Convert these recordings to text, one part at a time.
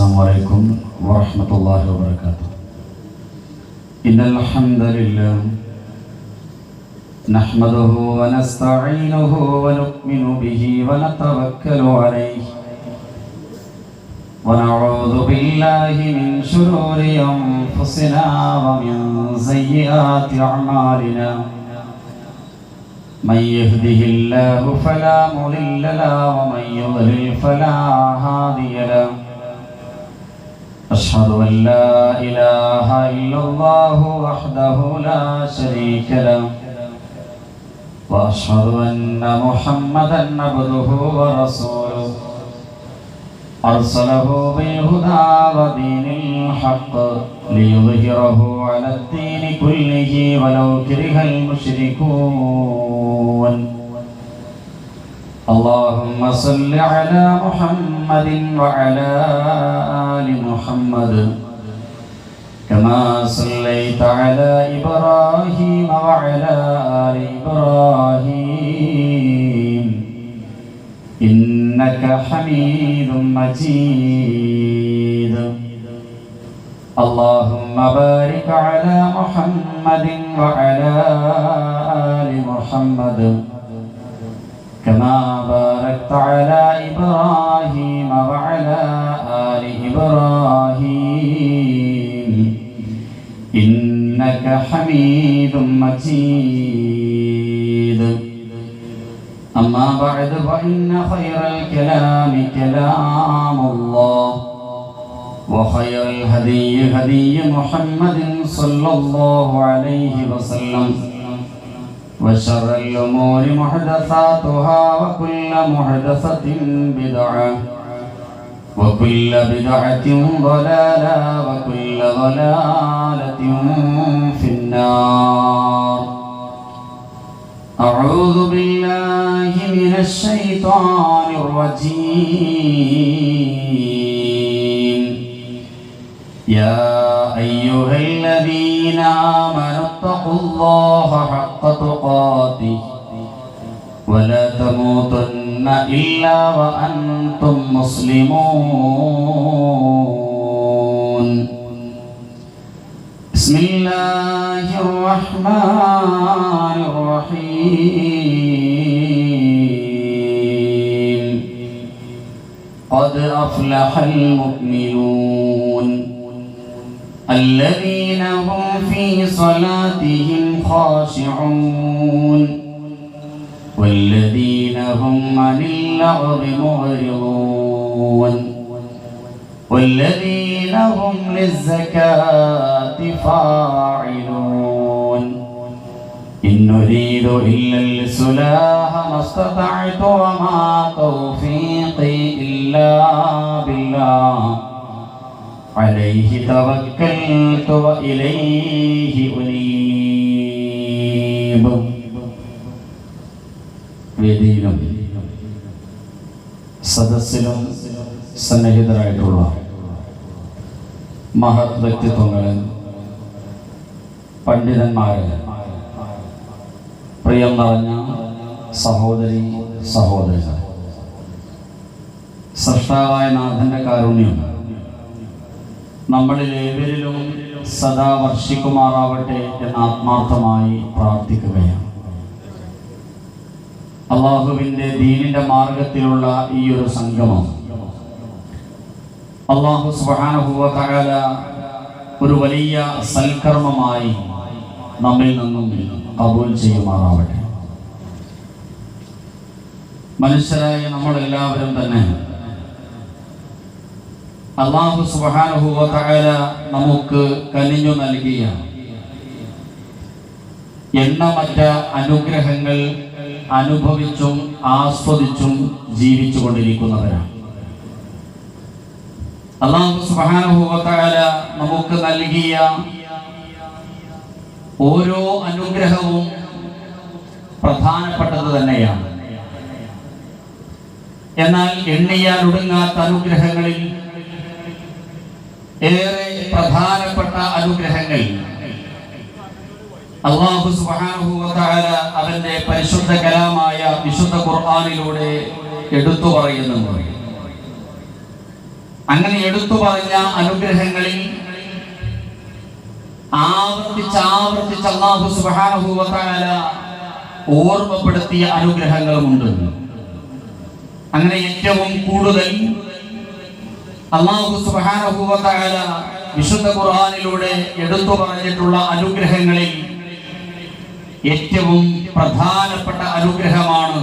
السلام عليكم ورحمة الله وبركاته. إن الحمد لله نحمده ونستعينه ونؤمن به ونتوكل عليه ونعوذ بالله من شرور أنفسنا ومن سيئات أعمالنا. من يهده الله فلا مضل له ومن يضلل فلا هادي له. أشهد أن لا إله إلا الله وحده لا شريك له وأشهد أن محمدا عبده ورسوله أرسله بالهدى ودين الحق ليظهره على الدين كله ولو كره المشركون. اللهم صل على محمد وعلى آل محمد كما صليت على إبراهيم وعلى آل إبراهيم إنك حميد مجيد. اللهم بارك على محمد وعلى آل محمد كما باركت على إبراهيم وعلى آل إبراهيم إنك حميد مجيد. أما بعد فإن خير الكلام كلام الله وخير الهدي هدي محمد صلى الله عليه وسلم وشر الأمور محدثاتها وكل محدثة بدعة وكل بدعة ضلالة وكل ضلالة في النار. أعوذ بالله من الشيطان الرجيم. يا أيها الذين آمنوا اتقوا الله حق تقاته ولا تموتن إلا وأنتم مسلمون. بسم الله الرحمن الرحيم. قد أفلح المؤمنون الذين هم في صلاتهم خاشعون والذين هم عن اللغو معرضون والذين هم للزكاة فاعلون. إن نريد إلا الإصلاح ما استطعت وما توفيقي إلا بالله عليه توكلت وإليه أنيب. വേദിയിലും സദസ്സിലും സന്നിഹിതരായിട്ടുള്ള മഹത് വ്യക്തിത്വങ്ങളെ, പണ്ഡിതന്മാരെ, പ്രിയം നിറഞ്ഞ സഹോദരി സഹോദരങ്ങൾ, സൃഷ്ടാവായ നാഥന്റെ കാരുണ്യം നമ്മളിൽ ഏവരിലും സദാ വർഷിക്കുമാറാവട്ടെ എന്ന് ആത്മാർത്ഥമായി പ്രാർത്ഥിക്കുകയാണ്. അള്ളാഹുവിൻ്റെ ദീനിന്റെ മാർഗത്തിലുള്ള ഈ ഒരു സംഗമം അള്ളാഹു സുബ്ഹാനഹു വ തആല ഒരു വലിയ സൽക്കർമ്മമായി നമ്മിൽ നിന്നും കബൂൽ ചെയ്യുമാറാവട്ടെ. മനുഷ്യരായ നമ്മളെല്ലാവരും തന്നെ അല്ലാഹു സുബ്ഹാനഹു വ തആല നമുക്ക് കനിഞ്ഞു നൽകിയ എണ്ണമറ്റ അനുഗ്രഹങ്ങൾ അനുഭവിച്ചും ആസ്വദിച്ചും ജീവിച്ചു കൊണ്ടിരിക്കുന്നവരാണ്. അല്ലാഹു സുബ്ഹാനഹു വ തആല നമുക്ക് നൽകിയ ഓരോ അനുഗ്രഹവും പ്രധാനപ്പെട്ടത് തന്നെയാണ്. എന്നാൽ എണ്ണിയാൽ ഒടുങ്ങാത്ത അനുഗ്രഹങ്ങളിൽ ഏറെ പ്രധാനപ്പെട്ട അനുഗ്രഹങ്ങൾ അല്ലാഹു സുബ്ഹാനഹു വ തആല അവന്റെ പരിശുദ്ധ കലാമായ വിശുദ്ധ ഖുർആനിലൂടെ എടുത്തു പറയുന്നുണ്ട്. അങ്ങനെ എടുത്തു പറഞ്ഞ അനുഗ്രഹങ്ങളിൽ ആവർത്തിച്ച് അല്ലാഹു സുബ്ഹാനഹു വ തആല ഓർമ്മപ്പെടുത്തിയ അനുഗ്രഹങ്ങളുമുണ്ട്. അങ്ങനെ ഏറ്റവും കൂടുതൽ അല്ലാഹു സുബ്ഹാനഹു വ തആല വിശുദ്ധ ഖുർആനിലൂടെ എടുത്തു പറഞ്ഞിട്ടുള്ള അനുഗ്രഹങ്ങളിൽ ഏറ്റവും പ്രധാനപ്പെട്ട അനുഗ്രഹമാണ്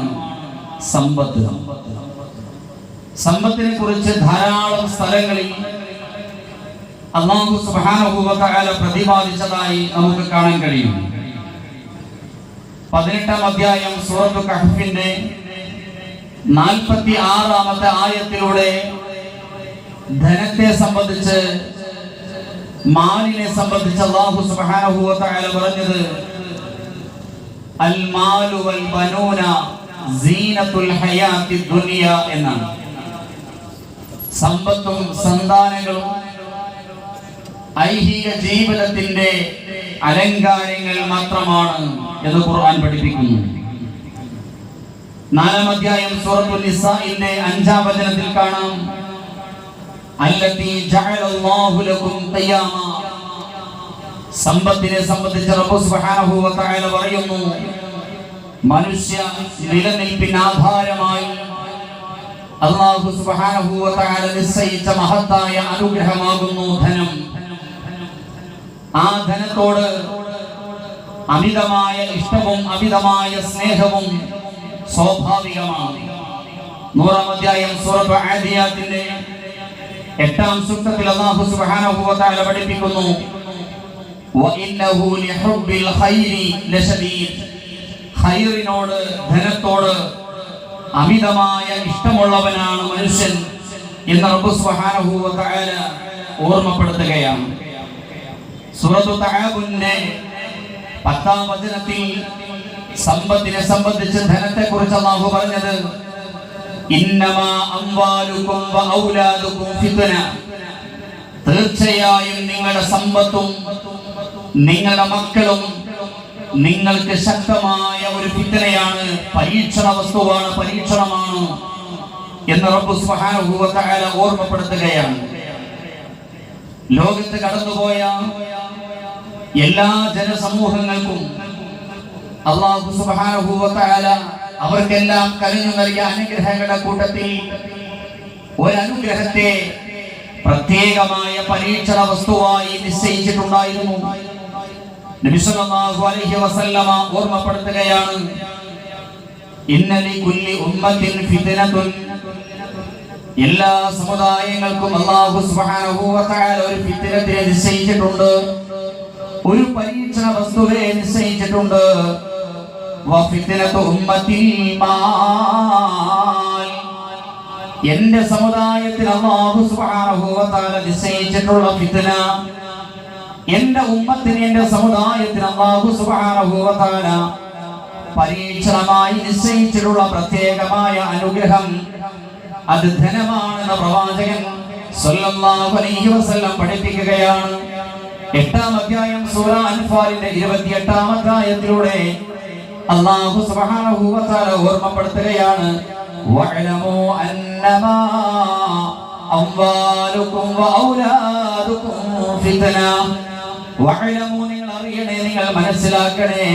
സമ്പത്ത്. സമ്പത്തിനെ കുറിച്ച് ധാരാളം സ്ഥലങ്ങളിൽ അല്ലാഹു സുബ്ഹാനഹു വ തആല പ്രതിപാദിച്ചതായി നമുക്ക് കാണാൻ കഴിയും. 18-ാം അധ്യായം സൂറത്തുൽ കഹ്ഫിന്റെ 46-ാമത്തെ ആയത്തിലൂടെ ധനത്തെ സംബന്ധിച്ച്, മാലിനെ സംബന്ധിച്ച് അല്ലാഹു സുബ്ഹാനഹു വ തആല പറഞ്ഞത് അൽ മാലു വൽ ബനൂന സീനത്തുൽ ഹയാത്തി ദുനിയ എന്നാണ്. സമ്പത്തും സന്താനങ്ങളും ഐഹിക ജീവിതത്തിന്റെ അലങ്കാരങ്ങൾ മാത്രമാണ് എന്ന് ഖുർആൻ പഠിപ്പിക്കുന്നു. 4-ാം അധ്യായം സൂറത്തുൽ നിസാഇന്റെ 5-ാം വചനത്തിൽ കാണാം അല്ലതി ജഅലല്ലാഹു ലക്കും ഖിയാമ. സമ്പത്തിനെ സംബന്ധിച്ച് റബ്ബ് സുബ്ഹാനഹു വ തആല പറയുന്നു, മനുഷ്യ നിലനിൽപ്പിന് ആധാരമായി അല്ലാഹു സുബ്ഹാനഹു വ തആല നിശ്ചയിച്ച മഹത്തായ അനുഗ്രഹമാകുന്നു ധനം. ആ ധനത്തോട് അമിതമായ ഇഷ്ടവും അമിതമായ സ്നേഹവും സ്വാഭാവികമാണ്. 100-ാം അധ്യായം സൂറത്തുൽ ആദിയാത്തിന്റെ 8-ാം സൂക്തത്തിൽ അല്ലാഹു സുബ്ഹാനഹു വ തആല പഠിപ്പിക്കുന്നു, വഇന്നഹു ലിഹുബ്ബിൽ ഖൈരി ലശദീദ്. ഖൈറിനോട്, ധനത്തോട് അമിതമായ ഇഷ്ടമുള്ളവനാണ് മനുഷ്യൻ എന്ന് റബ്ബ് സുബ്ഹാനഹു വ തആല ഓർമ്മപ്പെടുത്തുകയാണ്. സൂറത്തുൽ തആബുന്റെ 10-ാം വചനത്തിൽ സമ്പത്തിനെ സംബന്ധിച്ച്, ധനത്തെ കുറിച്ച് അല്ലാഹു പറഞ്ഞത് ഇന്നമാ അംവാലുകും വ ഔലാദുകും ഫിത്ന. തീർച്ചയായും നിങ്ങളുടെ സമ്പത്തും നിങ്ങളുടെ മക്കളും നിങ്ങൾക്ക് ശക്തമായ ഒരു ഫിത്നയാണ്, പരീക്ഷണ വസ്തുവാണ്, പരീക്ഷണമാണ് എന്ന് റബ്ബ് സുബ്ഹാനഹു വ തആല ഓർമ്മപ്പെടുത്തുകയാണ്. ലോകത്ത് കടന്നുപോയ എല്ലാ ജനസമൂഹങ്ങൾക്കും അല്ലാഹു സുബ്ഹാനഹു വ തആല അവർക്കെല്ലാം കനിഞ്ഞു നൽകിയ അനുഗ്രഹങ്ങളുടെ കൂട്ടത്തിൽ ഒരനുഗ്രഹത്തെ പ്രത്യേകമായ പരീക്ഷണ വസ്തുവായി നിശ്ചയിച്ചിട്ടുണ്ടായിരുന്നു. നബി സല്ലല്ലാഹു അലൈഹി വസല്ലമ ഓർമ്മപ്പെടുത്തുകയാണ്, ഇന്ന ലികുല്ലി ഉമ്മത്തിൻ ഫിത്നതുൻ. എല്ലാ സമുദായങ്ങൾക്കും അല്ലാഹു സുബ്ഹാനഹു വ തആല ഒരു ഫിത്നയെ നിശ്ചയിച്ചിട്ടുണ്ട്, ഒരു പരീക്ഷണ വസ്തുവെ നിശ്ചയിച്ചിട്ടുണ്ട്. വഫിത്നതു ഉമ്മത്തിൽ മാൽ. എന്റെ സമുദായത്തിൽ അല്ലാഹു സുബ്ഹാനഹു വ തആല നിശ്ചയിച്ചിട്ടുള്ള ഫിത്ന, എന്റെ ഉമ്മത്തിന്, എന്റെ സമുദായത്തിന് അല്ലാഹു സുബ്ഹാനഹു വ തആല പരീക്ഷണമായി നിശ്ചയിച്ചിട്ടുള്ള പ്രത്യേകമായ അനുഗ്രഹം അത് ധനമാണെന്ന് പ്രവാചകൻ സല്ലല്ലാഹു അലൈഹി വസല്ലം പഠിപ്പിക്കുകയാണ്. 8-ാം അധ്യായം സൂറ അൻഫാലിന്റെ 28-ാമത്തെ ആയത്തിലൂടെ അല്ലാഹു സുബ്ഹാനഹു വ തആല ഓർമ്മപ്പെടുത്തുകയാണ്, വഅലമു അന്നമാ അംവാലുകും വ ഔലാദുകും ഫിത്ന. വഅലമു, നിങ്ങൾ അറിയണേ, നിങ്ങൾ മനസ്സിലാക്കണേ,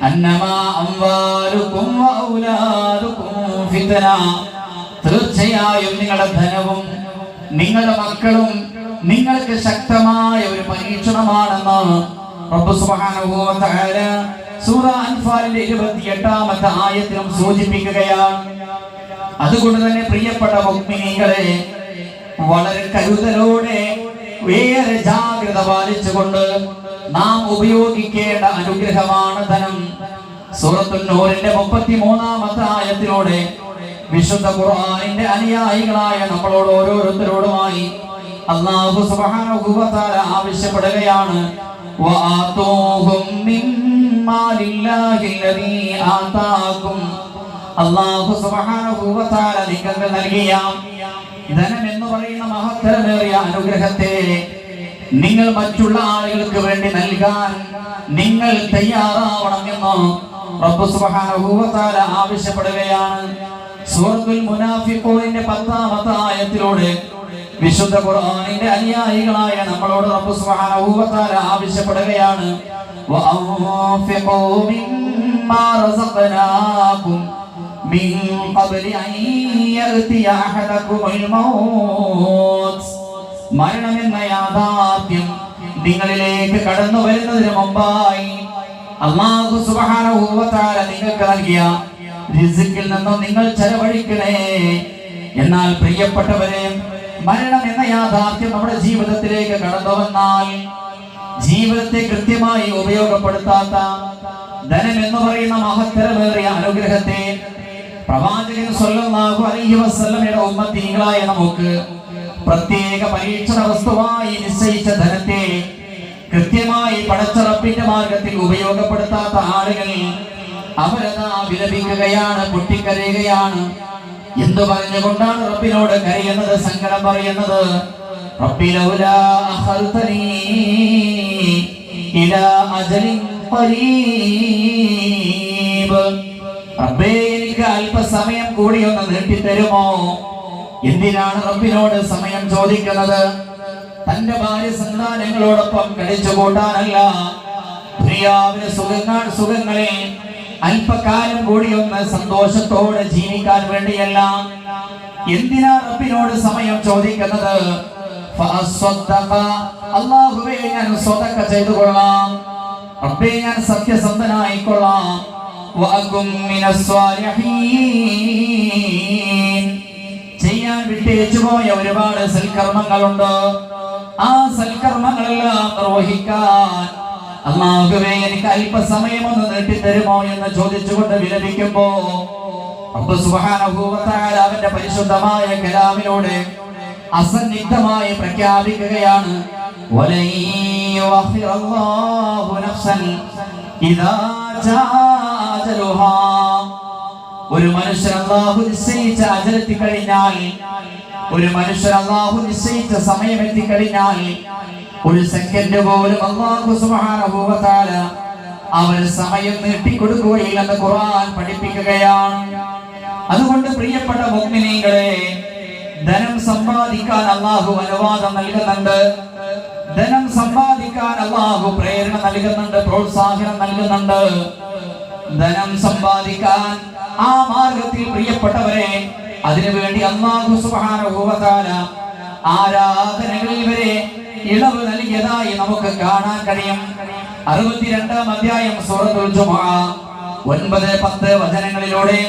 അന്നമാ അംവാലുകും വ ഔലാദുകും ഫിത്ന. തീർച്ചയായും നിങ്ങളുടെ ധനവും നിങ്ങളുടെ മക്കളും നിങ്ങൾക്ക് ശക്തമായ ഒരു പരീക്ഷണമാണെന്ന് റബ്ബ് സുബ്ഹാനഹു വ തആല സൂറ അൻഫാലിന്റെ 28-ാമത്തെ ആയത്തിലും സൂചിപ്പിക്കുകയാണ്. അതുകൊണ്ട് തന്നെ പ്രിയപ്പെട്ട മുഅ്മിനീങ്ങളെ, വളരെ കരുതലോടെ, ഏറെ ജാഗ്രത പാലിച്ചുകൊണ്ട് നാം ഉപയോഗിക്കേണ്ട അനുഗ്രഹമാണ് ധനം. സൂറത്തുൽ നൂറിന്റെ 33-ാമത്തെ ആയത്തിലൂടെ വിശുദ്ധ ഖുർആനിന്റെ അനുയായികളായ നമ്മളോട് ഓരോരുത്തരോടുമായി അല്ലാഹു സുബ്ഹാനഹു വ തആല ആവശ്യപ്പെടുകയാണ്, വആതൂഹും മിമ്മാലില്ലാഹി അല്ലദീ ആതാകും. അല്ലാഹു സുബ്ഹാനഹു വ തആല നിങ്ങൾക്ക് നൽകിയ ധനം എന്ന് പറയുന്ന മഹത്തരമേറിയ അനുഗ്രഹത്തെ നിങ്ങൾ മറ്റുള്ള ആളുകൾക്ക് വേണ്ടി നൽകാൻ നിങ്ങൾ തയ്യാറാവണം എന്ന് റബ്ബ് സുബ്ഹാനഹു വ തആല ആവശ്യപ്പെടുകയാണ്. സൂറത്തുൽ മുനാഫിഖൂനിന്റെ 10-ാമത്തെ ആയത്തിലൂടെ വിശുദ്ധ ഖുർആനിന്റെ അനുയായികളായ നമ്മളോട് റബ്ബ് സുബ്ഹാനഹു വ തആല ആവശ്യപ്പെടുകയാണ് വഅൻഫിഖൂ മിമ്മാ റസഖനാകും മിൻ ഖബ്ലി അൻ യഅതിയ അഹദകുമുൽ മൗത്ത്. മരണമെന്ന യാഥാർത്ഥ്യം നിങ്ങളിലേക്ക് കടന്നു വരുന്നതിന് മുമ്പായി അല്ലാഹു സുബ്ഹാനഹു വ തആല നിങ്ങൾക്ക് നൽകിയ റിസ്കിൽ നിന്നും നിങ്ങൾ ചെലവഴിക്കണേ. എന്നാൽ പ്രിയപ്പെട്ടവരെ, മരണം എന്ന യാഥാർത്ഥ്യം നമ്മുടെ ജീവിതത്തിലേക്ക് കടന്നു വന്നാൽ ജീവിതത്തെ കൃത്യമായി ഉപയോഗപ്പെടുത്താത്ത ധനം എന്ന് പറയുന്ന മഹത്തരമേറിയ അനുഗ്രഹത്തെ പ്രവാചകൻ സ്വല്ലല്ലാഹു അലൈഹി വസല്ലമയുടെ ഉമ്മത്തികളായ നമുക്ക് പ്രത്യേക പരീക്ഷണ വസ്തുവായി നിശ്ചയിച്ച ധനത്തെ കൃത്യമായി പടച്ചറപ്പിന്റെ മാർഗത്തിൽ ഉപയോഗപ്പെടുത്താത്ത ആളുകൾ അവരതാ വിലപിക്കുകയാണ്, പൊട്ടിക്കരയുകയാണ്. എന്തു പറഞ്ഞുകൊണ്ടാണ് റബ്ബിനോട് കരയുന്നത്, സങ്കടം പറയുന്നത്? റബ്ബി ലൗലാ അഖർതനീ ഇലാ അജലിൻ ഖരീബ്. റബ്ബേ, എനിക്ക് അല്പസമയം കൂടി ഒന്ന് നീട്ടിത്തരുമോ? എന്തിനാണ് റബ്ബിനോട് സമയം ചോദിക്കുന്നത്? തന്റെ ഭാര്യ സന്താനങ്ങളോടൊപ്പം കഴിച്ചുകൂട്ടാനല്ല, ദുനിയാവിലെ സുഖങ്ങളിൽ അല്പകാലം കൂടി ഒന്ന് സന്തോഷത്തോടെ ജീവിക്കാൻ വേണ്ടിയല്ല. എന്തിനാ റബ്ബിനോട് സമയം ചോദിക്കുന്നത്? അല്ലാഹുവേ, ഞാൻ സ്വതക്ക ചെയ്തു കൊള്ളാം, റബ്ബേ ഞാൻ സത്യസന്ധനായിക്കൊള്ളാം, വഅകും മിനസ് സ്വാലിഹീൻ. ചെയ്യാൻ വിട്ടേച്ചു പോയ ഒരുപാട് സൽക്കർമ്മങ്ങളുണ്ട്. ആ സൽക്കർമ്മങ്ങളെല്ലാം നിർവഹിക്കാൻ അല്ലാഹുവേ എനിക്ക് അല്പസമയം ഒന്ന് നീട്ടിത്തരുമോ എന്ന് ചോദിച്ചുകൊണ്ട് വിലപിക്കുമ്പോ റബ്ബ് സുബ്ഹാനഹു വ തആല അവന്റെ പരിശുദ്ധമായ കലാമിലൂടെ അസന്നിഗ്ധമായി പ്രഖ്യാപിക്കുകയാണ്, വലൻ യുഅഖിറല്ലാഹു നഫ്സൻ ഇദാ ജാഅ അജലുഹാ. ഒരു മനുഷ്യൻ അല്ലാഹു നിശ്ചയിച്ച അജലെത്തി കഴിഞ്ഞാൽ, ഒരു മനുഷ്യൻ അല്ലാഹു നിശ്ചയിച്ച സമയം എത്തിക്കഴിഞ്ഞാൽ ഒരു സെക്കൻഡ് പോലും അല്ലാഹു സുബ്ഹാനഹു വ തആല അവന് സമയം നീട്ടിക്കൊടുക്കുകയില്ലെന്ന് ഖുർആൻ പഠിപ്പിക്കുകയാണ്. അതുകൊണ്ട് പ്രിയപ്പെട്ട മുഅ്മിനീങ്ങളെ, ധനം സമ്പാദിക്കാൻ അല്ലാഹു അനുവാദം നൽകുന്നുണ്ട്, ധനം സമ്പാദിക്കാൻ അല്ലാഹു പ്രേരണ നൽകുന്നുണ്ട്, പ്രോത്സാഹനം നൽകുന്നുണ്ട്. ധനം സമ്പാദിക്കാൻ ആ മാർഗത്തിൽ പ്രിയപ്പെട്ടവരെ അതിനുവേണ്ടി അല്ലാഹു സുബ്ഹാനഹു വ തആല ആരാധനകളിൽ വരെ ഇളവ് നൽകിയതായി നമുക്ക് കാണാൻ കഴിയും. 62-ാം അധ്യായം സൂറത്തുൽ ജുമുഅ 9-10 വചനങ്ങളിലൂടെ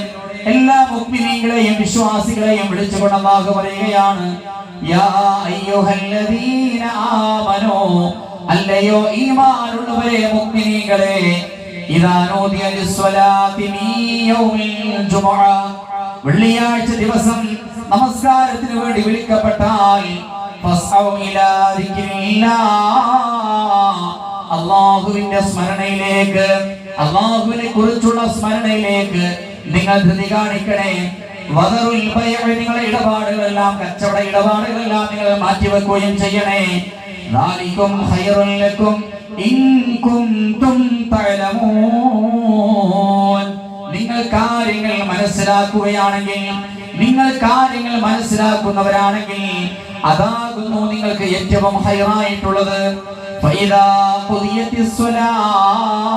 എല്ലാ മുഅ്മിനീങ്ങളെയും വിശ്വാസികളെയും വിളിച്ചുകൊണ്ട് അല്ലാഹു പറയുകയാണ്, യാ അയ്യുഹല്ലദീന ആമനൂ, അല്ലയോ ഈമാനുള്ളവരെ മുഅ്മിനീങ്ങളെ, ഇദാ നൂദിയ ലിസ്സലാത്തി മിൻ യൗമിൽ ജുമുഅ, വെള്ളിയാഴ്ച ദിവസം നമസ്കാരത്തിന് വേണ്ടി വിളിക്കപ്പെട്ടാൽ ഫസ്ഔ ഇലാ ദിക്രില്ലാഹ്, അല്ലാഹുവിന്റെ സ്മരണയിലേക്ക്, അല്ലാഹുവിനെ കുറിച്ചുള്ള സ്മരണയിലേക്ക് നിങ്ങൾ ധൃതി കാണിക്കണേ. വദറുൽ ബൈഅ, നിങ്ങളുടെ ഇടപാടുകളെല്ലാം, കച്ചവട ഇടപാടുകളെല്ലാം നിങ്ങൾ മാറ്റിവെക്കുകയും ചെയ്യണേ. ദാലികും ഖൈറുൽ ലക്കും ഇൻ കുൻതും തഅലമൂൻ. നിങ്ങൾ കാര്യങ്ങൾ മനസ്സിലാക്കുകയാണെങ്കിൽ, നിങ്ങൾ കാര്യങ്ങൾ മനസ്സിലാക്കുന്നവരാണെങ്കിൽ അതാകുന്നു നിങ്ങൾക്ക് ഏറ്റവും ഹൈറായിട്ടുള്ളത്. ഫൈദാ ഖുദിയത്തിസ് സ്വലാത്ത്,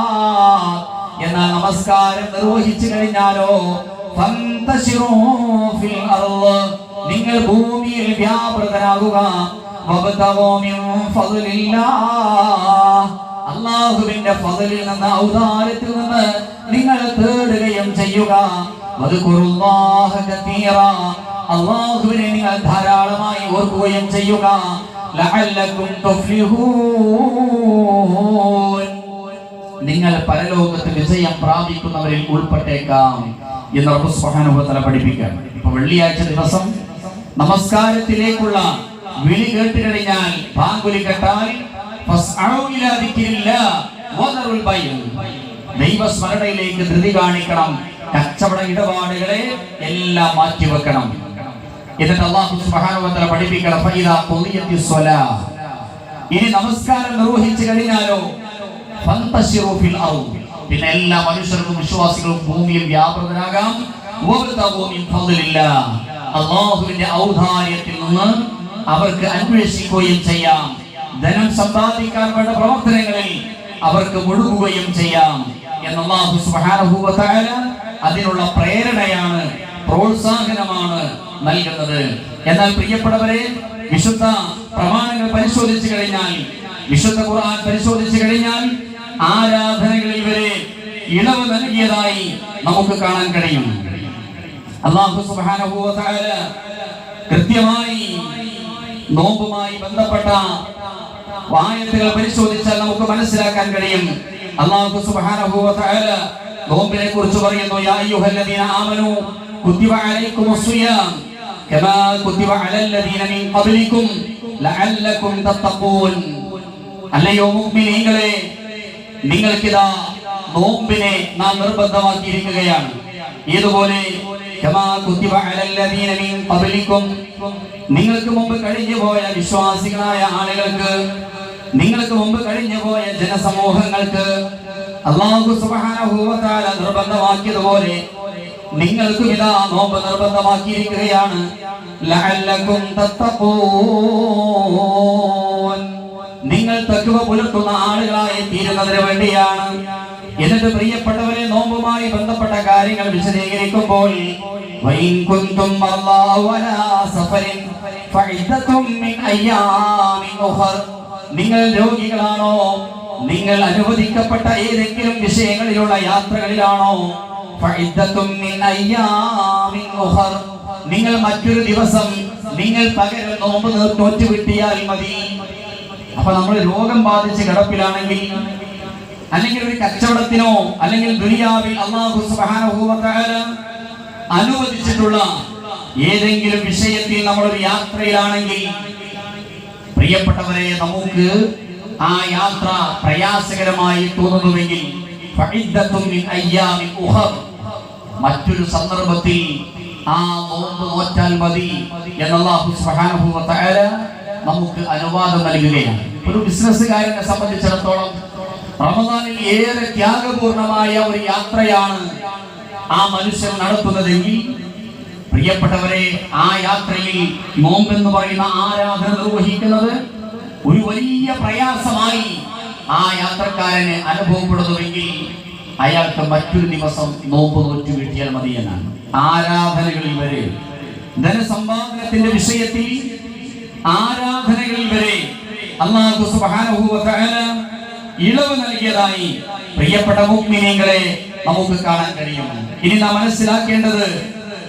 എന്നാൽ നമസ്കാരം നിർവഹിച്ചു കഴിഞ്ഞാലോ ഫന്തശിറൂ ഫിൽ അർള്, നിങ്ങൾ ഭൂമിയിൽ വ്യാപൃതരാകുക. വബ്തഗൂ മിൻ ഫദ്ലില്ലാഹ്, അല്ലാഹുവിന്റെ ഫദ്ലിൽ നിന്ന്, ഔദാര്യത്തിൽ നിന്ന് നിങ്ങൾ തേടുകയും ചെയ്യുക. വദ്കുറുല്ലാഹ കതീറാ, അല്ലാഹുവിനെ നിങ്ങൾ ധാരാളമായി ഓർക്കുകയും ചെയ്യുക. ലഅല്ലകും തുഫ്ലിഹൂൻ, നിങ്ങൾ പരലോകത്ത് വിജയം പ്രാപിക്കുന്നവരിൽ ഉൾപ്പെട്ടേക്കാം എന്ന് റബ്ബ് സുബ്ഹാനഹു വ തആല പഠിപ്പിക്കുകയാണ്. ഇപ്പോൾ വെള്ളിയാഴ്ച ദിവസം നമസ്കാരത്തിലേക്കുള്ള വിളി കേട്ട് കഴിഞ്ഞാൽ, ബാങ്കുലി കേട്ടാൽ ഫസ്ഔ ഇലാ ദിക്രില്ലാഹ് വദറുൽ ബൈഅ, ദൈവസ്മരണയിലേക്ക് ധൃതി കാണിക്കണം. കച്ചവട ഇടപാടുകളെ എല്ലാം മാറ്റിവെക്കണം. എന്നിട്ട് അല്ലാഹു സുബ്ഹാനഹു വ തആല പഠിപ്പിക്കണം, ഫൈദാ ഖുദിയത്തിസ് സ്വലാഹ്, ഇനി നമസ്കാരം നിർവഹിച്ചു കഴിഞ്ഞാലോ ഫന്തശിറൂ ഫിൽ അർള്, പിന്നെ എല്ലാ മനുഷ്യർക്കും വിശ്വാസികൾക്കും ഭൂമിയിൽ വ്യാപൃതരാകാം. വബ്തഗൂ മിൻ ഫദ്ലില്ലാഹ്, അല്ലാഹുവിന്റെ ഔദാര്യത്തിൽ നിന്ന്, അവർക്ക് അന്വേഷിക്കുകയും ചെയ്യാം. ധനം സമ്പാദിക്കാൻ വേണ്ട പ്രവർത്തനങ്ങളിൽ അവർക്ക് മുഴുകുകയും ചെയ്യാം എന്ന് അല്ലാഹു സുബ്ഹാനഹു വ തആല അതിനുള്ള പ്രേരണയാണ്, പ്രോത്സാഹനമാണ് നൽകുന്നത്. എന്നാൽ പ്രിയപ്പെട്ടവരെ, വിശുദ്ധ പ്രമാണങ്ങൾ പരിശോധിച്ചു കഴിഞ്ഞാൽ, വിശുദ്ധ ഖുർആൻ പരിശോധിച്ചു കഴിഞ്ഞാൽ ആരാധനകളിൽ വരെ ഇളവ് നൽകിയതായി നമുക്ക് കാണാൻ കഴിയും. അല്ലാഹു സുബ്ഹാനഹു വ തആല കൃത്യമായി നോമ്പുമായി ബന്ധപ്പെട്ട ആയത്തുകൾ പരിശോധിച്ചാൽ നമുക്ക് മനസ്സിലാക്കാൻ കഴിയും. അല്ലാഹു സുബ്ഹാനഹു വ തആല നോമ്പിനെ കുറിച്ച് പറയുന്നു, യാ അയ്യുഹല്ലദീന ആമനൂ കുതിബ അലൈക്കുമുസ് സിയാം കമാ കുതിബ അലല്ലദീന മിൻ ഖബ്ലികും ലഅല്ലകും തത്തഖൂൻ. അല്ലയോ മുഅ്മിനീങ്ങളെ, നിങ്ങൾക്കിതാ നോമ്പിനെ നാം നിർബന്ധമാക്കിയിരിക്കുകയാണ്. ഇതുപോലെ കമാ കുതിബ അലല്ലദീന മിൻ ഖബ്ലികും, നിങ്ങൾക്ക് മുമ്പ് കഴിഞ്ഞുപോയ വിശ്വാസികളായ ആളുകൾക്ക്, നിങ്ങൾക്ക് മുമ്പ് കഴിഞ്ഞുപോയ ജനസമൂഹങ്ങൾക്ക് അല്ലാഹു സുബ്ഹാനഹു വ തആല നിർബന്ധമാക്കിയതുപോലെ നിങ്ങൾക്കും ഇതാ നോമ്പ് നിർബന്ധമാക്കിയിരിക്കുകയാണ്. ലഅല്ലകും തത്തഖൂൻ, നിങ്ങൾ തഖ്വ പുലർത്തുന്ന ആളുകളായി തീരുന്നതിന് വേണ്ടിയാണ്. എന്നിട്ട് പ്രിയപ്പെട്ടവരെ, നോമ്പുമായി ബന്ധപ്പെട്ട കാര്യങ്ങൾ വിശദീകരിക്കുമ്പോൾ വഇൻ കുൻതും മർളാ വലാ സഫരിൻ ഫഇദ്ദത്തും മിൻ അയ്യാമിൻ ഉഖർ, നിങ്ങൾ രോഗികളാണോ, നിങ്ങൾ അനുവദിക്കപ്പെട്ട ഏതെങ്കിലും വിഷയങ്ങളിലുള്ള യാത്രകളിലാണോ, ഫഇദ്ദത്തും മിൻ അയ്യാമിൻ ഉഖർ, നിങ്ങൾ മറ്റൊരു ദിവസം നിങ്ങൾ പകരം നോമ്പ് നോറ്റുവിട്ടിയാൽ മതി. അപ്പൊ നമ്മൾ രോഗം ബാധിച്ച് കിടപ്പിലാണെങ്കിൽ, അല്ലെങ്കിൽ ഒരു കച്ചവടത്തിനോ അല്ലെങ്കിൽ ദുനിയാവിൽ അല്ലാഹു സുബ്ഹാനഹു വ തആല അനുവദിച്ചിട്ടുള്ള ഏതെങ്കിലും വിഷയത്തിൽ നമ്മളൊരു യാത്രയിലാണെങ്കിൽ, പ്രിയപ്പെട്ടവരെ, നമുക്ക് ആ യാത്ര പ്രയാസകരമായി തോന്നുന്നുവെങ്കിൽ ഫഇദ്ദത്തും മിൻ അയ്യാമിൻ ഉഖർ, മറ്റൊരു സന്ദർഭത്തിൽ ആ നോമ്പ് നോറ്റാൽ മതി എന്ന് അല്ലാഹു സുബ്ഹാനഹു വ തആല നമുക്ക് അനുവാദം നൽകുകയാണ്. ഒരു ബിസിനസ്സുകാരനെ സംബന്ധിച്ചിടത്തോളം റമദാനിൽ ഏറെ ത്യാഗപൂർണമായ ഒരു യാത്രയാണ് ആ മനുഷ്യൻ നടത്തുന്നതെങ്കിൽ, പ്രിയപ്പെട്ടവരെ, ആ യാത്രയിൽ നോമ്പെന്ന് പറയുന്ന ആരാധന നിർവഹിക്കുന്നത് ഒരു വലിയ പ്രയാസമായി ആ യാത്രക്കാരന് അനുഭവപ്പെടുന്നുവെങ്കിൽ അയാൾക്ക് മറ്റൊരു ദിവസം നോമ്പ് നോറ്റു വീട്ടിയാൽ മതി എന്നാണ്. ആരാധനകളിൽ വരെ, ധനസമ്പാദനത്തിന്റെ വിഷയത്തിൽ ആരാധനകളിൽ വരെ അല്ലാഹു സുബ്ഹാനഹു വ തആല ഇളവ് നൽകിയതായി പ്രിയപ്പെട്ട മുഅ്മിനീങ്ങളെ നമുക്ക് കാണാൻ കഴിയും. ഇനി നാം മനസ്സിലാക്കേണ്ടത്,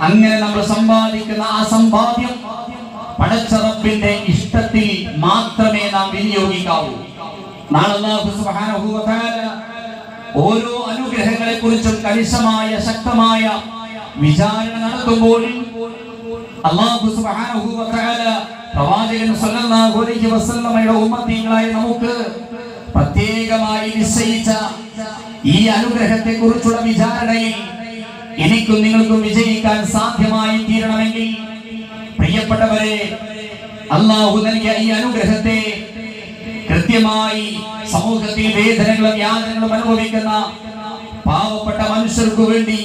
അങ്ങനെ നമ്മൾ സമ്പാദിക്കുന്ന ആ സമ്പാദ്യം പടച്ച റബ്ബിന്റെ ഇഷ്ടത്തിൽ മാത്രമേ നാം വിനിയോഗിക്കാവൂ. നാളെ അല്ലാഹു സുബ്ഹാനഹു വ തആല ഓരോ അനുഗ്രഹങ്ങളെ കുറിച്ചും കണിശമായ ശക്തമായ വിചാരണ നടത്തുമ്പോൾ അല്ലാഹു സുബ്ഹാനഹു വ തആല പ്രവാചകൻ സല്ലല്ലാഹു അലൈഹി വസല്ലമയുടെ ഉമ്മത്തീങ്ങളായ നമുക്ക് പ്രത്യേകമായി നിശ്ചയിച്ച ഈ അനുഗ്രഹത്തെ കുറിച്ചുള്ള വിചാരണയിൽ എനിക്കും നിങ്ങൾക്കും വിജയിക്കാൻ സാധ്യമായി തീരണമെങ്കിൽ, പ്രിയപ്പെട്ടവരെ, അല്ലാഹു നൽകിയ ഈ അനുഗ്രഹത്തെ കൃത്യമായി സമൂഹത്തിൽ വേദനകളും യാതനകളും അനുഭവിക്കുന്ന പാവപ്പെട്ട മനുഷ്യർക്ക് വേണ്ടി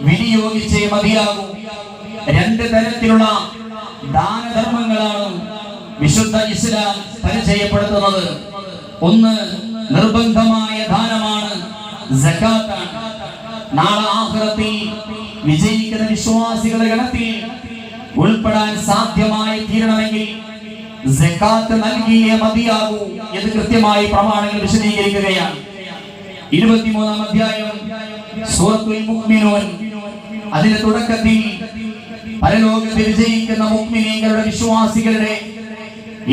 വിനിയോഗിച്ചേ മതിയാകും. രണ്ട് തരത്തിലുള്ള ദാനധർമ്മങ്ങളാണ് വിശുദ്ധ ഇസ്ലാം പരിചയപ്പെടുത്തുന്നത്. ഒന്ന് നിർബന്ധമായ ദാനമാണ്, സകാത്താണ്. നാളെ ആഖിറത്തിൽ വിജയിക്കുന്ന വിശ്വാസികളുടെ ഗണത്തിൽ ഉൾപ്പെടാൻ സാധ്യമായി തീരണമെങ്കിൽ സകാത്ത് നൽകിയേ മതിയാകൂ എന്ന് കൃത്യമായി പ്രമാണങ്ങൾ വിശദീകരിക്കുകയാണ്. 23-ാം അധ്യായം സൂറത്തുൽ മുഅ്മിനൂൻ, അതിന്റെ തുടക്കത്തിൽ പരലോകത്തിൽ വിജയിക്കുന്ന മുഅ്മിനീങ്ങളുടെ വിശ്വാസികളുടെ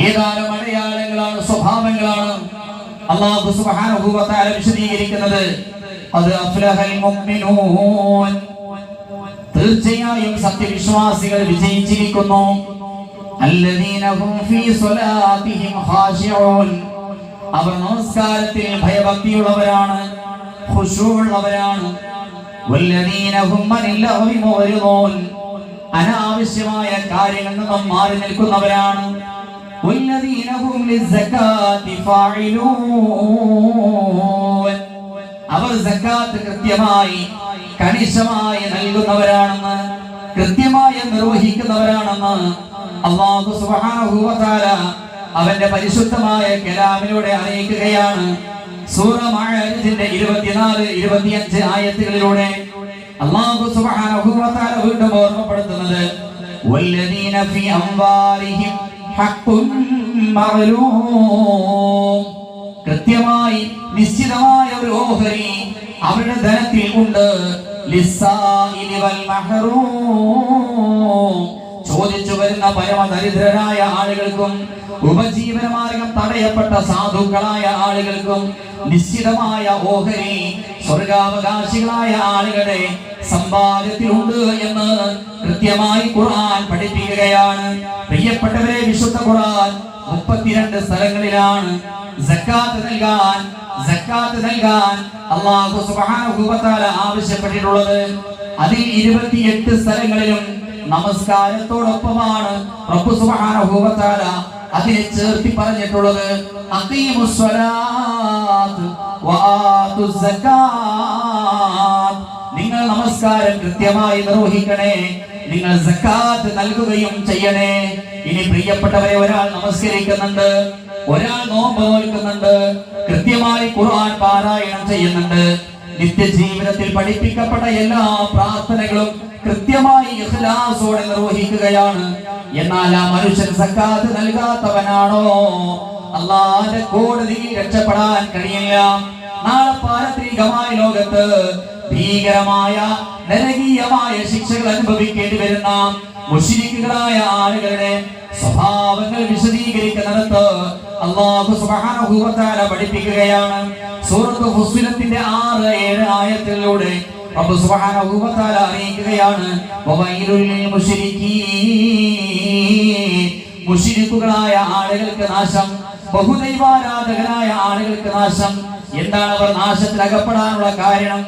ഏതാനും അടയാളങ്ങളാണ്, സ്വഭാവങ്ങളാണ് അല്ലാഹു സുബ്ഹാനഹു വ തആല വിശദീകരിക്കുന്നത്. അത് അഫ്ലഹൽ മുഅ്മിനൂൻ, തീർച്ചയായും സത്യവിശ്വാസികൾ വിജയിച്ചിരിക്കുന്നു. അല്ലദീന ഹും ഫീ സ്വലാത്തിഹിം ഖാശിഊൻ, അവർ നമസ്കാരത്തിൽ ഭയഭക്തിയുള്ളവരാണ്, ഖുശൂഉള്ളവരാണ്. വല്ലദീന ഹും അനിൽ ലഗ്വി മുഅ്രിദൂൻ, അനാവശ്യമായ കാര്യങ്ങളിൽ നിന്നും മാറി നിൽക്കുന്നവരാണ്. വല്ലദീന ഹും ലിസ്സകാത്തി ഫാഇലൂൻ, അവർ സകാത്ത് കൃത്യമായി കണിശമായി നൽകുന്നവരാണെന്ന്, കൃത്യമായി നിർവഹിക്കുന്നവരാണെന്ന് അല്ലാഹു സുബ്ഹാനഹു വ തആല അവന്റെ പരിശുദ്ധമായ കലാമിലൂടെ അറിയിക്കുകയാണ്. സൂറ മഅരിജിന്റെ 24, 25 ആയത്തുകളിലൂടെ അല്ലാഹു സുബ്ഹാനഹു വ തആല വീണ്ടും ഓർമ്മപ്പെടുത്തുന്നത് വല്ലദീന ഫീ അംവാലിഹിം ഹഖ്ഖുൻ മഅലൂം. കൃത്യമായി നിശ്ചിതമായ ഒരു ഓഹരി അവരുടെ ധനത്തിൽ ഉണ്ട്. ലിസ്സാഇലി വൽ മഹ്റൂം. ചോദിച്ചു വരുന്ന പരമദരിദ്രരായ ആളുകൾക്കും ഉപജീവനമാർഗം തടയപ്പെട്ട സാധുക്കളായ ആളുകൾക്കും നിശ്ചിതമായ ഓഹരി സ്വർഗാവകാശികളായ ആളുകളുടെ സമ്പാദ്യത്തിലുണ്ട് എന്ന് കൃത്യമായി ഖുർആൻ പഠിപ്പിക്കുകയാണ്. പ്രിയപ്പെട്ടവരെ, വിശുദ്ധ ഖുർആൻ 32 സ്ഥലങ്ങളിലാണ് സക്കാത്ത് നൽകാൻ അല്ലാഹു സുബ്ഹാനഹു വ തആല ആവശ്യപ്പെട്ടിട്ടുള്ളത്. അതിൽ 28 സ്ഥലങ്ങളിലും നമസ്കാരത്തോടൊപ്പമാണ് റബ്ബ് സുബ്ഹാനഹു വ തആല അതിനെ ചേർത്തി പറഞ്ഞിട്ടുള്ളത്. അഖീമുസ് സ്വലാത്ത് വ ആതുസ് സക്കാത്ത്. നിങ്ങൾ നമസ്കാരം കൃത്യമായി നിർവഹിക്കണേ, നിങ്ങൾ സക്കാത്ത് നൽകുകയും ചെയ്യണേ. ഇനി പ്രിയപ്പെട്ടവരെ, ഒരാൾ നമസ്കരിക്കുന്നുണ്ട്, ഒരാൾ നോമ്പ് നോൽക്കുന്നുണ്ട്, കൃത്യമായി ഖുർആൻ പാരായണം ചെയ്യുന്നുണ്ട്, നിത്യജീവിതത്തിൽ പഠിപ്പിക്കപ്പെട്ട എല്ലാ പ്രാർത്ഥനകളും കൃത്യമായി ഇഖ്ലാസോടെ നിർവഹിക്കുകയാണ്. എന്നാൽ ആ മനുഷ്യൻ സക്കാത്ത് നൽകാത്തവനാണോ, അല്ലാഹുവിന്റെ കോടതിയിൽ രക്ഷപ്പെടാൻ കഴിയില്ല. നാളെ പാരത്രികമായ ലോകത്ത് ഭീകരമായ നരകീയമായ ശിക്ഷകൾ അനുഭവിക്കേണ്ടി വരുന്ന മുശ്രിക്കുകളായ ആളുകളുടെ സ്വഭാവങ്ങൾ വിശദീകരിക്കുന്നിടത്ത് അല്ലാഹു സുബ്ഹാനഹു വ തആല പഠിപ്പിക്കുകയാണ്. സൂറത്ത് ഫുസ്സിലത്തിന്റെ 6-7 ആയത്തുകളിലൂടെ റബ്ബ് സുബ്ഹാനഹു വ തആല അറിയിക്കുകയാണ്. വവൈലുൽ ലിൽ മുശ്രിക്കീൻ. മുശ്രിക്കുകളായ ആളുകൾക്ക് നാശം, ബഹുദൈവാരാധകരായ ആളുകൾക്ക് നാശം. എന്താണ് അവർ നാശത്തിൽ അകപ്പെടാനുള്ള കാരണം?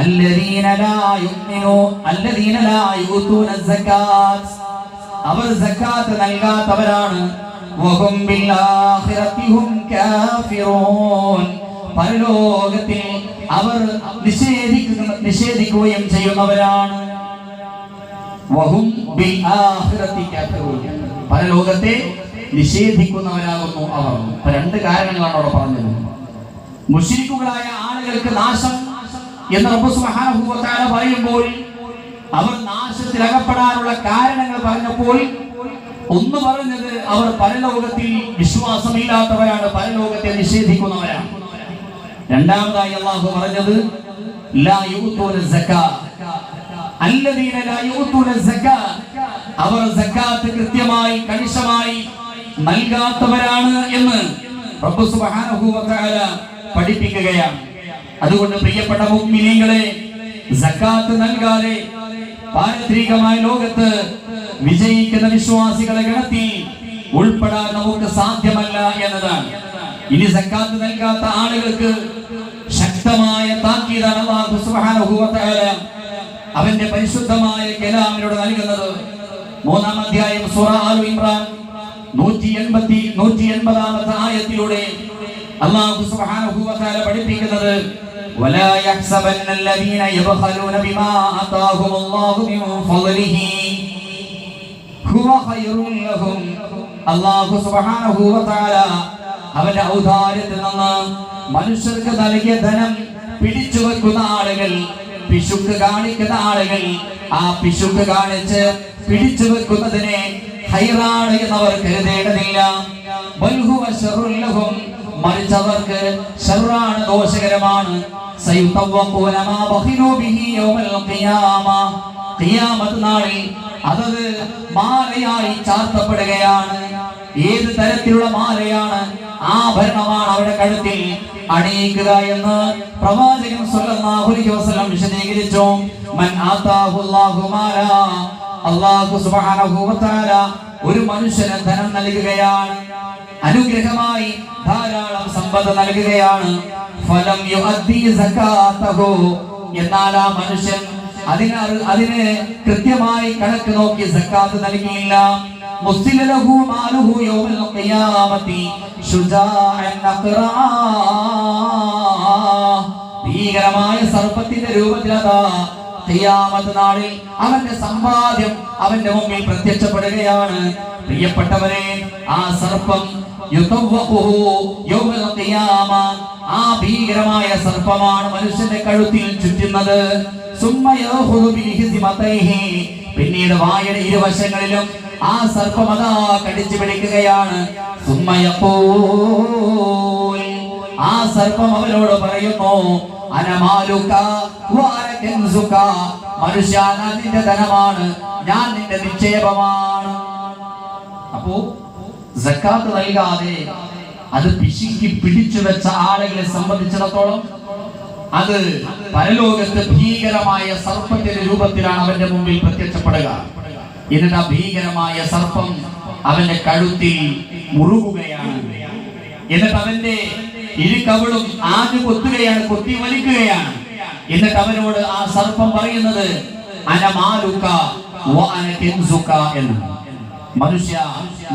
അല്ലദീന ലാ യുമിനൂ അല്ലദീന ലാ യുതൂന സക്കാത്ത്. അവർ സക്കാത്ത് നൽകാത്തവരാണ്. വഹും ബിൽ ആഖിറതി ഹും കാഫിറൂൻ. പരലോകത്തിൽ അവർ നിഷേധിക്കുകയും ചെയ്യുന്നവരാണ്. വഹും ബിൽ ആഖിറതി കാഫിറൂൻ. പരലോകത്തെ നിഷേധിക്കുന്നവരാകുന്നു അവർ. രണ്ട് കാരണങ്ങളാണ് അവിടെ പറഞ്ഞത്. മുശ്രിക്കുകളായ ആളുകൾക്ക് നാശം എന്ന് റബ്ബ് സുബ്ഹാനഹു വ തആല പറയുമ്പോൾ, അവർ നാശത്തിൽ അകപ്പെടാനുള്ള കാരണങ്ങൾ പറഞ്ഞപ്പോൾ ഒന്ന് പറഞ്ഞത് അവർ പരലോകത്തിൽ വിശ്വാസമില്ലാത്തവരാണ്, പരലോകത്തെ നിഷേധിക്കുന്നവരാണ്. രണ്ടാമതായി അല്ലാഹു പറഞ്ഞത് ലാ യുതൂന സക്കാത്ത്. അല്ലദീന ലാ യുതൂന സക്കാത്ത്. അവർ സക്കാത്ത് കൃത്യമായി കണിശമായി നൽകാത്തവരാണ് എന്ന് റബ്ബ് സുബ്ഹാനഹു വ തആല പഠിപ്പിക്കുകയാണ്. അതുകൊണ്ട് പ്രിയപ്പെട്ട മുഅ്മിനീങ്ങളെ, സക്കാത്ത് നൽകാതെ പാരത്രികമായ ലോകത്ത് വിജയിക്കുന്ന വിശ്വാസികളെ ഗണത്തിൽ ഉൾപ്പെടാൻ നമുക്ക് സാധ്യമല്ല എന്നതാണ്. ഇനി സക്കാത്ത് നൽകാത്ത ആളുകൾക്ക് ശക്തമായ താക്കീതാണ് അല്ലാഹു സുബ്ഹാനഹു വ തആല അവന്റെ പരിശുദ്ധമായ കലാമിലൂടെ നൽകുന്നത്. 3-ാം അധ്യായം സൂറ ആൽ ഇംറാൻ 180-180 ആയത്തിലൂടെ അല്ലാഹു സുബ്ഹാനഹു വ തആല പഠിപ്പിക്കുന്നത് വലാ യഹ്സബന്നല്ലദീന യബ്ഖലൂന ബിമാ ആതാഹുമുല്ലാഹു മിൻ ഫളിഹി ഹുവ ഖൈറുൻ ലഹും. അല്ലാഹു സുബ്ഹാനഹു വ തആല അവന്റെ ഔദാര്യത്തിൽ നിന്ന് മനുഷ്യർക്ക് നൽകിയ ധനം പിടിച്ചു വെക്കുന്ന ആളുകൾ, പിശുക്ക് കാണിക്കുന്ന ആളുകൾ, ആ പിശുക്ക് കാണിച്ച് പിടിച്ചു വെക്കുന്നതിനെ ഖൈറാണ് എന്നവർ കരുതേണ്ടതില്ല. ബൽ ഹുവ ശർറുൻ ലഹും. മറിച്ച് അവർക്ക് ശർറാണ്, ദോഷകരമാണ്. സയുതവഖൂന മാ ബഖിലൂ ബിഹി യൗമൽ ഖിയാമ. ഖിയാമത്ത് നാളിൽ അതത് മാലയായി ചാർത്തപ്പെടുകയാണ്. ഏത് തരത്തിലുള്ള മാലയാണ്, ആഭരണമാണ് അവരുടെ കഴുത്തിൽ അണിയിക്കുക എന്ന് പ്രവാചകൻ സ്വല്ലല്ലാഹു അലൈഹി വസല്ലം വിശദീകരിച്ചു. മൻ ആതാഹുല്ലാഹു മാല. അല്ലാഹു സുബ്ഹാനഹു വ തആല ഒരു മനുഷ്യന് ധനം നൽകുകയാണ്, അനുഗ്രഹമായി ധാരാളം സമ്പത്ത് നൽകുകയാണ്. ഫലം യുഅദ്ദി സകാതഹു. എന്നാൽ ആ മനുഷ്യൻ അതിന് കൃത്യമായി കണക്ക് നോക്കി സക്കാത്ത് നൽകിയില്ല. മുസ്ലിലഹു മാലുഹു യൗമൽ ഖിയാമത്തി ശുജാഅൻ അഖറാ. ഭീകരമായ സർപ്പത്തിന്റെ രൂപത്തിൽ അതാ ഖിയാമത്ത് നാളിൽ അവന്റെ സമ്പാദ്യം അവന്റെ മുമ്പിൽ പ്രത്യക്ഷപ്പെടുകയാണ്. പ്രിയപ്പെട്ടവരെ, ആ സർപ്പം യുതവഖുഹു യൗമൽ ഖിയാമ, ആ ഭീകരമായ സർപ്പമാണ് മനുഷ്യന്റെ കഴുത്തിൽ ചുറ്റുന്നത്. സുമ്മ യഖുദു ബിഹിസ്മതൈഹി, പിന്നീട് വായുടെ ഇരുവശങ്ങളിലും ആ സർപ്പം അതാ കടിച്ചു പിടിക്കുകയാണ്. സുമ്മ യഖൂൽ, ആ സർപ്പം അവനോട് പറയുന്നു, അനമാലുക വഅന കൻസുക, മനുഷ്യ ഞാൻ നിന്റെ ധനമാണ്, ഞാൻ നിന്റെ നിക്ഷേപമാണ്. അപ്പോ സക്കാത്ത് നൽകാതെ അത് പിശുക്കി പിടിച്ചു വെച്ച ആളുകളെ സംബന്ധിച്ചിടത്തോളം അത് പരലോകത്ത് ഭീകരമായ സർപ്പത്തിന്റെ രൂപത്തിലാണ് അവന്റെ മുമ്പിൽ പ്രത്യക്ഷപ്പെടുക. എന്നിട്ട് ആ ഭീകരമായ സർപ്പം അവന്റെ കഴുത്തിൽ മുറുകുകയാണ്. എന്നിട്ട് അവന്റെ ഇരുകവിളും ആഞ്ഞു കൊത്തുകയാണ്, കൊത്തി വലിക്കുകയാണ്. എന്നിട്ട് അവനോട് ആ സർപ്പം പറയുന്നത് അനമാലുക വഅന കൻസുക എന്ന്. മനുഷ്യ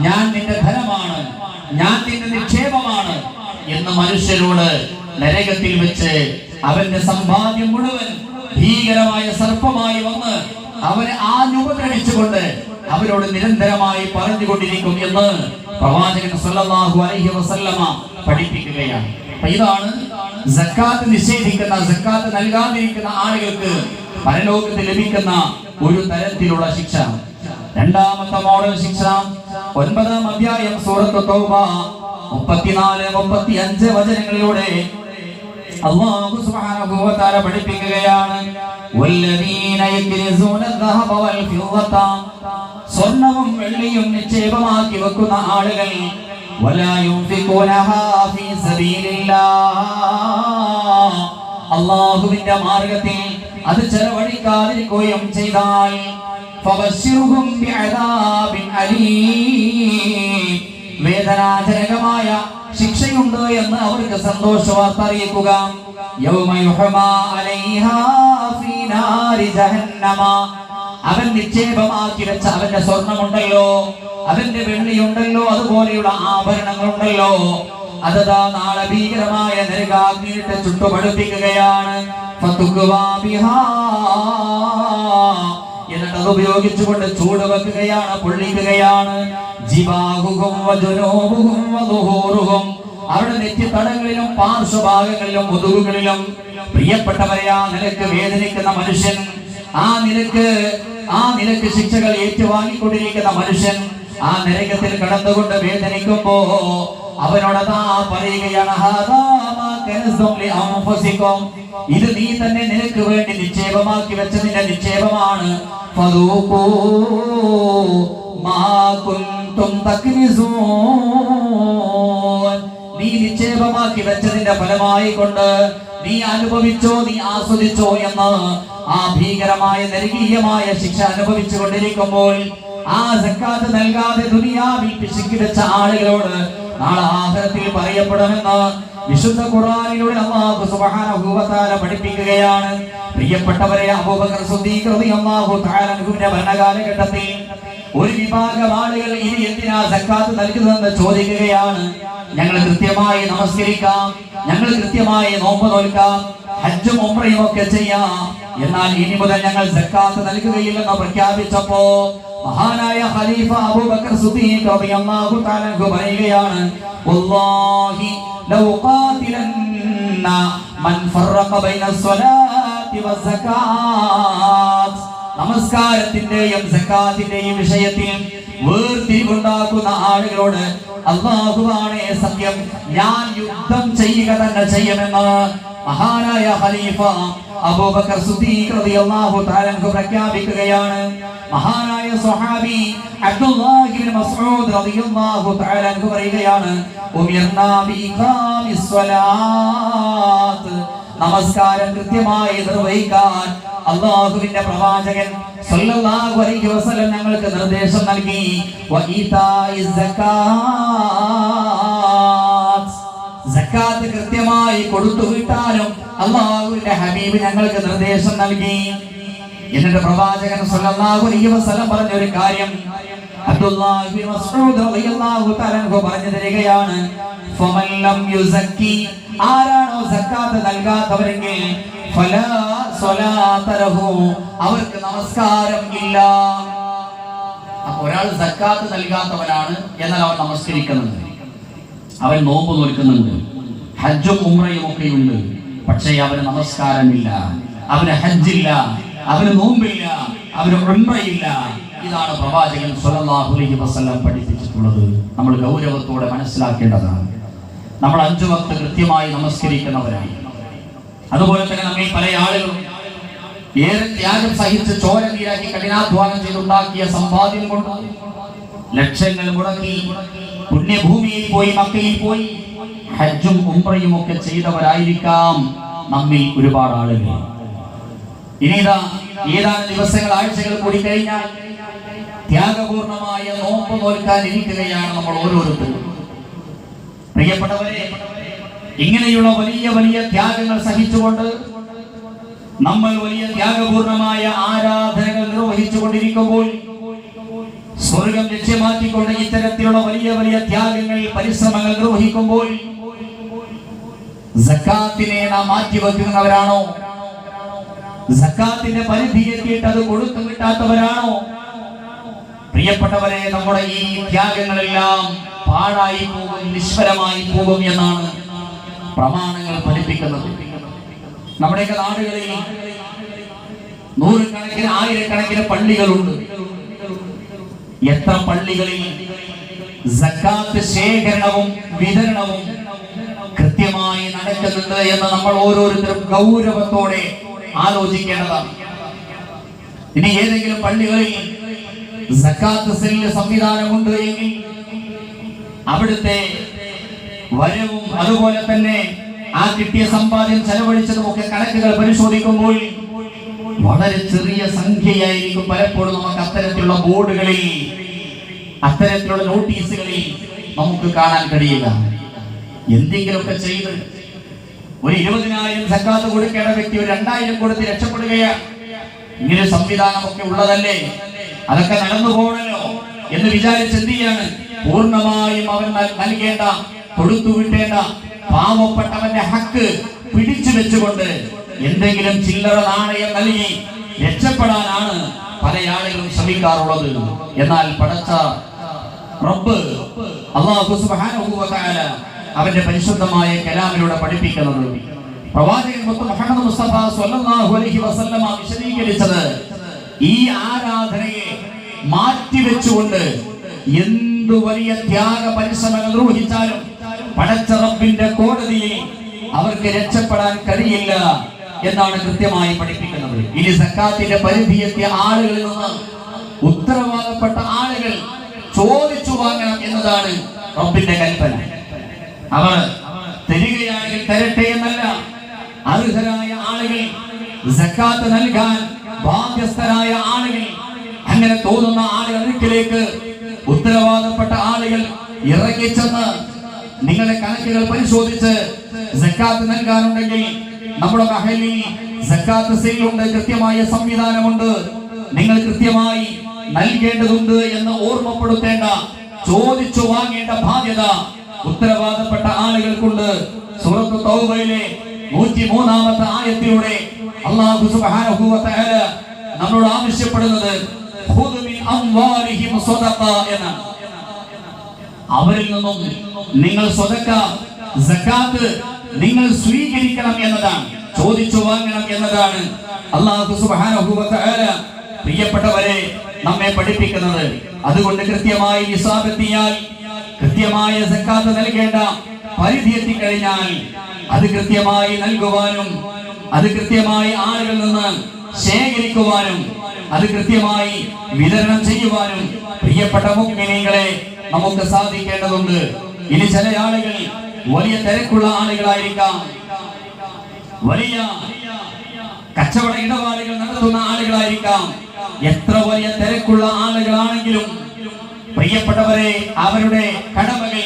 ഞാൻ നിന്റെ ധനമാണ്, ഞാൻ നിന്റെ നിക്ഷേപമാണ് എന്ന് മനുഷ്യരോട് നരകത്തിൽ വെച്ച് അവന്റെ സമ്പാദ്യം മുഴുവൻ ഭീകരമായ സർപ്പമായി വന്ന് അവനെ ആഞ്ഞുപദ്രവിച്ചുകൊണ്ട് അവരോട് നിരന്തരമായി പറഞ്ഞുകൊണ്ടിരിക്കും എന്ന് പ്രവാചകൻ സല്ലല്ലാഹു അലൈഹി വസല്ലമ പഠിപ്പിക്കുകയാണ്. ഇതാണ് സക്കാത്ത് നിഷേധിക്കുന്ന, സക്കാത്ത് നൽകാതിരിക്കുന്ന ആളുകൾക്ക് പരലോകത്ത് ലഭിക്കുന്ന ഒരു തരത്തിലുള്ള ശിക്ഷ. രണ്ടാമത്തെ മോഡൽ ശിക്ഷ 9-ാം അധ്യായം സൂറത്ത് തൗബ 34-35 വചനങ്ങളിലൂടെ അല്ലാഹു സുബ്ഹാനഹു വ തആല പഠിപ്പിക്കുകയാണ്. വല്ലദീന യക്നിസൂന അദ്ദഹബ വൽ ഫിദ്ദത, സ്വർണ്ണവും വെള്ളിയും നിക്ഷേപമാക്കി വെക്കുന്ന ആളുകൾ, വലാ യുൻഫിഖൂനഹാ ഫീ സബീലില്ലാഹ്, അല്ലാഹുവിന്റെ മാർഗ്ഗത്തിൽ അത് ചെലവഴിക്കാതിരിക്കുകയും ചെയ്താൽ ഫബശ്ശിർഹും ബിഅദാബിൻ അലീം, വേദനാജനകമായ ശിക്ഷയുണ്ട് എന്ന് അവർക്ക് സന്തോഷവാർത്ത അറിയിക്കുക. യൗമ യുഹ്മാ അലൈഹാ ഫീ നാരി ജഹന്നമ, അവൻ നിക്ഷേപമാക്കി വെച്ച അവന്റെ സ്വർണമുണ്ടല്ലോ, അവന്റെ വെള്ളിയുണ്ടല്ലോ, അതുപോലെയുള്ള ആഭരണങ്ങളുണ്ടല്ലോ, അതതാ നാളെ ഭീകരമായ നരകാഗ്നിയിട്ട് ചുട്ടുപടുപ്പിക്കുകയാണ്. ഫതുഖ്വാ ബിഹാ, എന്നിട്ട് അത് ഉപയോഗിച്ചുകൊണ്ട് ചൂട് വെക്കുകയാണ്, പൊള്ളിക്കുകയാണ്. ജിബാഹുഹും വജുനൂബുഹും വദുഹൂറുഹും, അവരുടെ നെറ്റിത്തടങ്ങളിലും പാർശ്വഭാഗങ്ങളിലും മുതുകുകളിലും. പ്രിയപ്പെട്ടവരെ, ആ നിലക്ക് വേദനിക്കുന്ന മനുഷ്യൻ, ആ നിലക്ക് ശിക്ഷകൾ ഏറ്റുവാങ്ങിക്കൊണ്ടിരിക്കുന്ന മനുഷ്യൻ ആ നരകത്തിൽ കടന്നുകൊണ്ട് വേദനിക്കുമ്പോ അവനോടതാ പറയുകയാണ്, ഇത് നീ തന്നെ നിനക്ക് വേണ്ടി നിക്ഷേപമാക്കി വെച്ചതിന്റെ നിക്ഷേപമാണ്. നീ നിക്ഷേപമാക്കി വെച്ചതിന്റെ ഫലമായി കൊണ്ട് നീ അനുഭവിച്ചോ, നീ ആസ്വദിച്ചോ എന്ന് ആ ഭീകരമായ നരകീയമായ ശിക്ഷ അനുഭവിച്ചു കൊണ്ടിരിക്കുമ്പോൾ ആ സക്കാത്ത് നൽകാതെ ദുനിയാവിൽ പിശുക്കി വെച്ച ആളുകളോട് നാളെ ആഖിറത്തിൽ പറയപ്പെടുമെന്ന് വിശുദ്ധ ഖുർആനിലൂടെ അല്ലാഹു സുബ്ഹാനഹു വ തആല പഠിപ്പിക്കുകയാണ്. പ്രിയപ്പെട്ടവരെ, അബൂബക്കർ സിദ്ദീഖ് റളിയല്ലാഹു തആല അൻഹുവിന്റെ ഭരണകാലഘട്ടത്തിൽ ഒരു വിഭാഗം ആളുകൾ ഇനി എന്തിനാ സക്കാത്ത് നൽകുന്നതെന്ന് ചോദിക്കുകയാണ്. ഞങ്ങൾ കൃത്യമായി നമസ്കരിക്കാം, ഞങ്ങൾ കൃത്യമായി നോമ്പ് നോൽക്കാം, ഹജ്ജും ഉംറയും ഒക്കെ ചെയ്യാം, എന്നാൽ ഇനി മുതൽ ഞങ്ങൾ സക്കാത്ത് നൽകുകയില്ലെന്ന് പ്രഖ്യാപിച്ചപ്പോ മഹാനായ ഖലീഫ അബൂബക്കർ സിദ്ദീഖ് റളിയല്ലാഹു തആല അൻഹു പറയുകയാണ്, വല്ലാഹി ലൗ ഖാതിലന്ന മൻ ഫറഖ ബൈന സ്വലാത്തി വസ്സകാത്ത്, നമസ്കാരത്തിന്റെയും സക്കാത്തിന്റെയും വിഷയത്തിൽ വേർതിരിവുണ്ടാക്കുന്ന ആളുകളോട് അല്ലാഹുവാണ് സത്യം, ഞാൻ യുദ്ധം ചെയ്യുക തന്നെ ചെയ്യുമെന്ന് മഹാനായ ഖലീഫ അബൂബക്കർ സിദ്ദീഖ് റളിയല്ലാഹു തആല അൻഹു പ്രഖ്യാപിക്കുകയാണ്. മഹാനായ സ്വഹാബി അബ്ദുല്ലാഹ് ഇബ്നു മസ്ഊദ് റളിയല്ലാഹു തആല അൻഹു പറയുകയാണ്, ഉമിർനാ ബിഇഖാമിസ് സ്വലാത്ത്, നമസ്കാരം കൃത്യമായി നിർവഹിക്കാൻ അല്ലാഹുവിന്റെ പ്രവാചകൻ സല്ലല്ലാഹു അലൈഹി വസല്ലം ഞങ്ങൾക്ക് നിർദ്ദേശം നൽകി. വഇതാഇസ് സകാത്ത്, സക്കാത്ത് കൃത്യമായി കൊടുത്തു വീട്ടാനും അല്ലാഹുവിന്റെ ഹബീബ് ഞങ്ങൾക്ക് നിർദ്ദേശം നൽകി. എന്നിട്ട് പ്രവാചകൻ സല്ലല്ലാഹു അലൈഹി വസല്ലം പറഞ്ഞ ഒരു കാര്യം അബ്ദുല്ലാഹ് ഇബ്നു മസ്ഊദ് റളിയല്ലാഹു തആല അൻഹു പറഞ്ഞു തരികയാണ്, ഫമൻ ലം യുസക്കി, ആരാണോ സക്കാത്ത് നൽകാത്തവരെങ്കിൽ ഫലാ സ്വലാത ലഹു, അവർക്ക് നമസ്കാരം ഇല്ല. അപ്പൊ ഒരാൾ സക്കാത്ത് നൽകാത്തവനാണ്, എന്നാൽ അവൻ നമസ്കരിക്കുന്നുണ്ട്, അവൻ നോമ്പ് നോൽക്കുന്നുണ്ട്, ഹജ്ജും ഉംറയും ഒക്കെയുണ്ട്, പക്ഷേ അവന് നമസ്കാരമില്ല, അവന് ഹജ്ജില്ല, അവന് നോമ്പില്ല, അവന് ഉംറയില്ല. ഇതാണ് പ്രവാചകൻ സ്വല്ലല്ലാഹു അലൈഹി വസല്ലം പഠിപ്പിച്ചിട്ടുള്ളത്. നമ്മൾ ഗൗരവത്തോടെ മനസ്സിലാക്കേണ്ടതാണ്. നമ്മൾ 5 വക്ത് കൃത്യമായി നമസ്കരിക്കുന്നവരായി. അതുപോലെ തന്നെ നമ്മിൽ പല ആളുകളും ഏറെ ത്യാഗം സഹിച്ച് ചോര നീരാക്കി കഠിനാധ്വാനം ചെയ്തുണ്ടാക്കിയ സമ്പാദ്യം കൊണ്ട് ലക്ഷങ്ങൾ മുടക്കി പുണ്യഭൂമിയിൽ പോയി, മക്കയിൽ പോയി ഹജ്ജും ഉംറയും ഒക്കെ ചെയ്തവരായിരിക്കാം നമ്മിൽ ഒരുപാട് ആളുകൾ. ഇനി ഏതാനും ദിവസങ്ങൾ, ആഴ്ചകൾ കൂടി കഴിഞ്ഞാൽ ത്യാഗപൂർണമായ നോമ്പ് നോൽക്കാൻ ഇരിക്കുകയാണ് നമ്മൾ ഓരോരുത്തരും. പ്രിയപ്പെട്ടവരെ, ഇങ്ങനെയുള്ള വലിയ വലിയ ത്യാഗങ്ങൾ സഹിച്ചുകൊണ്ട് നമ്മൾ വലിയ ത്യാഗപൂർണമായ ആരാധനകൾ നിർവഹിച്ചു കൊണ്ടിരിക്കുമ്പോൾ, സ്വർഗം ലക്ഷ്യമാക്കിക്കൊണ്ട് ഇത്തരത്തിലുള്ള വലിയ വലിയ ത്യാഗങ്ങൾ, പരിശ്രമങ്ങൾ നിർവഹിക്കുമ്പോൾ സക്കാത്തിനെ നാം മാറ്റിവെക്കുന്നവരാണോ? സക്കാത്തിന്റെ പരിധി എത്തിയിട്ട് അത് കൊടുത്തു കിട്ടാത്തവരാണോ? പ്രിയപ്പെട്ടവരെ, നമ്മുടെ ഈ ത്യാഗങ്ങളെല്ലാം പാഴായി പോകും, നിഷ്ഫലമായി പോകും എന്നാണ് പ്രമാണങ്ങൾ പഠിപ്പിക്കുന്നത്. നമ്മുടെയൊക്കെ നാടുകളിൽ നൂറുകണക്കിന്, ആയിരക്കണക്കിന് പള്ളികളുണ്ട്. എത്ര പള്ളികളിൽ സക്കാത്ത് ശേഖരണവും വിതരണവും കൃത്യമായി നടക്കുന്നുണ്ട് എന്ന് നമ്മൾ ഓരോരുത്തരും ഗൗരവത്തോടെ ആലോചിക്കേണ്ടതാണ്. ഇനി ഏതെങ്കിലും പള്ളികളിൽ സക്കാത്ത് സെല്ല് സംവിധാനമുണ്ട് എങ്കിൽ അവിടുത്തെ വരവും അതുപോലെ തന്നെ ആ കിട്ടിയ സമ്പാദ്യം ചെലവഴിച്ചതും ഒക്കെ കണക്കുകൾ പരിശോധിക്കുമ്പോൾ വളരെ ചെറിയ സംഖ്യയായിരിക്കും പലപ്പോഴും നമുക്ക് അത്തരത്തിലുള്ള ബോർഡുകളിൽ, അത്തരത്തിലുള്ള നോട്ടീസുകളിൽ നമുക്ക് കാണാൻ കഴിയുക. എന്തെങ്കിലുമൊക്കെ ചെയ്ത് ഒരു 20,000 സക്കാത്ത് കൊടുക്കേണ്ട വ്യക്തി ഒരു 2,000 കൊടുത്ത് രക്ഷപ്പെടുകയാണ്. ഇങ്ങനെ സംവിധാനമൊക്കെ ഉള്ളതല്ലേ, അതൊക്കെ നടന്നു പോകണല്ലോ എന്ന് വിചാരിച്ച് എന്ത് ചെയ്യാണ്? പൂർണ്ണമായും അവൻ നൽകേണ്ട, കൊടുത്തു വിട്ടേണ്ട പാവപ്പെട്ടവന്റെ ഹക്ക് പിടിച്ചു വെച്ചുകൊണ്ട് എന്തെങ്കിലും ചില്ലറ നാണയം നൽകി രക്ഷപ്പെടാനാണ് പല ആളുകളും ശ്രമിക്കാറുള്ളത്. എന്നാൽ പടച്ച റബ്ബ് അല്ലാഹു സുബ്ഹാനഹു വ തആല അവന്റെ പരിശുദ്ധമായ കലാമിലൂടെ പഠിപ്പിക്കുന്നത്, പ്രവാചകൻ മുഹമ്മദ് മുസ്തഫ സ്വല്ലല്ലാഹു അലൈഹി വസല്ലമ വിശദീകരിച്ചത്, ഈ ആരാധനയെ മാറ്റിവെച്ചുകൊണ്ട് എന്തു വലിയ ത്യാഗ പരിശ്രമങ്ങൾ നിർവഹിച്ചാലും പടച്ച റബ്ബിന്റെ കോടതിയിൽ അവർക്ക് രക്ഷപ്പെടാൻ കഴിയില്ല എന്നാണ് കൃത്യമായി പഠിപ്പിക്കുന്നത്. ഇനി സക്കാത്തിന്റെ പരിധിയെത്തിയ ആളുകളിൽ നിന്ന് ഉത്തരവാദപ്പെട്ട ആളുകൾ ചോദിച്ചു വാങ്ങണം എന്നതാണ് റബ്ബിന്റെ കൽപ്പന. അവർ തരികയാണെങ്കിൽ തരട്ടെ എന്നല്ല, അർഹരായ ആളുകൾ, സക്കാത്ത് നൽകാൻ ബാധ്യസ്ഥരായ ആളുകൾ, അങ്ങനെ തോന്നുന്ന ആളുകളിലേക്ക് ഉത്തരവാദപ്പെട്ട ആളുകൾ ഇറങ്ങിച്ചെന്ന് നിങ്ങളുടെ കണക്കുകൾ പരിശോധിച്ച് സക്കാത്ത് നൽകാനുണ്ടെങ്കിൽ നമ്മുടെ മഹലിൽ സക്കാത്ത് സെല്ലുണ്ട്, കൃത്യമായ സംവിധാനമുണ്ട്, നിങ്ങൾ കൃത്യമായി നൽകേണ്ടതുണ്ട് എന്ന് ഓർമ്മപ്പെടുത്തേണ്ട, ചോദിച്ചു വാങ്ങേണ്ട ബാധ്യത ഉത്തരവാദപ്പെട്ട ആളുകൾക്കുണ്ട്. സൂറത്ത് തൗബയിലെ 103-ാമത്തെ ആയത്തിലൂടെ അല്ലാഹു സുബ്ഹാനഹു വ തആല നമ്മളോട് ആവശ്യപ്പെടുന്നത് ഖുദ് മിൻ അംവാലിഹിം സദഖ എന്നാണ്. അവരിൽ നിന്നും നിങ്ങൾ സദഖ, സക്കാത്ത് നിങ്ങൾ സ്വീകരിക്കണം എന്നതാണ്, ചോദിച്ചു വാങ്ങണം എന്നതാണ് അല്ലാഹു സുബ്ഹാനഹു വ തആല പ്രിയപ്പെട്ടവരെ നമ്മെ പഠിപ്പിക്കുന്നത്. അതുകൊണ്ട് കൃത്യമായി നിസാബെത്തിയാൽ, കൃത്യമായ സക്കാത്ത് നൽകേണ്ട പരിധി എത്തിക്കഴിഞ്ഞാൽ അത് കൃത്യമായി നൽകുവാനും, അത് കൃത്യമായി ആളുകളിൽ നിന്ന് ശേഖരിക്കുവാനും, അത് കൃത്യമായി വിതരണം ചെയ്യുവാനും പ്രിയപ്പെട്ട മുഅ്മിനീങ്ങളെ നമുക്ക് സാധിക്കേണ്ടതുണ്ട്. ഇനി ചില ആളുകൾ വലിയ തിരക്കുള്ള ആളുകളായിരിക്കാം, വലിയ കച്ചവട ഇടപാടുകൾ നടത്തുന്ന ആളുകളായിരിക്കാം. എത്ര വലിയ തിരക്കുള്ള ആളുകളാണെങ്കിലും പ്രിയപ്പെട്ടവരെ അവരുടെ കടമകൾ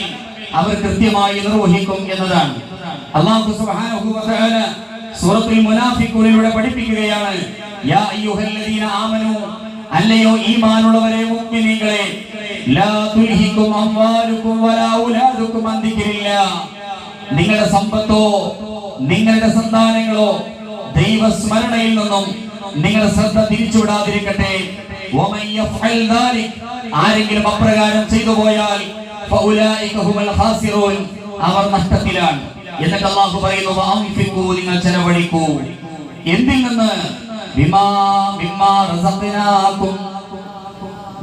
അവർ കൃത്യമായി നിർവഹിക്കും എന്നതാണ്. അല്ലാഹു സുബ്ഹാനഹു വ തആല സൂറത്തുൽ മുനാഫിഖൂനിലൂടെ പഠിപ്പിക്കുകയാണ്, യാ അയ്യുഹല്ലദീന ആമനൂ, അല്ലയോ ഈമാനുള്ളവരെ മുഅ്മിനീങ്ങളെ, ലാ തുൽഹികും അംവാലുകും വലാ ഔലാദുകും അൻ ദിക്രില്ലാഹ്, നിങ്ങളുടെ സമ്പത്തോ നിങ്ങളുടെ സന്താനങ്ങളോ ദൈവസ്മരണയിൽ നിന്നും നിങ്ങൾ ശ്രദ്ധ തിരിച്ചുവിടാതിരിക്കട്ടെ. വമൻ യഫ്അൽ ദാലിക് ആരെങ്കിലും അപ്രകാരം ചെയ്തു പോയാൽ ഫഉലൈക ഹുൽ ഖാസിറൂൻ അവർ നഷ്ടത്തിലാണ്. എന്നിട്ട് അല്ലാഹു പറയുന്നു വഅൻഫിഖൂ നിങ്ങൾ ചെലവഴിക്കൂ. എന്തിൽ നിന്ന്? ബിമാ റസഖനാകും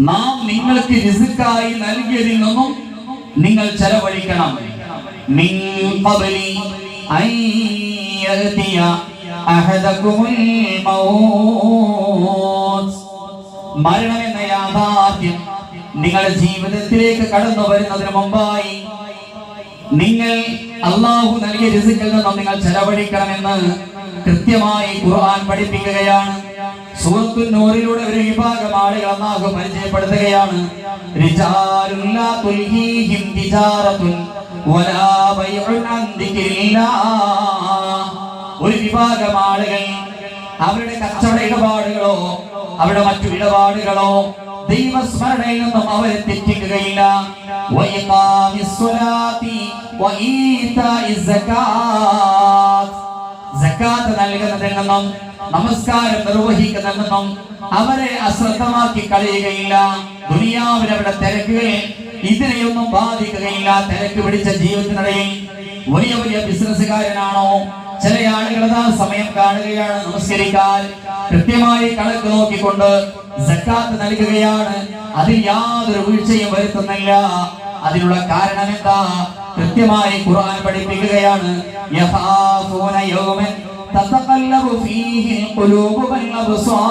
നാം നിങ്ങൾക്ക് റിസ്ക്കായി നൽകിയതിൽ നിന്നും നിങ്ങൾ ചെലവഴിക്കണം. മിൻ ഖബ്ലി അൻ യഅതിയ അഹദകുൽ മൗത്ത് മരണമെന്ന യാഥാർത്ഥ്യം നിങ്ങളുടെ ജീവിതത്തിലേക്ക് കടന്നു വരുന്നതിന് മുമ്പായി നിങ്ങൾ അല്ലാഹു നൽകിയ റിസ്ക്കിൽ നിന്നും നിങ്ങൾ ചെലവഴിക്കണമെന്ന് കൃത്യമായി ഖുർആൻ പഠിപ്പിക്കുകയാണ്. സൂറത്തുൻ നൂറിലൂടെ ഒരു വിഭാഗം ആളുകൾ അല്ലാഹു പരിചയപ്പെടുത്തുകയാണ്. റിജാലുൻ ലാ തുൽഹീഹിം തിജാറത്തുൻ വലാ ബൈഉൻ അൻ ദിക്രില്ലാഹ്. ഒരു വിഭാഗം ആളുകൾ അവരുടെ കച്ചവട ഇടപാടുകളോ അവരുടെ മറ്റു ഇടപാടുകളോ ദൈവസ്മരണയിൽ നിന്നും അവരെ തെറ്റിക്കുകയില്ല. സകാത്ത് നൽകുന്നതിൽ നിന്നും നമസ്കാരം നിർവഹിക്കുന്നതിൽ നിന്നും അവരെ അശ്രദ്ധമാക്കി കളയുകയില്ല. ദുനിയാവിൽ അവരുടെ തിരക്കുകൾ ഇതിനെയൊന്നും ബാധിക്കുകയില്ല. തിരക്ക് പിടിച്ച ജീവിതത്തിനിടയിൽ വലിയ വലിയ ബിസിനസ്സുകാരനാണോ, ചില ആളുകൾ സമയം കാണുകയാണ് നമസ്കരിക്കാൻ, കൃത്യമായി കണക്ക് നോക്കിക്കൊണ്ട് സക്കാത്ത് നൽകുകയാണ്, അതിൽ യാതൊരു വീഴ്ചയും വരുത്തുന്നില്ല. അതിനുള്ള കാരണം എന്താ? കൃത്യമായി ഖുർആൻ പഠിപ്പിക്കുകയാണ്. യഖാഫൂന യൗമൻ തതഖല്ലബു ഫീഹി ഖുലൂബു വൽ അബ്സാർ.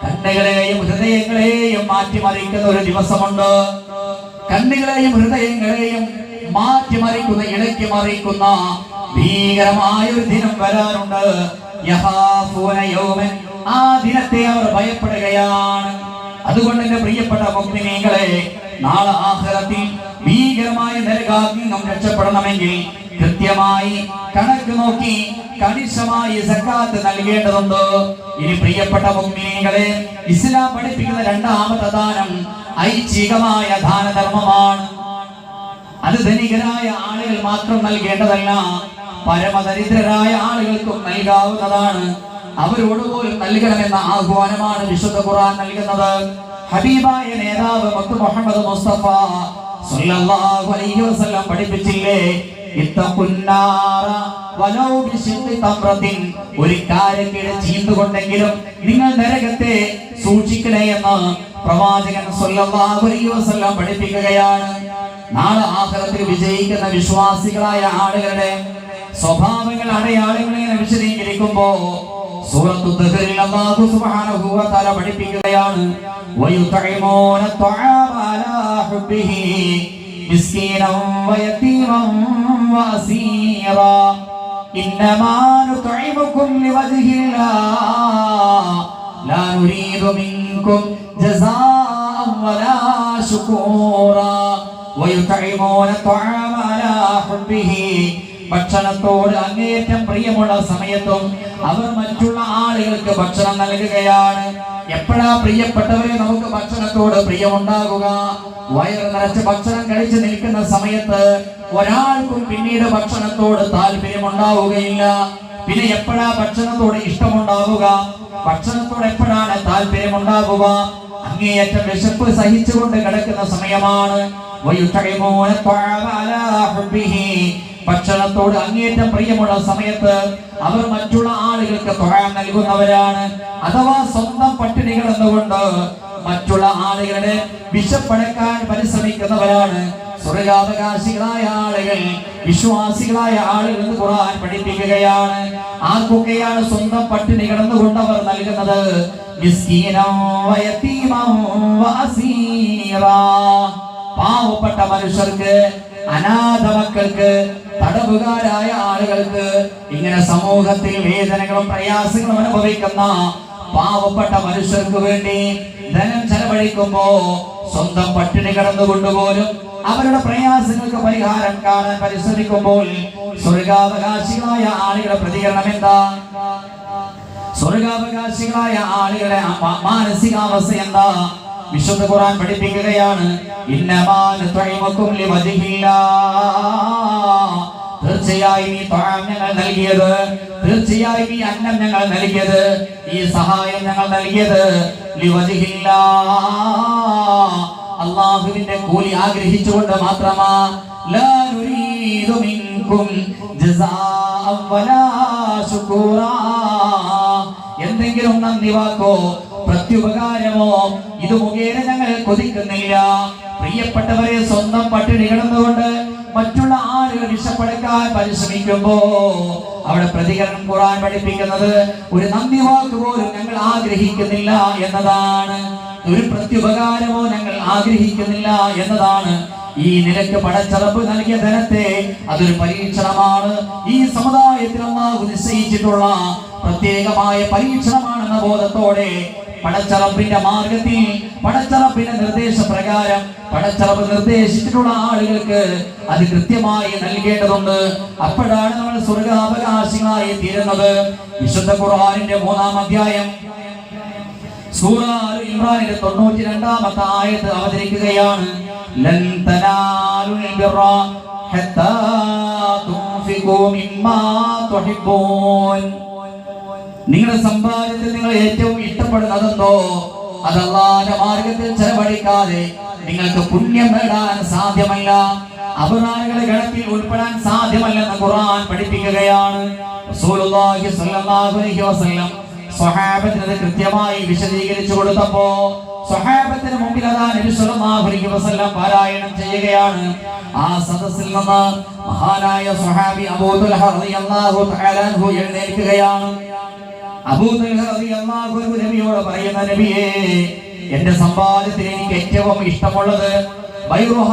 കണ്ണുകളെയും ഹൃദയങ്ങളെയും മാറ്റിമറിക്കുന്ന ഒരു ദിവസമുണ്ട്. കണ്ണുകളെയും ഹൃദയങ്ങളെയും മാറ്റിമറിക്കുന്ന, ഇടയ്ക്ക് മറിക്കുന്ന ഭീകരമായ ഒരു ദിനം വരാനുണ്ട്. യഖാഫൂന യൗമൻ, ആ ദിനത്തെ അവർ ഭയപ്പെടുകയാണ്. അതുകൊണ്ട് എന്റെ പ്രിയപ്പെട്ട മുഅ്മിനീങ്ങളെ, നാളെ ആഖിറത്തിൽ ഭീകരമായ നരകത്തിൽ നിന്നും രക്ഷപ്പെടണമെങ്കിൽ കൃത്യമായി കണക്ക് നോക്കി കണിശമായി സക്കാത്ത് നൽകേണ്ടതുണ്ട്. ഇനി പ്രിയപ്പെട്ട മുഅ്മിനീങ്ങളെ, ഇസ്ലാം പഠിപ്പിക്കുന്ന രണ്ടാമത്തെ ദാനം ഐച്ഛികമായ ദാനധർമ്മമാണ്. അത് ധനികരായ ആളുകൾ മാത്രം നൽകേണ്ടതല്ല, പരമദരിദ്രരായ ആളുകൾക്കും നൽകാവുന്നതാണ്. അവരോട് പോലും നൽകണമെന്ന ആഹ്വാനമാണ് വിശുദ്ധ ഖുർആൻ നൽകുന്നത്. ഹബീബായ നേതാവ് മുത്ത് മുഹമ്മദ് മുസ്തഫ സല്ലല്ലാഹു അലൈഹി വസല്ലം പഠിപ്പിച്ചില്ലേ, ഇത്തഖുന്നാറ വലൗ ബിശിഖി തംറത്തിൻ, ഒരു കാരക്കയുടെ ചീന്തുകൊണ്ടെങ്കിലും നിങ്ങൾ നരകത്തെ സൂക്ഷിക്കണേ എന്ന് പ്രവാചകൻ സല്ലല്ലാഹു അലൈഹി വസല്ലം പഠിപ്പിക്കുകയാണ്. നാളെ ആഖിറത്തിൽ വിജയിക്കുന്ന വിശ്വാസികളായ ആളുകളുടെ സ്വഭാവങ്ങൾ, അടയാളങ്ങൾ ഇങ്ങനെ വിശദീകരിക്കുമ്പോ സൂറത്തു ദഹറിൽ അല്ലാഹു സുബ്ഹാനഹു വ തആല പഠിപ്പിക്കുകയാണ്. വയുതഇമൂന ത്വആമ അലാ ഹുബ്ബിഹി മിസ്കീനൻ വയതീമൻ വഅസീറാ ഇന്നമാ നുത്ഇമുകും ലിവജ്ഹില്ലാഹ് ലാ നുരീദു മിൻകും ജസാഅൻ വലാ ശുകൂറാ. വയുതഇമൂന ത്വആമ അലാ ഹുബ്ബിഹി, ഭക്ഷണത്തോട് അങ്ങേയറ്റം പ്രിയമുള്ള സമയത്തും അവർ മറ്റുള്ള ആളുകൾക്ക് ഭക്ഷണം നൽകുകയാണ്. എപ്പോഴാ പ്രിയപ്പെട്ടവരെ നമുക്ക് ഭക്ഷണത്തോട് പ്രിയമുണ്ടാകുക? വയറ് നിറച്ച് ഭക്ഷണം കഴിച്ച് നിൽക്കുന്ന സമയത്ത് ഒരാൾക്കും പിന്നീട് ഭക്ഷണത്തോട് താല്പര്യമുണ്ടാവുകയില്ല. പിന്നെ എപ്പോഴാ ഭക്ഷണത്തോട് ഇഷ്ടമുണ്ടാവുക? ഭക്ഷണത്തോട് എപ്പോഴാണ് താല്പര്യമുണ്ടാവുക? അങ്ങേയറ്റം വിശപ്പ് സഹിച്ചുകൊണ്ട് കിടക്കുന്ന സമയമാണ്. ഭക്ഷണത്തോട് അങ്ങേറ്റം പ്രിയമുള്ള സമയത്ത് അവർ മറ്റുള്ള ആളുകൾക്ക് ത്വആം നൽകുന്നവരാണ്. അഥവാ സ്വന്തം പട്ടിണി കിടന്നുകൊണ്ട് മറ്റുള്ള ആളുകളുടെ വിശപ്പടക്കാൻ പരിശ്രമിക്കുന്നവരാണ്. സ്വർഗാവകാശികളായ ആളുകൾ, വിശ്വാസികളായ ആളുകൾ എന്ന് ഖുർആൻ പഠിപ്പിക്കുകയാണ്. ആർക്കൊക്കെയാണ് സ്വന്തം പട്ടിണി കിടന്നുകൊണ്ട് അവർ നൽകുന്നത്? മിസ്കീനൻ വയതീമൻ വഅസീറാ, പാവപ്പെട്ട മനുഷ്യർക്ക്, അനാഥ മക്കൾക്ക്, തടവുകാരായ ആളുകൾക്ക്, ഇങ്ങനെ സമൂഹത്തിൽ വേദനകളും പ്രയാസങ്ങളും അനുഭവിക്കുന്ന പാവപ്പെട്ട മനുഷ്യർക്ക് വേണ്ടി ധനം ചെലവഴിക്കുമ്പോ സ്വന്തം പട്ടിണി കടന്നുകൊണ്ടുപോലും അവരുടെ പ്രയാസങ്ങൾക്ക് പരിഹാരം കാണാൻ പരിശ്രമിക്കുമ്പോൾ സ്വർഗാവകാശികളായ ആളുകളുടെ പ്രതികരണം എന്താ? സ്വർഗാവകാശികളായ ആളുകളുടെ മാനസികാവസ്ഥ എന്താ? വിശുദ്ധ ഖുർആൻ പഠിപ്പിക്കുകയാണ്. ഇന്നമാ നുത്ഇമുകും ലിവജ്ഹില്ലാഹ് തീർച്ചയായും ഈ ത്വആം ഞങ്ങൾ നൽകിയത്, തീർച്ചയായും ഈ അന്നം ഞങ്ങൾ നൽകിയത്, ഈ സഹായം ഞങ്ങൾ നൽകിയത് ലിവജ്ഹില്ലാഹ്, അല്ലാഹുവിന്റെ കൂലി ആഗ്രഹിച്ചുകൊണ്ട് മാത്രമാ. ലാ നുരീദു മിൻകും ജസാഅൻ വലാ ശുകൂറാ, എന്തെങ്കിലും നന്ദി വാക്കോ പ്രത്യുപകാരമോ ഇത് മുഖേന ഞങ്ങൾ കൊതിക്കുന്നില്ല. പ്രിയപ്പെട്ടവരെ, സ്വന്തം പട്ടിണി കിടന്നുകൊണ്ട് മറ്റുള്ള ആളുകൾ വിഷപ്പെടുക്കാൻ പരിശ്രമിക്കുമ്പോ അവിടെ പ്രതികരണം ഖുർആൻ പഠിപ്പിക്കുന്നത് ഒരു നന്ദി വാക്ക് പോലും ഞങ്ങൾ ആഗ്രഹിക്കുന്നില്ല എന്നതാണ്. ഒരു പ്രത്യുപകാരമോ ഞങ്ങൾ ആഗ്രഹിക്കുന്നില്ല എന്നതാണ്. ഈ നിലയ്ക്ക് പടച്ചറപ്പ് നൽകിയ ധനത്തെ അതൊരു പരീക്ഷണമാണ്. ഈ സമുദായത്തിൽ അല്ലാഹു നിശ്ചയിച്ചിട്ടുള്ള പ്രത്യേകമായ പരീക്ഷണമാണെന്ന ബോധത്തോടെ പടച്ചറപ്പിന്റെ മാർഗത്തിൽ, പടച്ചറപ്പിന്റെ നിർദ്ദേശപ്രകാരം, പടച്ചറപ്പ് നിർദ്ദേശിച്ചിട്ടുള്ള ആളുകൾക്ക് അത് കൃത്യമായി നൽകേണ്ടതുണ്ട്. അപ്പോഴാണ് നമ്മൾ സ്വർഗാവകാശികളായി തീരുന്നത്. വിശുദ്ധ ഖുർആനിന്റെ 3-ാം അധ്യായം സൂറ ഇംറാനിലെ 92-ാമത്തെ ആയത്ത് അവതരിക്കുകയാണ്. ലൻ തനാലുൽ ബിറ ഹത്താ തുൻഫിഖൂ മിമ്മാ തുഹിബ്ബൂൻ, നിങ്ങളുടെ സമ്പാദ്യത്തിൽ നിങ്ങൾ ഏറ്റവും ഇഷ്ടപ്പെടുന്നതെന്തോ അത് അല്ലാഹുവിന്റെ മാർഗത്തിൽ ചെലവഴിക്കാതെ നിങ്ങൾക്ക് പുണ്യം നേടാൻ സാധ്യമല്ല, അപരാധങ്ങളുടെ ഗണത്തിൽ ഉൾപ്പെടാൻ സാധ്യമല്ലെന്ന് ഖുർആൻ പഠിപ്പിക്കുകയാണ്. റസൂലുള്ളാഹി സ്വല്ലല്ലാഹു അലൈഹി വസല്ലം സ്വഹാബത്തിന് കൃത്യമായി വിശദീകരിച്ചു കൊടുത്തപ്പോ സ്വഹാബത്തിന് മുമ്പിൽ അതാ നബി സ്വല്ലല്ലാഹു അലൈഹി വസല്ലം പാരായണം ചെയ്യുകയാണ്. ആ സദസ്സിൽ നിന്ന് മഹാനായ സ്വഹാബി അബൂ തുൽഹ റളിയല്ലാഹു തആല അൻഹു എഴുന്നേൽക്കുകയാണ്. അബൂ തുൽഹ റളിയല്ലാഹു അൻഹു നബിയോട് പറയുന്ന, നബിയേ, എന്റെ സമ്പാദ്യത്തിൽ എനിക്ക് ഏറ്റവും ഇഷ്ടമുള്ളത് ബൈറുഹ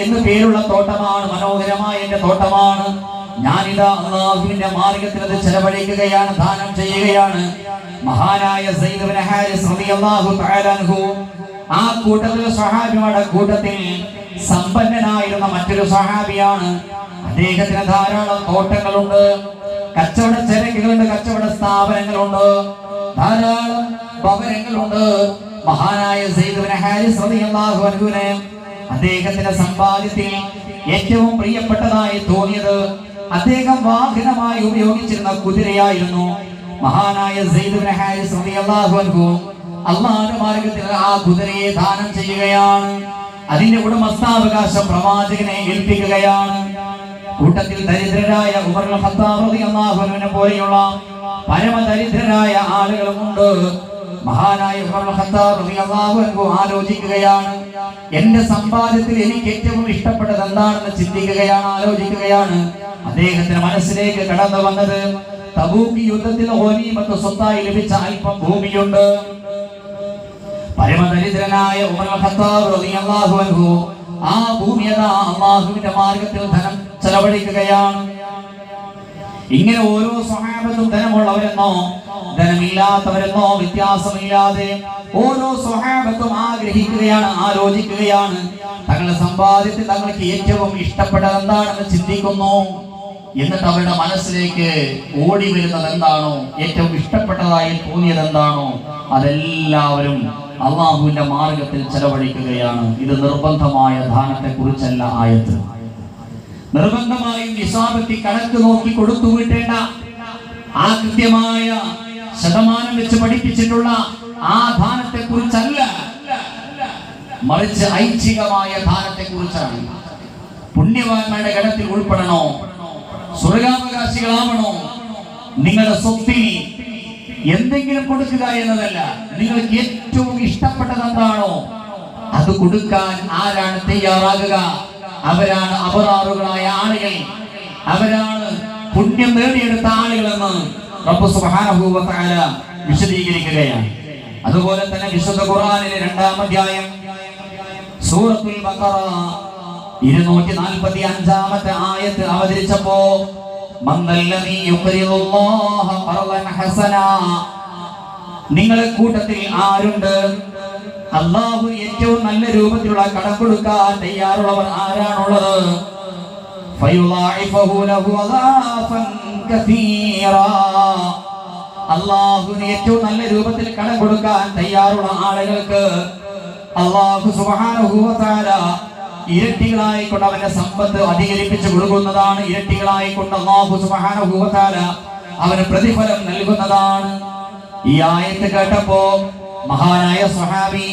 എന്ന് പേരുള്ള തോട്ടമാണ്, മനോഹരമായ എന്റെ തോട്ടമാണ്. ഞാനിതാ അല്ലാഹുവിന്റെ മാർഗത്തിൽ അത് ചെലവഴിക്കുകയാണ്, ദാനം ചെയ്യുകയാണ്. മഹാനായ സയ്യിദ് ഇബ്നു ഹാരിസ് റളിയല്ലാഹു തആല അൻഹു, ആ കൂട്ടത്തിൽ സ്വഹാബിയുടെ കൂട്ടത്തിൽ സമ്പന്നനായിരുന്ന മറ്റൊരു സ്വഹാബിയാണ്. അദ്ദേഹത്തിന് ധാരാളം തോട്ടങ്ങളുണ്ട്, കച്ചവട ചരക്കുകളുണ്ട്, കച്ചവട സ്ഥാപനങ്ങളുണ്ട്, ധാരാളം ഭവനങ്ങളുണ്ട്. മഹാനായ സയ്യിദ് ഇബ്നു ഹാരിസ് റളിയല്ലാഹു അൻഹുവിനെ അദ്ദേഹത്തിന്റെ സമ്പാദ്യത്തിൽ ഏറ്റവും പ്രിയപ്പെട്ടതായി തോന്നിയത് അദ്ദേഹം വാഹനമായി ഉപയോഗിച്ചിരുന്ന കുതിരയായിരുന്നു. മഹാനായ സയ്യിദ് ഇബ്നു ഹാരിസ് റളിയല്ലാഹു അൻഹു അല്ലാഹുവിന്റെ മാർഗ്ഗത്തിൽ ആ കുതിരയെ ദാനം ചെയ്യുകയാണ്. അതിന്റെ ഉടമസ്ഥാവകാശം പ്രവാചകനെ ഏൽപ്പിക്കുകയാണ്. കൂട്ടത്തിൽ ദരിദ്രരായ ഉമർ ഇബ്നുൽ ഖത്താബ് റളിയല്ലാഹു അൻഹുവിനെ പോലെയുള്ള പരമദരിദ്രരായ ആളുകളുമുണ്ട്. മഹാനായ ഉമർ ഇബ്നുൽ ഖത്താബ് റളിയല്ലാഹു അൻഹു ആലോചിക്കുകയാണ്, എന്റെ സമ്പാദ്യത്തിൽ എനിക്ക് ഏറ്റവും ഇഷ്ടപ്പെട്ടത് എന്താണെന്ന് ചിന്തിക്കുകയാണ്, ആലോചിക്കുകയാണ്. അദ്ദേഹത്തിന്റെ മനസ്സിലേക്ക് കടന്നു വന്നത് തബൂക്ക് യുദ്ധത്തിൽ ഗനീമത്ത് സ്വത്തായി ലഭിച്ച അല്പം ഭൂമിയുണ്ട്. പരമദരിദ്രനായ ഉമർ ഇബ്നുൽ ഖത്താബ് റളിയല്ലാഹു അൻഹു ആ ഭൂമി അല്ലാഹുവിന്റെ മാർഗ്ഗത്തിൽ ധനം ചെലവഴിക്കുകയാണ്. ഇങ്ങനെ ഓരോ സ്വഹാബത്തും ധനമുള്ളവരെന്നോ ധനമില്ലാത്തവരെന്നോ വ്യത്യാസമില്ലാതെ ഓരോ സ്വഹാബത്തും ആഗ്രഹിക്കുകയാണ്, ആലോചിക്കുകയാണ്. തങ്ങളുടെ സമ്പാദ്യത്തിൽ തങ്ങൾക്ക് ഏറ്റവും ഇഷ്ടപ്പെട്ടത് എന്താണെന്ന് ചിന്തിക്കുന്നു. എന്നിട്ട് അവരുടെ മനസ്സിലേക്ക് ഓടി വരുന്നത് എന്താണോ, ഏറ്റവും ഇഷ്ടപ്പെട്ടതായി തോന്നിയത് എന്താണോ, അതെല്ലാവരും അള്ളാഹുവിന്റെ മാർഗത്തിൽ ചെലവഴിക്കുകയാണ്. ഇത് നിർബന്ധമായ ദാനത്തെ കുറിച്ചല്ല ആയത്ത്. നിർബന്ധമായും നിസാബത്തി കണക്ക് നോക്കി കൊടുത്തു വിട്ടേണ്ട, ആ കൃത്യമായ ശതമാനം വെച്ച് പഠിപ്പിച്ചിട്ടുള്ള ആ ദാനത്തെ കുറിച്ചല്ല, മറിച്ച് ഐച്ഛികമായ ദാനത്തെ കുറിച്ചാണ്. പുണ്യവാന്മാരുടെ ഗണത്തിൽ ഉൾപ്പെടണോ, സ്വർഗാവകാശികളാവണോ, നിങ്ങളുടെ സ്വത്തിൽ എന്തെങ്കിലും കൊടുക്കുക എന്നതല്ല, നിങ്ങൾക്ക് ഏറ്റവും ഇഷ്ടപ്പെട്ടത് എന്താണോ അത് കൊടുക്കാൻ ആരാണ് തയ്യാറാകുക, അവരാണ് അബറാറുകളായ ആളുകൾ, അവരാണ് പുണ്യം നേടിയെടുത്ത ആളുകളെന്ന് റബ്ബ് സുബ്ഹാനഹു വ തആല വിശദീകരിക്കുകയാണ്. അതുപോലെ തന്നെ വിശുദ്ധ ഖുർആനിലെ 2-ാം അധ്യായം സൂറത്തുൽ ബഖറ 245-ാമത്തെ ആയത്ത് അവതരിച്ചപ്പോ മന്ദല്ലദീ യുഖ്രിദുല്ലാഹ ഖർദൻ ഹസനാ, നിങ്ങളെ കൂട്ടത്തിൽ ആരുണ്ട് അല്ലാഹു ഏറ്റവും നല്ല രൂപത്തിലുള്ള കടം കൊടുക്കാൻ തയ്യാറുള്ളവർ ആരാണുള്ളത്? ഫയുളാഇഫഹു ലഹു അദാഫൻ കസീറാ, അല്ലാഹുവിന് ഏറ്റവും നല്ല രൂപത്തിൽ കടം കൊടുക്കാൻ തയ്യാറുള്ള ആളുകൾക്ക് അല്ലാഹു സുബ്ഹാനഹു വ തആല ഇരട്ടികളായിക്കൊണ്ട് അവന്റെ സമ്പത്ത് അധികരിപ്പിച്ചു കൊടുക്കുന്നതാണ്. ഇരട്ടികളായിക്കൊണ്ട് അല്ലാഹു സുബ്ഹാനഹു വ തആല അവന് പ്രതിഫലം നൽകുന്നതാണ്. ഈ ആയത്ത് കേട്ടപ്പോ മഹാനായ സ്വഹാബി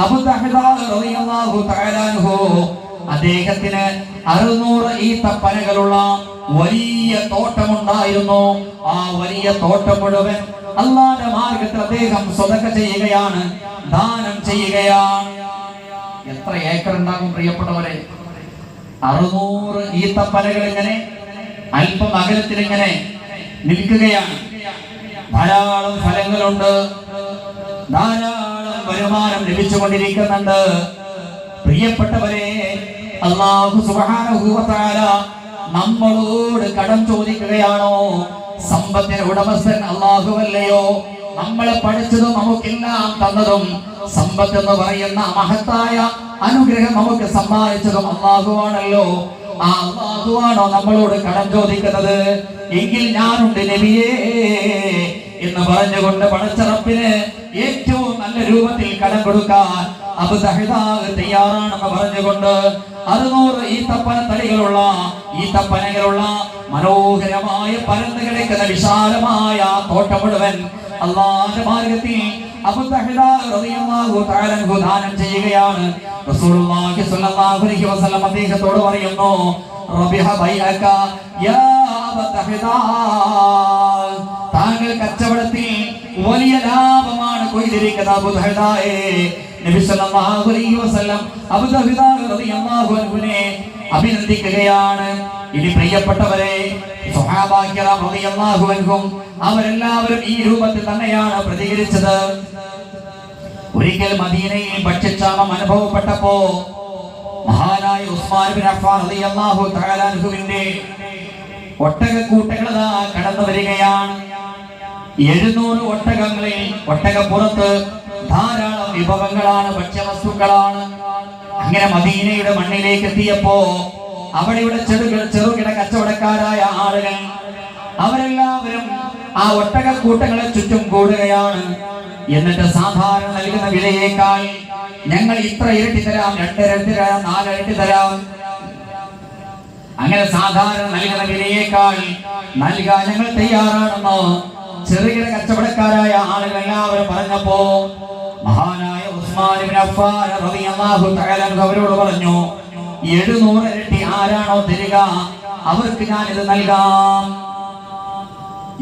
അബൂ ദഹ്ദാ റളിയല്ലാഹു തആല അൻഹു അദ്ദേഹത്തിന് 600 ഈത്തപ്പനകളുള്ള വലിയ തോട്ടമുണ്ടായിരുന്നു. ആ വലിയ തോട്ടം മുഴുവൻ അല്ലാഹുവിന്റെ മാർഗ്ഗത്തിൽ അദ്ദേഹം സ്വതക്ക ചെയ്യുകയാണ്, ദാനം ചെയ്യുകയാണ്. എത്ര ഏക്കർ ഉണ്ടാകും പ്രിയപ്പെട്ടവരെ? 600 ഈത്തപ്പനകൾ ഇങ്ങനെ അല്പം അകലത്തിൽ ഇങ്ങനെ നിൽക്കുകയാണ്. ധാരാളം ഫലങ്ങളുണ്ട്, ധാരാളം വരുമാനം ലഭിച്ചുകൊണ്ടിരിക്കുന്നുണ്ട്. പ്രിയപ്പെട്ടവരെ, അല്ലാഹു സുബ്ഹാനഹു വ തആല നമ്മളോട് കടം ചോദിക്കുകയാണോ? സമ്പത്തിന് ഉടമസ്ഥൻ അല്ലാഹുവല്ലയോ? നമ്മളെ പഠിച്ചതും നമുക്കെല്ലാം തന്നതും സമ്പത്ത് എന്ന് പറയുന്ന മഹത്തായ അനുഗ്രഹം നമുക്ക് സമ്മാനിച്ചതും അല്ലാഹുവാണല്ലോ. ആ അല്ലാഹുവാണോ നമ്മളോട് കടം ചോദിക്കുന്നത്? എങ്കിൽ ഞാനുണ്ട് നബിയേ എന്ന് പറഞ്ഞുകൊണ്ട് പടച്ചറപ്പിന് ഏറ്റവും നല്ല രൂപത്തിൽ കടം കൊടുക്കാൻ അബൂ ദഹ്ദാ തയ്യാറാണെന്ന് പറഞ്ഞുകൊണ്ട് 600 ഈത്തപ്പനകളുള്ള മനോഹരമായ പരന്നു കിടക്കുന്ന വിശാലമായ തോട്ടം മുഴുവൻ അല്ലാഹുവിന്റെ മാർഗ്ഗത്തിൽ അബൂ ദഹ്ദാ റളിയല്ലാഹു തആല അൻഹു ദാനം ചെയ്യുകയാണ്. റസൂലുള്ളാഹി സ്വല്ലല്ലാഹു അലൈഹി വസല്ലം അദ്ദേഹത്തോട് പറയുന്നു, റബിഹ ബൈഅക യാ അബൂ ദഹ്ദാ, താങ്കൾ കച്ചവടത്തിൽ വലിയ ലാഭമാണ് കൊയ്തിരിക്കുന്നത് അബൂ ദഹ്ദായെ. നബി സല്ലല്ലാഹു അലൈഹി വസല്ലം അബൂ ദഹ്ദാ റളിയല്ലാഹു അൻഹുവിനെ അഭിനന്ദിക്കുകയാണ്. ഇനി പ്രിയപ്പെട്ടവരെ, സ്വഹാബാ കിറാം റളിയല്ലാഹു അൻഹും അവരെല്ലാവരും ഈ രൂപത്തിൽ തന്നെയാണ് പ്രതികരിച്ചത്. ഒരിക്കൽ മദീനയിൽ ഭക്ഷ്യക്ഷാമം അനുഭവപ്പെട്ടപ്പോ മഹാനായ ഉസ്മാൻ ഇബ്നു അഫ്ഫാൻ റളിയല്ലാഹു തആല അൻഹുവിന്റെ ഒട്ടകക്കൂട്ടങ്ങൾ കടന്നു വരികയാണ്. 700 ഒട്ടകങ്ങളിൽ ഒട്ടകപ്പുറത്ത് ധാരാളം വിഭവങ്ങളാണ്, ഭക്ഷ്യവസ്തുക്കളാണ്. അങ്ങനെ മദീനയുടെ മണ്ണിലേക്ക് എത്തിയപ്പോ അവിടെയുള്ള ചെറുകിട കച്ചവടക്കാരായ ആളുകൾ അവരെല്ലാവരും ആ ഒട്ടകക്കൂട്ടങ്ങളെ ചുറ്റും കൂടുകയാണ്. എന്നിട്ട് സാധാരണ നൽകുന്ന വിലയേക്കാൾ ഞങ്ങൾ ഇത്ര ഇരട്ടി തരാം, 2 ഇരട്ടി തരാം, 4 ഇരട്ടി തരാം, അങ്ങനെ സാധാരണ നൽകുന്ന വിലയേക്കാൾ നൽകാൻ ഞങ്ങൾ തയ്യാറാണെന്നോ ചെറുകിട കച്ചവടക്കാരായ ആളുകൾ എല്ലാവരും പറഞ്ഞപ്പോ മഹാനായ ഉസ്മാൻ ഇബ്നു അഫ്ഫാൻ റളിയല്ലാഹു തആല അവരോട് പറഞ്ഞു, 700 ഇരട്ടി ആരാണോ തരിക അവർക്ക് ഞാൻ ഇത് നൽകാം.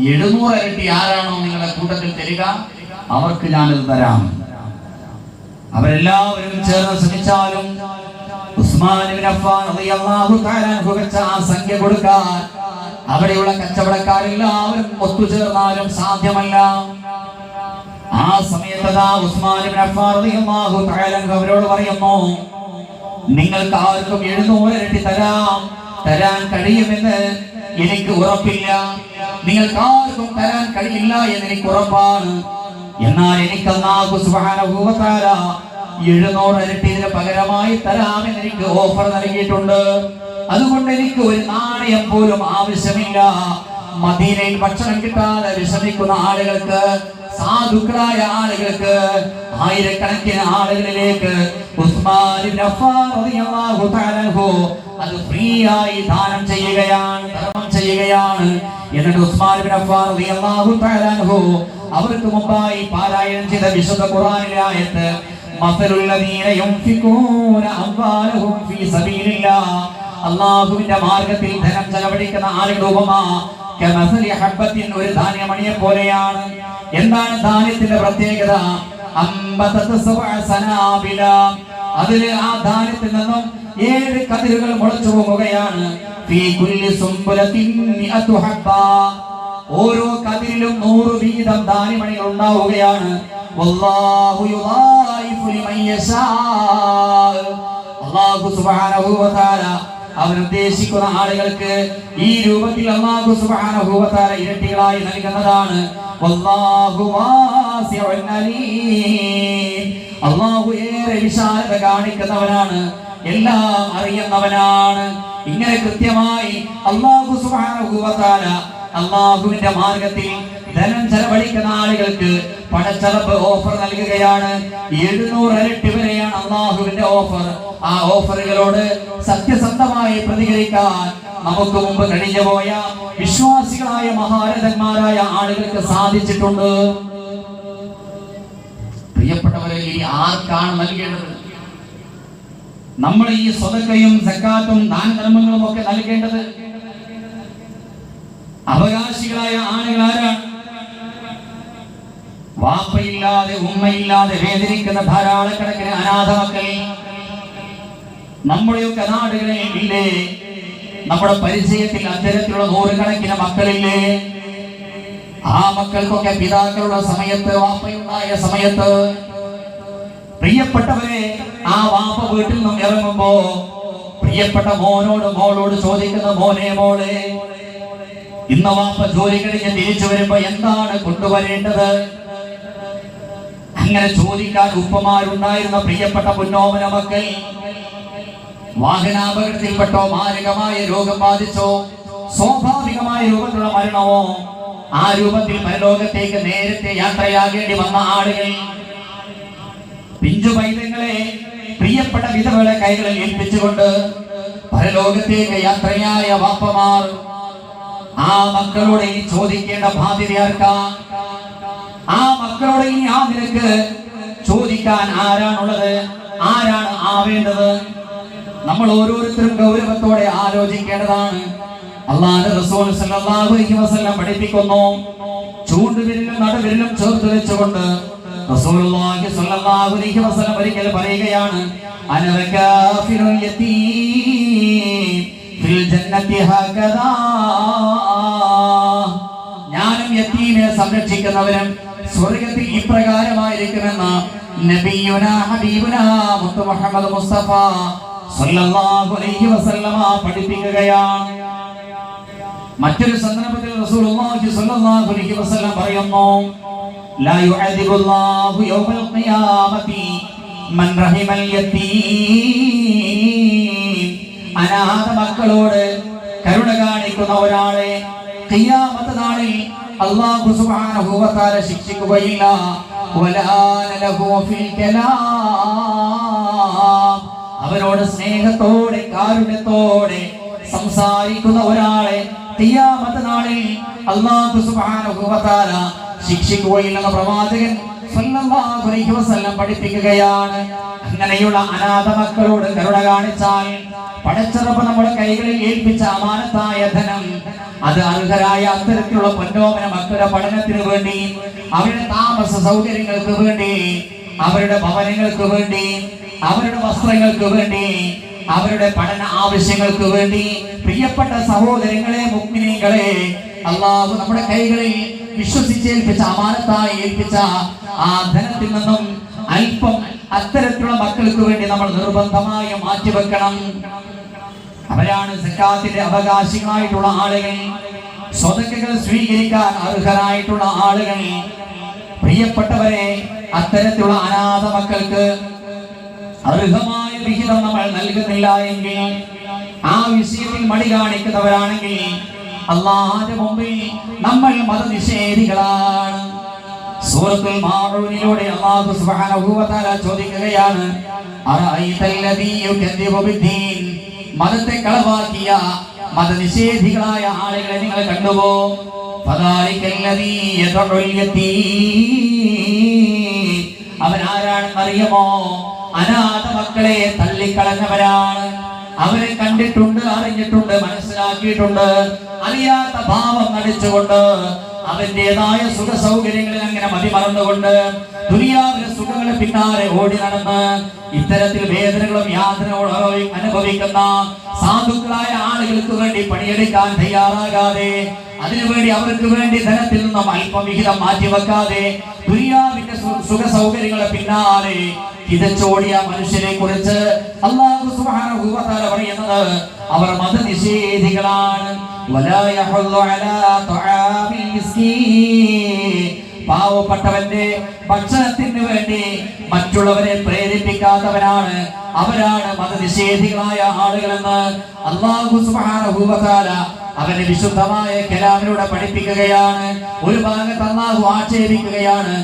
700 ഇരട്ടി ആരാണോ നിങ്ങളുടെ കൂട്ടത്തിൽ തരിക അവർക്ക് ഞാനിത് തരാം. അവരെല്ലാവരും ചേർന്ന് ശ്രമിച്ചാലും ഉസ്മാൻ ഇബ്നു അഫ്ഫാൻ റളിയല്ലാഹു തആല വെച്ച ആ സംഖ്യ കൊടുക്കാൻ അവിടെയുള്ള കച്ചവടക്കാരെല്ലാവരും ഒത്തുചേർന്നാലും സാധ്യമല്ല. ആ സമയത്ത് ഉസ്മാൻ ഇബ്നു അഫ്ഫാൻ റളിയല്ലാഹു തആല അവരോട് പറയുന്നു, നിങ്ങൾക്ക് ആർക്കും 700 ഇരട്ടി തരാൻ കഴിയുമെന്ന് എനിക്ക് ഉറപ്പില്ല, നിങ്ങൾക്ക് ആർക്കും തരാൻ കഴിയില്ല എന്ന് എനിക്ക് ഉറപ്പാണ്. എന്നാൽ എനിക്ക് അല്ലാഹു സുബ്ഹാനഹു വ തആല 700 ഇരട്ടിന് പകരമായി തരാമെന്ന് എനിക്ക് ഓഫർ നൽകിയിട്ടുണ്ട്. അതുകൊണ്ട് എനിക്ക് ഒരു നാണയം പോലും ആവശ്യമില്ല. മദീനയിൽ ഭക്ഷണം കിട്ടാതെ വിഷമിക്കുന്ന ആളുകൾക്ക്, സാധുക്കളായ ആളുകൾക്ക്, ആയിരക്കണക്കിന് ആളുകളിലേക്ക് ഉസ്മാൻ ഇബ്നു അഫ്ഫാൻ റളിയല്ലാഹു തആല അത് ഫ്രീ ആയി ദാനം ചെയ്യുകയാണ്, ധർമ്മം ചെയ്യുകയാണ്. എന്നിട്ട് ഉസ്മാൻ ഇബ്നു അഫ്ഫാൻ റളിയല്ലാഹു തആല അവർക്ക് മുമ്പായി പാരായണം ചെയ്ത വിശുദ്ധ ഖുർആനിലെ ആയത്ത്, മസലുൽ ലദീന യുൻഫിഖൂന അംവാലഹും ഫീ സബീലില്ലാഹ്, അല്ലാഹുവിന്റെ മാർഗ്ഗത്തിൽ ധനം ചെലവഴിക്കുന്ന ആളുകളുടെ ഉപമ കമസലി ഹബ്ബത്തിൻ, ഒരു ധാന്യമണിയെ പോലെയാണ്. എന്താണ് ധാന്യത്തിന്റെ പ്രത്യേകത? അംബതത സബഅ സനാബില, അതിൽ ആ ധാന്യത്തിൽ നിന്നും 7 കതിരുകൾ മുളച്ചു പോകുകയാണ്. ഫീ കുല്ലി സുംബുലത്തിൻ മിഅതു ഹബ്ബ, ഓരോ കതിരിലും 100 വീതം ധാന്യമണികൾ ഉണ്ടാവുകയാണ്. വല്ലാഹു യുളായിഫു ലിമൻ യശാ, അല്ലാഹു സുബ്ഹാനഹു വ തആല അവരുദ്ദേശിക്കുന്ന ആളുകൾക്ക് ഈ രൂപത്തിൽ അല്ലാഹു സുബ്ഹാനഹു വ തആല ഇരട്ടികളായി നൽകുന്നതാണ്. വല്ലാഹു വാസിഉൻ അലീം, അല്ലാഹു ഏറെ വിശാലത കാണിക്കുന്നവനാണ്, എല്ലാം അറിയുന്നവനാണ്. ഇങ്ങനെ കൃത്യമായി അല്ലാഹു സുബ്ഹാനഹു വ തആല അല്ലാഹുവിന്റെ മാർഗ്ഗത്തിൽ ധനം ചെലവഴിക്കുന്ന ആളുകൾക്ക് പടച്ചറപ്പ് ഓഫർ നൽകുകയാണ്. 700 ഇരട്ടി വരെയാണ് അള്ളാഹുവിന്റെ ഓഫർ. ആ ഓഫറുകളോട് സത്യസന്ധമായി പ്രതികരിക്കാൻ നമുക്ക് മുമ്പ് കഴിഞ്ഞുപോയ വിശ്വാസികളായ മഹാരഥന്മാരായ ആളുകൾക്ക് സാധിച്ചിട്ടുണ്ട്. പ്രിയപ്പെട്ടവരെ, ഈ ആർക്കാണ് നൽകേണ്ടത്? നമ്മൾ ഈ സ്വതക്കയും സക്കാത്തും ദാനധർമ്മങ്ങളും ഒക്കെ നൽകേണ്ടത് അവകാശികളായ ആളുകൾ ആരാണ്? വാപ്പയില്ലാതെ ഉമ്മയില്ലാതെ വേദനിക്കുന്ന ധാരാളക്കണക്കിന് അനാഥ മക്കൾ നമ്മുടെയൊക്കെ നാടുകളിൽ ഇല്ലേ? നമ്മുടെ പരിചയത്തിൽ അത്തരത്തിലുള്ള 100 കണക്കിന് മക്കളില്ലേ? ആ മക്കൾക്കൊക്കെ പിതാക്കളുടെ സമയത്ത്, വാപ്പയുണ്ടായ സമയത്ത്, പ്രിയപ്പെട്ടവരെ, ആ വാപ്പ വീട്ടിൽ നിന്നും ഇറങ്ങുമ്പോ പ്രിയപ്പെട്ട മോനോട് മോളോട് ചോദിക്കുന്ന, മോനെ മോളെ, ഇന്ന് വാപ്പ ജോലി കഴിഞ്ഞ് തിരിച്ചു വരുമ്പോ എന്താണ് കൊണ്ടുവരേണ്ടത്? അങ്ങനെ ചോദിക്കാൻ ഉപ്പമാരുണ്ടായിരുന്ന പ്രിയപ്പെട്ട പുന്നോമന മക്കൾ വാഹനാപകടത്തിൽപ്പെട്ടോ, മാരകമായ രോഗം ബാധിച്ചോ, സ്വാഭാവികമായ രൂപത്തിലുള്ള മരണമോ, ആ രൂപത്തിൽ പരലോകത്തേക്ക് നേരത്തെ യാത്രയാകേണ്ടി വന്ന ആളുകൾ, പിഞ്ചു പൈതങ്ങളെ പ്രിയപ്പെട്ട വിധവകളെ കൈകളിൽ ഏൽപ്പിച്ചുകൊണ്ട് പരലോകത്തേക്ക് യാത്രയായ വാപ്പമാർ, ആ മക്കളോട് ഇനി ചോദിക്കേണ്ട ബാധ്യതയാർക്കാ? ആ മക്കളോട് ഇനി ആ നിലക്ക് ചോദിക്കാൻ ആരാണുള്ളത്? ആരാണ് ആവേണ്ടത്? നമ്മൾ ഓരോരുത്തരും ഗൗരവത്തോടെ ആലോചിക്കേണ്ടതാണ്. അല്ലാഹുവിന്റെ റസൂൽ സല്ലല്ലാഹു അലൈഹി വസല്ലം പഠിപ്പിക്കുന്നു, ചൂണ്ടുവിരലും നടുവിരലും ചേർത്ത് വെച്ചുകൊണ്ട് റസൂലുള്ളാഹി സ്വല്ലല്ലാഹു അലൈഹി വസല്ലം ഒരിക്കൽ പറയുകയാണ്, അനവകാഫിറുൽ യതീം ഫിൽ ജന്നത്തി ഹകദാ, ഞാനും യതീമിനെ സംരക്ഷിക്കുന്നവനും സ്വർഗ്ഗത്തിൽ ഇപ്രകാരമായിരിക്കുമെന്ന് നബിയുനാ ഹബീബുനാ മുത്തു മുഹമ്മദ് മുസ്തഫ സല്ലല്ലാഹു അലൈഹി വസല്ലമ പഠിപ്പിക്കുകയാണ്. മറ്റൊരു സന്ദർഭത്തിൽ റസൂലുള്ളാഹി സ്വല്ലല്ലാഹു അലൈഹി വസല്ലം പറയുന്നു, ലാ യുഅദിബുല്ലാഹു യൗമൽ ഖിയാമത്തി മൻ റഹിമൽ യതീം, അനാഥ മക്കളോട് കരുണ കാണിക്കുന്ന ഒരാളെ ഖിയാമത്ത് നാളിൽ അല്ലാഹു സുബ്ഹാനഹു വ തആല ശിക്ഷിക്കുകയില്ല. വലാന ലഹു ഫിൽ കലാം, അവനോട് സ്നേഹത്തോടെ കാരുണ്യത്തോടെ സംസാരിക്കുന്ന ഒരാളെ ഖിയാമത്ത് നാളിൽ അല്ലാഹു സുബ്ഹാനഹു വ തആല ശിക്ഷിക്കുകയില്ലെന്ന് പ്രവാചകൻ സല്ലല്ലാഹു അലൈഹി വസല്ലം പഠിപ്പിക്കുകയാണ്. അങ്ങനെയുള്ള അനാഥ മക്കളോട് കരുണ കാണിച്ചാൽ പടച്ചറപ്പ് നമ്മുടെ കൈകളിൽ ഏൽപ്പിച്ച അമാനത്തായ ധനം, അത് അർഹരായ അത്തരത്തിലുള്ള പൊന്നോമന മക്കളുടെ പഠനത്തിന് വേണ്ടി, അവരുടെ താമസ സൗകര്യങ്ങൾക്ക് വേണ്ടി, അവരുടെ ഭവനങ്ങൾക്ക് വേണ്ടി, അവരുടെ വസ്ത്രങ്ങൾക്ക് വേണ്ടി, അവരുടെ പഠന ആവശ്യങ്ങൾക്ക് വേണ്ടി, പ്രിയപ്പെട്ട സഹോദരങ്ങളെ, മുഅ്മിനീങ്ങളെ, അല്ലാഹു നമ്മുടെ കൈകളിൽ വിശ്വസിച്ചേൽപ്പിച്ച അമാനത്തായി ഏൽപ്പിച്ച ആ ധനത്തിൽ നിന്നും അല്പം അത്തരത്തിലുള്ള മക്കൾക്ക് വേണ്ടി നമ്മൾ നിർബന്ധമായി മാറ്റിവെക്കണം. അവരാണ് സക്കാത്തിന്റെ അവകാശികളായിട്ടുള്ള ആളുകൾ, സ്വതക്കകൾ സ്വീകരിക്കാൻ അർഹരായിട്ടുള്ള ആളുകൾ. പ്രിയപ്പെട്ടവരെ, അത്തരത്തിലുള്ള അനാഥ മക്കൾക്ക് അർഹമായ വിഹിതം നമ്മൾ നൽകുന്നില്ല എങ്കിൽ, ആ വിഷയത്തിൽ മടി കാണിക്കുന്നവരാണെങ്കിൽ അല്ലാഹുവിന്റെ മുമ്പിൽ നമ്മൾ മതനിഷേധികളാണ്. സൂറത്തുൽ മാഊനിലൂടെ അല്ലാഹു സുബ്ഹാനഹു വ തആല ചോദിക്കുകയാണ്, അറഅയ്തല്ലദീ യുകദ്ദിബു ബിദ്ദീൻ, മതത്തെ കളവാക്കിയ മതനിഷേധികളായ ആളുകളെ നിങ്ങൾ കണ്ടുവോ? ഫദാലികല്ലദീ യദഉൽ യതീം, അവൻ ആരാണെന്ന് അറിയുമോ? അനാഥ മക്കളെ തള്ളിക്കളഞ്ഞവരാണ്. അവരെ കണ്ടിട്ടുണ്ട്, അറിഞ്ഞിട്ടുണ്ട്, മനസ്സിലാക്കിയിട്ടുണ്ട്, അറിയാത്ത ഭാവം നടിച്ചുകൊണ്ട് അവന്റേതായ സുഖ സൗകര്യങ്ങളിൽ അങ്ങനെ മതിമറന്നുകൊണ്ട് ദുനിയാവിലെ സുഖങ്ങളെ പിന്നാലെ ഓടി നടന്ന് ഇത്തരത്തിൽ വേദനകളും യാതനകളും അനുഭവിക്കുന്ന സാധുക്കളായ ആളുകൾക്ക് വേണ്ടി പണിയെടുക്കാൻ തയ്യാറാകാതെ, അതിനുവേണ്ടി അവർക്ക് വേണ്ടി ധനത്തിൽ നിന്നും അല്പം വിഹിതം മാറ്റിവെക്കാതെ ദുനിയാവിന്റെ സുഖ സൗകര്യങ്ങളെ പിന്നാലെ ഇതച്ചോടിയ മനുഷ്യരെ കുറിച്ച് അല്ലാഹു സുബ്ഹാനഹു വ തആല പറയുന്നത് അവർ മതനിഷേധികളാണ്. വലാ യഹുല്ലു അലാ തുആമിൽ മിസ്കീൻ, പാവപ്പെട്ടവന്റെ ഭക്ഷണത്തിന് വേണ്ടി മറ്റുള്ളവരെ പ്രേരിപ്പിക്കാത്തവരാണ്, അവരാണ് മതനിഷേധികളായ ആളുകളെന്ന് അല്ലാഹു സുബ്ഹാനഹു വ തആല അവന്റെ വിശുദ്ധമായ കലാമിലൂടെ പഠിപ്പിക്കുകയാണ്. ഒരു ഭാഗത്ത് അല്ലാഹു ആക്ഷേപിക്കുകയാണ്,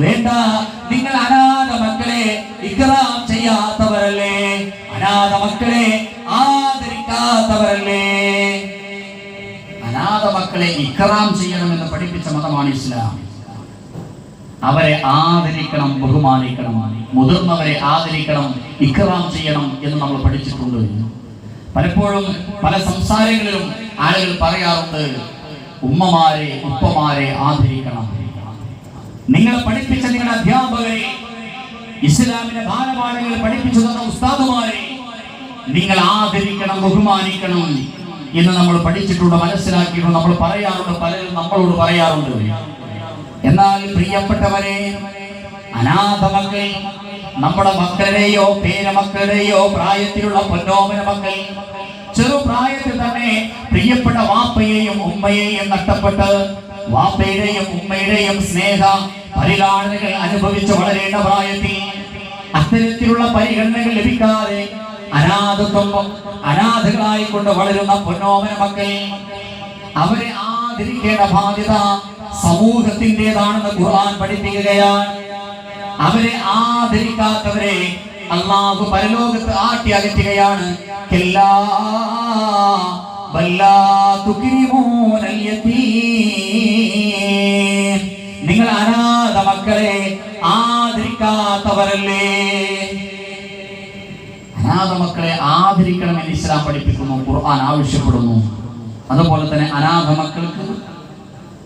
വേണ്ട, നിങ്ങൾ അനാഥ മക്കളെ ഇക്റാം ചെയ്യാത്തവരല്ലേ, അനാഥ മക്കളെ ആദരിക്കാത്തവരല്ലേ. അനാഥ മക്കളെ ഇക്റാം ചെയ്യണമെന്ന് പഠിപ്പിച്ച മതമാണ് ഇസ്ലാം. അവരെ ആദരിക്കണം, ബഹുമാനിക്കണം, മുതിർന്നവരെ ആദരിക്കണം, ഇക്റാം ചെയ്യണം എന്ന് നമ്മൾ പഠിച്ചിട്ടുണ്ട്. പലപ്പോഴും പല സംസാരങ്ങളിലും ആളുകൾ പറയാറുണ്ട്, ഉമ്മമാരെ ഉപ്പമാരെ ആദരിക്കണം. നിങ്ങളെ പഠിപ്പിച്ച നിങ്ങളുടെ അധ്യാപകരെ, ഇസ്ലാമിന്റെ ബാലപാഠങ്ങൾ പഠിപ്പിച്ചു തന്ന ഉസ്താദുമാരെ നിങ്ങൾ ആദരിക്കണം, ബഹുമാനിക്കണം എന്ന് നമ്മൾ പഠിച്ചിട്ടുണ്ട്, മനസ്സിലാക്കിയിട്ടുണ്ട്, നമ്മൾ പറയാറുണ്ട്, പലരും നമ്മളോട് പറയാറുണ്ട്. എന്നാൽ പ്രിയപ്പെട്ടവരെ, അനാഥ മക്കൾ, നമ്മുടെ മക്കളുടെയോ പേരമക്കളുടെയോ പ്രായത്തിലുള്ള പൊന്നോമന മക്കൾ, ചെറുപ്രായത്തിൽ തന്നെ പ്രിയപ്പെട്ട വാപ്പയെയും ഉമ്മയെയും നഷ്ടപ്പെട്ട് വാപ്പയുടെയും ഉമ്മയുടെയും സ്നേഹ പരിഗണനകൾ അനുഭവിച്ച് വളരേണ്ട പ്രായത്തിൽ അത്തരത്തിലുള്ള പരിഗണനകൾ ലഭിക്കാതെ അനാഥകളായി കൊണ്ട് വളരുന്ന പൊന്നോമന മക്കൾ, അവരെ ആദരിക്കേണ്ട ബാധ്യത സമൂഹത്തിൻ്റെതാണെന്ന് ഖുർആൻ പഠിപ്പിക്കുകയാണ്. അവരെ ആദരിക്കാത്തവരെ അല്ലാഹു പരലോകത്ത് ആട്ടി അകറ്റുകയാണ്. നിങ്ങൾ അനാഥ മക്കളെ ആദരിക്കാത്തവരല്ലേ. അനാഥ മക്കളെ ആദരിക്കണമെന്ന് ഇസ്ലാം പഠിപ്പിക്കുന്നു, ഖുർആൻ ആവശ്യപ്പെടുന്നു. അതുപോലെ തന്നെ അനാഥ മക്കൾക്ക്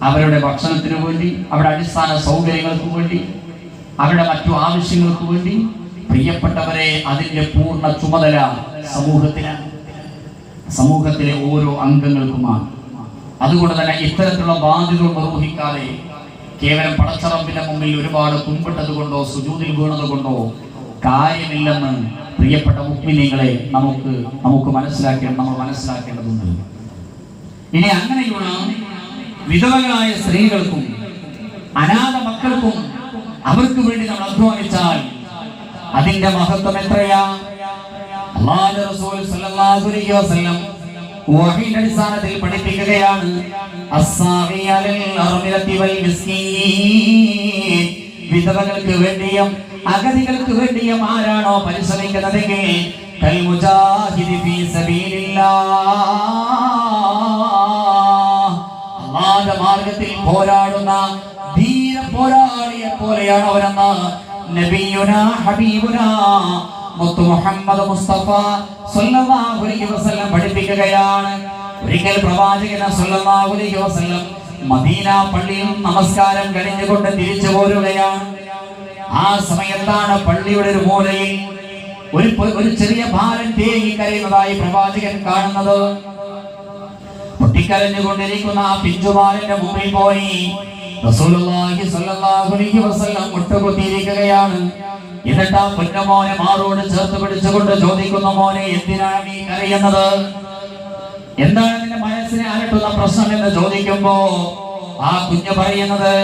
അവരുടെ ഭക്ഷണത്തിനു വേണ്ടി, അവരുടെ അടിസ്ഥാന സൗകര്യങ്ങൾക്ക് വേണ്ടി, അവരുടെ മറ്റു ആവശ്യങ്ങൾക്ക് വേണ്ടി പ്രിയപ്പെട്ടവരെ അതിന്റെ പൂർണ്ണ ചുമതല സമൂഹത്തിലെ ഓരോ അംഗങ്ങൾക്കുമാണ്. അതുകൊണ്ട് തന്നെ ഇത്തരത്തിലുള്ള ബാധ്യതകൾ നിർവഹിക്കാതെ കേവലം പടച്ചറമ്പിന്റെ മുമ്പിൽ ഒരുപാട് കുമ്പിട്ടത് കൊണ്ടോ സുജൂദിൽ വീണത് കൊണ്ടോ കാര്യമില്ലെന്ന് പ്രിയപ്പെട്ട മുഅ്മിനീങ്ങളെ നമുക്ക് നമ്മൾ മനസ്സിലാക്കേണ്ടതുണ്ട്. ഇനി അങ്ങനെയുള്ള വിധവകളായ സ്ത്രീകൾക്കും അനാഥ മക്കൾക്കും അവർക്ക് വേണ്ടി നമ്മൾ അധ്വാനിച്ചാൽ അതിന്റെ മഹത്വം എത്രയാ. അല്ലാഹുവിന്റെ റസൂൽ സല്ലല്ലാഹു അലൈഹി വസല്ലം വഹീന്റെ അടിസ്ഥാനത്തിൽ പഠിപ്പിക്കുകയാണ്, അസ്സാവി അലൽ അർമിലതി വൽ മിസ്കീൻ, വിധവകൾക്ക് വേണ്ടിയും അഗതികൾക്ക് വേണ്ടിയും ആരാണോ പരിശ്രമിക്കുന്നതെങ്കിൽ കൽ മുജാഹിദി ഫീ സബീലില്ലാഹ്, അല്ലാഹുവിന്റെ മാർഗ്ഗത്തിൽ പോരാടുന്ന ധീര പോരാളിയെ പോലെയാണ് അവരെന്ന് നബിയുനാ ഹബീബുനാ മുത്തു മുഹമ്മദ് മുസ്തഫ സല്ലല്ലാഹു അലൈഹി വസല്ലം പഠിപ്പിക്കുകയാണ്. ഒരിക്കൽ പ്രവാചകൻ സല്ലല്ലാഹു അലൈഹി വസല്ലം മദീന പള്ളിയിൽ നമസ്കാരം കഴിഞ്ഞുകൊണ്ട് തിരിച്ചു പോരുകയാണ്. ആ സമയത്താണ് പള്ളിയുടെ ഒരു മൂലയിൽ ഒരു ചെറിയ ബാലൻ തേങ്ങി കരയുന്നതായി പ്രവാചകൻ കാണുന്നത്. പൊട്ടിക്കരഞ്ഞുകൊണ്ടിരിക്കുന്ന ആ പിഞ്ചുബാലന്റെ മുമ്പിൽ പോയി റസൂലുള്ളാഹി സ്വല്ലല്ലാഹു അലൈഹി വസല്ലം മുട്ടുകുത്തിയിരിക്കുകയാണ്. എന്നിട്ട് ആ പൊന്നുമോനെ മാറോട് ചേർത്ത് പിടിച്ചുകൊണ്ട് ചോദിക്കുന്നു, മോനെ എന്തിനാണ് നീ കരയുന്നത്, എന്താണ് നിന്റെ മനസ്സിനെ അലട്ടുന്ന പ്രശ്നം എന്ന് ചോദിക്കുമ്പോ ആ കുഞ്ഞ് പറയുന്നത്,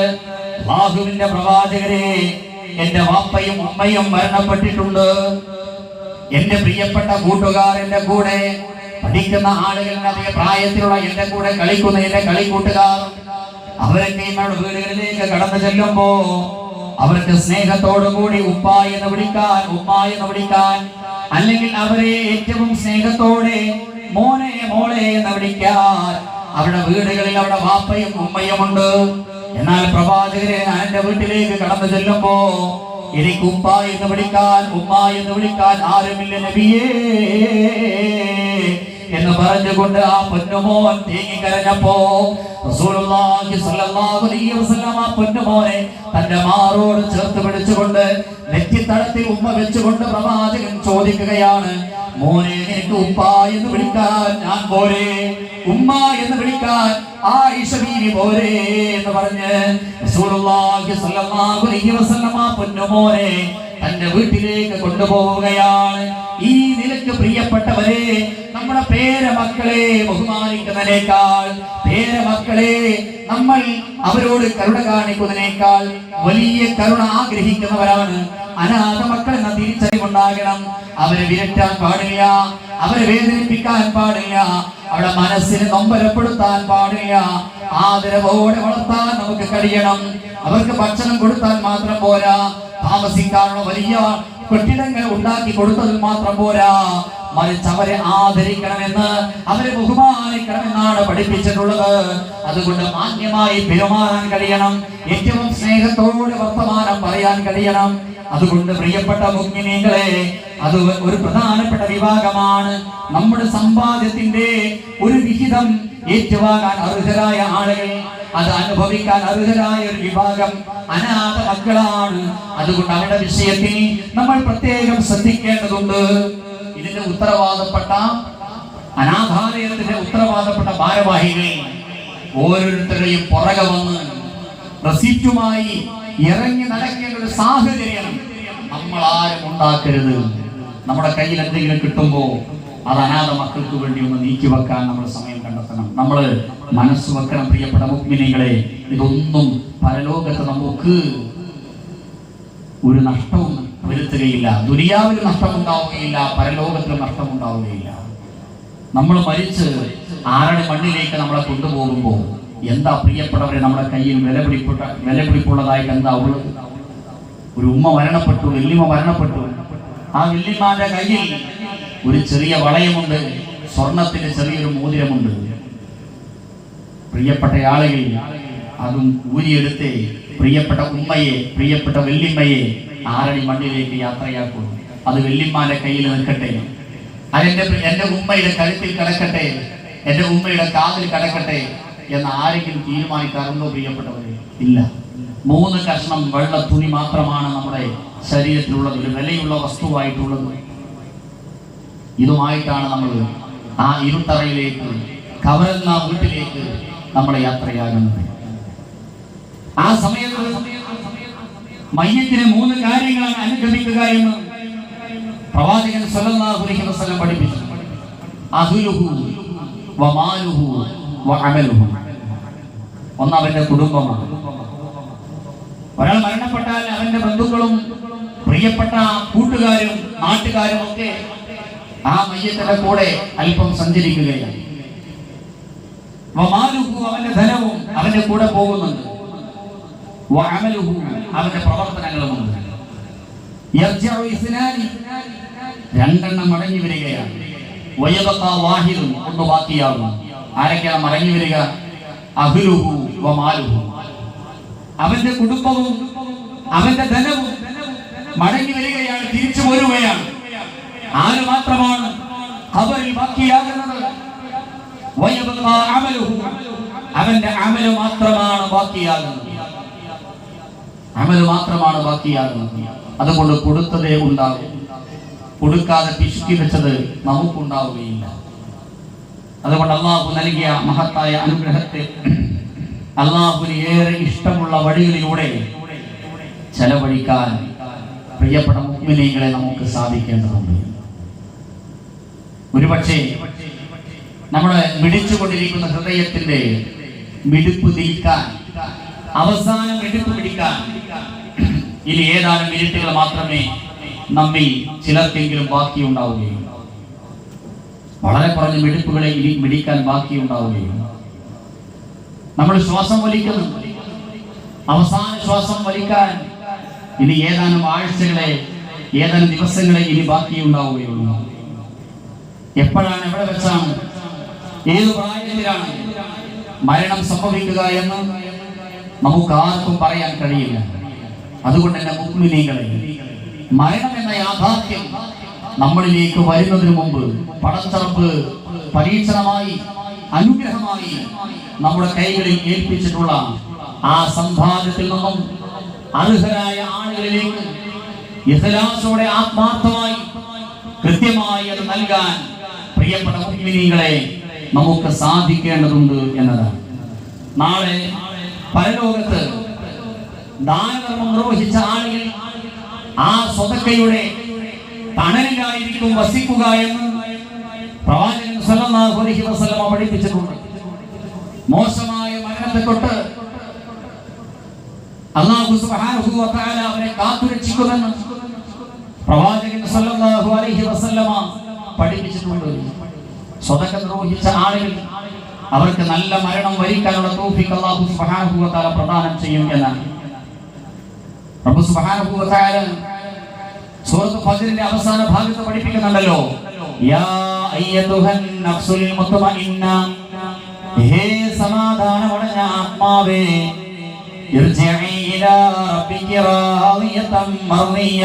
അല്ലാഹുവിന്റെ പ്രവാചകരെ, എന്റെ വാപ്പയും ഉമ്മയും മരണപ്പെട്ടിട്ടുണ്ട്. എന്റെ പ്രിയപ്പെട്ട കൂട്ടുകാരന്റെ കൂടെ പഠിക്കുന്ന ആളുകൾ, അതേ പ്രായത്തിലുള്ള എന്റെ കൂടെ കളിക്കുന്ന എന്റെ കളിക്കൂട്ടുകാർ, അവരൊക്കെ നമ്മുടെ വീടുകളിലേക്ക് കടന്നു ചെല്ലുമ്പോ അവർക്ക് സ്നേഹത്തോടുകൂടി ഉപ്പ എന്ന് വിളിക്കാൻ, ഉമ്മ എന്ന് വിളിക്കാൻ, അല്ലെങ്കിൽ അവരെ ഏറ്റവും സ്നേഹത്തോടെ മോനെ മോളെ എന്ന് വിളിക്കാൻ അവരുടെ വീടുകളിൽ അവിടെ വാപ്പയും ഉമ്മയുമുണ്ട്. എന്നാൽ പ്രവാചകരെ, ഞാൻ എന്റെ വീട്ടിലേക്ക് കടന്നു ചെല്ലുമ്പോ എനിക്ക് ഉപ്പ എന്ന് വിളിക്കാൻ, ഉമ്മ എന്ന് വിളിക്കാൻ ആരുമില്ല നബിയേ എന്ന് പറഞ്ഞുകൊണ്ട് ആ പൊന്നുമോൻ തേങ്ങിക്കരഞ്ഞപ്പോ റസൂലുള്ളാഹി സ്വല്ലല്ലാഹു അലൈഹി വസല്ലം ആ പൊന്നുമോനെ തന്റെ മാറോട് ചേർത്ത് പിടിച്ചുകൊണ്ട് നെറ്റിത്തടത്തിൽ ഉമ്മ വെച്ചുകൊണ്ട് പ്രവാചകൻ ചോദിക്കുകയാണ്, മോനെ നിനക്ക് ഉപ്പ എന്ന് വിളിക്കാൻ ഞാൻ പോരെ, ഉമ്മ എന്ന് വിളിക്കാൻ ആയിഷ ബീവി പോരെ എന്ന് പറഞ്ഞ് റസൂലുള്ളാഹി സ്വല്ലല്ലാഹു അലൈഹി വസല്ലം ആ പൊന്നുമോനെ തന്റെ വീട്ടിലേക്ക് കൊണ്ടുപോവുകയാണ്. ഈ നിലക്ക് പ്രിയപ്പെട്ടവരെ, നമ്മുടെ പേരമക്കളെ ബഹുമാനിക്കുന്നതിനേക്കാൾ, പേരമക്കളെ നമ്മൾ അവരോട് കരുണ കാണിക്കുന്നതിനേക്കാൾ വലിയ കരുണ ആഗ്രഹിക്കുന്നവരാണ് അനാഥ മക്കളെന്ന തിരിച്ചറിവുണ്ടാകണം. അവരെ വിരട്ടാൻ പാടില്ല, അവരെ വേദനിപ്പിക്കാൻ പാടില്ല, അവരുടെ മനസ്സിനെ നൊമ്പരപ്പെടുത്താൻ പാടില്ല. ആദരവോടെ വളർത്താൻ നമുക്ക് കഴിയണം. അവർക്ക് ഭക്ഷണം കൊടുത്താൽ മാത്രം പോരാ, താമസിക്കാനുള്ള വലിയ കെട്ടിടങ്ങൾ ഉണ്ടാക്കി കൊടുത്തതിൽ മാത്രം പോരാ, മറിച്ച് അവരെ ആദരിക്കണമെന്ന്, അവരെ ബഹുമാനിക്കണമെന്നാണ് പഠിപ്പിച്ചിട്ടുള്ളത്. അതുകൊണ്ട് മാന്യമായി പെരുമാറാൻ കഴിയണം, ഏറ്റവും സ്നേഹത്തോടെ വർത്തമാനം പറയാൻ കഴിയണം. അതുകൊണ്ട് പ്രിയപ്പെട്ട മുഅ്മിനീങ്ങളെ, അത് ഒരു പ്രധാനപ്പെട്ട വിഭാഗമാണ്. നമ്മുടെ സമ്പാദ്യത്തിന്റെ ഒരു വിഹിതം ഏറ്റുവാങ്ങാൻ അർഹരായ ആളുകൾ, അത് അനുഭവിക്കാൻ അർഹരായ ഒരു വിഭാഗം അനാഥ മക്കളാണ്. അതുകൊണ്ട് അവരുടെ വിഷയത്തിൽ നമ്മൾ പ്രത്യേകം ശ്രദ്ധിക്കേണ്ടതുണ്ട്. ഇതിന്റെ ഉത്തരവാദപ്പെട്ട അനാഥാലയത്തിന്റെ ഉത്തരവാദപ്പെട്ട ഭാരവാഹികൾ ഓരോരുത്തരുടെയും പുറകെ വന്ന് റെസിപ്റ്റുമായി ഇറങ്ങി നടക്കേണ്ട ഒരു സാഹചര്യം നമ്മൾ ആരും ഉണ്ടാക്കരുത്. നമ്മുടെ കയ്യിൽ എന്തെങ്കിലും കിട്ടുമ്പോൾ അത് അനാഥ മക്കൾക്ക് വേണ്ടി ഒന്ന് നീക്കി വെക്കാൻ നമ്മൾ സമയം കണ്ടെത്തണം. നമ്മൾ മനസ്സ് വെക്കണം. പ്രിയപ്പെട്ട മുഅ്മിനീങ്ങളെ, ഇതൊന്നും പരലോകത്ത് നമുക്ക് ഒരു നഷ്ടവും വരുത്തുകയില്ല. ദുനിയാവിൽ നഷ്ടമുണ്ടാവുകയില്ല, പരലോകത്തിൽ നഷ്ടമുണ്ടാവുകയില്ല. നമ്മൾ മരിച്ച് ആരുടെ മണ്ണിലേക്ക് നമ്മളെ കൊണ്ടുപോകുമ്പോൾ എന്താ പ്രിയപ്പെട്ടവരെ നമ്മുടെ കയ്യിൽ വിലപിടിപ്പുള്ളതായിട്ട് എന്താ ഉള്ളത്? ഒരു ഉമ്മ മരണപ്പെട്ടു, വല്യമ്മ മരണപ്പെട്ടു. ആ വല്യമ്മാന്റെ കയ്യിൽ ഒരു ചെറിയ വളയമുണ്ട്, സ്വർണത്തിന്റെ ചെറിയൊരു മോതിരമുണ്ട്. പ്രിയപ്പെട്ട ആളുകൾ അതും ഊരിയെടുത്ത് പ്രിയപ്പെട്ട ഉമ്മയെ, പ്രിയപ്പെട്ട വല്യമ്മയെ ആരടി മണ്ണിലേക്ക് യാത്രയാക്കും. അത് വല്യമ്മാന്റെ കയ്യിൽ നിൽക്കട്ടെ, എന്റെ ഉമ്മയുടെ കഴുത്തിൽ കിടക്കട്ടെ, എന്റെ ഉമ്മയുടെ കാതിൽ കിടക്കട്ടെ എന്ന് ആരെങ്കിലും തീരുമാനിക്കാറുണ്ടോ പ്രിയപ്പെട്ടവരെ? ഇല്ല. 3 കഷ്ണം വെള്ള തുണി മാത്രമാണ് നമ്മുടെ ശരീരത്തിലുള്ളത്, ഒരു വിലയുള്ള വസ്തുവായിട്ടുള്ളത്. ഇതുമായിട്ടാണ് നമ്മൾ ആ ഇരുട്ടറയിലേക്ക്, കവറുന്ന വീട്ടിലേക്ക് നമ്മൾ യാത്രയാകുന്നത്. ആ സമയത്ത് മയ്യത്തിന് 3 കാര്യങ്ങളാണ് അനുഗമിക്കുക എന്ന് പ്രവാചകൻ സല്ലല്ലാഹു അലൈഹി വസല്ലം പഠിപ്പിച്ചു. അഹ്ലുഹു വമാലുഹു വഅമലുഹു. ഒന്ന് അവന്റെ കുടുംബമാണ്. ഒരാൾ മരണപ്പെട്ടാൽ അവന്റെ ബന്ധുക്കളും പ്രിയപ്പെട്ട കൂട്ടുകാരും നാട്ടുകാരും ഒക്കെ ആ മയ്യത്തിന്റെ കൂടെ അല്പം സഞ്ചരിക്കുകയാണ്. വമാലുഹു, അവന്റെ ധനവും അവന്റെ കൂടെ പോകുന്നുണ്ട്. വഅമലുഹു, അവന്റെ പ്രവർത്തനങ്ങളുമുണ്ട്. യർജിഉ ഇസ്നാനി, 2 മടങ്ങി വരികയാണ്. വയബഖ വാഹിദുൻ, ഒന്ന് ബാക്കിയാകും. ആരൊക്കെയാണ് മടങ്ങി വരിക? അഹ്ലുഹു വമാലുഹു, അവന്റെ കുടുംബവും അവന്റെ ധനവും മടങ്ങി വരികയാണ്, തിരിച്ചു പോരുകയാണ്. ആര് മാത്രമാണ് ഖബറിൽ ബാക്കിയാകുന്നത്? വയബഖ അമലുഹു, അവന്റെ അമല് മാത്രമാണ് ബാക്കിയാകുന്നത്. അമല് മാത്രമാണ് ബാക്കിയാകുന്നത്. അതുകൊണ്ട് കൊടുത്തതേ ഉണ്ടാകും, കൊടുക്കാതെ പിശുക്കി വെച്ചത് നമുക്കുണ്ടാവുകയില്ല. അതുകൊണ്ട് അള്ളാഹു നൽകിയ മഹത്തായ അനുഗ്രഹത്തെ അള്ളാഹുവിന് ഏറെ ഇഷ്ടമുള്ള വഴികളിലൂടെ ചെലവഴിക്കാൻ പ്രിയപ്പെട്ട മുഅ്മിനീങ്ങളെ നമുക്ക് സാധിക്കേണ്ടതുണ്ട്. ഒരുപക്ഷെ നമ്മളെ മിടിച്ചുകൊണ്ടിരിക്കുന്ന ഹൃദയത്തിന്റെ മിടിപ്പ് തിരിക്കാൻ, അവസാനം മിടിപ്പ് പിടിക്കാൻ ഇനി ഏതാനും മിനിറ്റുകൾ മാത്രമേ നമ്മിൽ ചിലർക്കെങ്കിലും ബാക്കിയുണ്ടാവുകയുള്ളൂ. വളരെ കുറഞ്ഞ മിടിപ്പുകളെ ഇനി മിടിക്കാൻ ബാക്കിയുണ്ടാവുകയുള്ളൂ. നമ്മൾ ശ്വാസം വലിക്കുന്നു, അവസാന ശ്വാസം വലിക്കാൻ ഇനി ഏതാനും ആഴ്ചകളെ, ഏതാനും ദിവസങ്ങളെ ഇനി ബാക്കിയുണ്ടാവുകയുള്ളൂ. എപ്പോഴാണ്, എവിടെ വെച്ചാണ്, ഏത് പ്രായത്തിലാണ് മരണം സംഭവിക്കുക എന്ന് നമുക്ക് ആർക്കും പറയാൻ കഴിയില്ല. അതുകൊണ്ട് തന്നെ മുഅ്മിനീങ്ങളെ, മരണം എന്ന യാഥാർത്ഥ്യം നമ്മളിലേക്ക് വരുന്നതിന് മുമ്പ് പടച്ചറപ്പ് പരീക്ഷണമായി, അനുഗ്രഹമായി നമ്മുടെ കൈകളിൽ ഏൽപ്പിച്ചിട്ടുള്ള ആ സമ്പാദ്യത്തിൽ നിന്നും അർഹരായ ആളുകളിലേക്ക് ഇഖ്ലാസോടെ ആത്മാർത്ഥമായി കൃത്യമായി അത് നൽകാൻ പ്രിയപ്പെട്ട മുഅ്മിനീങ്ങളെ നമുക്ക് സാധിക്കേണ്ടതുണ്ട് എന്നതാണ്. നാളെ പരലോകത്ത് ദാനധർമ്മം നിർവഹിച്ച ആളുകൾ ആ സ്വതക്കയുടെ തണലിലായിരിക്കും വസിക്കുക എന്ന് പ്രവാചകൻ സല്ലല്ലാഹു അലൈഹി വസല്ലം പഠിപ്പിച്ചിട്ടുണ്ട്. മോശമായ മരണത്തെ തൊട്ട് അല്ലാഹു സുബ്ഹാനഹു വ തആല അവരെ കാത്തുരക്ഷിക്കുമെന്ന് പ്രവാചകൻ സല്ലല്ലാഹു അലൈഹി വസല്ലമ പഠിപ്പിച്ചിട്ടുണ്ട്. സ്വതക്ക നിർവഹിച്ച ആളുകൾ അവർക്ക് നല്ല മരണം വരിക്കാനുള്ള തൗഫീഖ് അല്ലാഹു സുബ്ഹാനഹു വ തആല പ്രദാനം ചെയ്യും എന്നാണ്. റബ്ബ് സുബ്ഹാനഹു വ തആല സൂറത്ത് ഫജ്റിന്റെ അവസാന ഭാഗത്ത് പഠിപ്പിക്കുന്നുണ്ടല്ലോ, യാ അയ്യതുഹൻ നഫ്സുൽ മുത്മഇന്ന, ഹേ സമാധാനമടഞ്ഞ ആത്മാവേ, ഇർജിഇ ഇലാ റബ്ബിക റാദിയതൻ മർദിയ,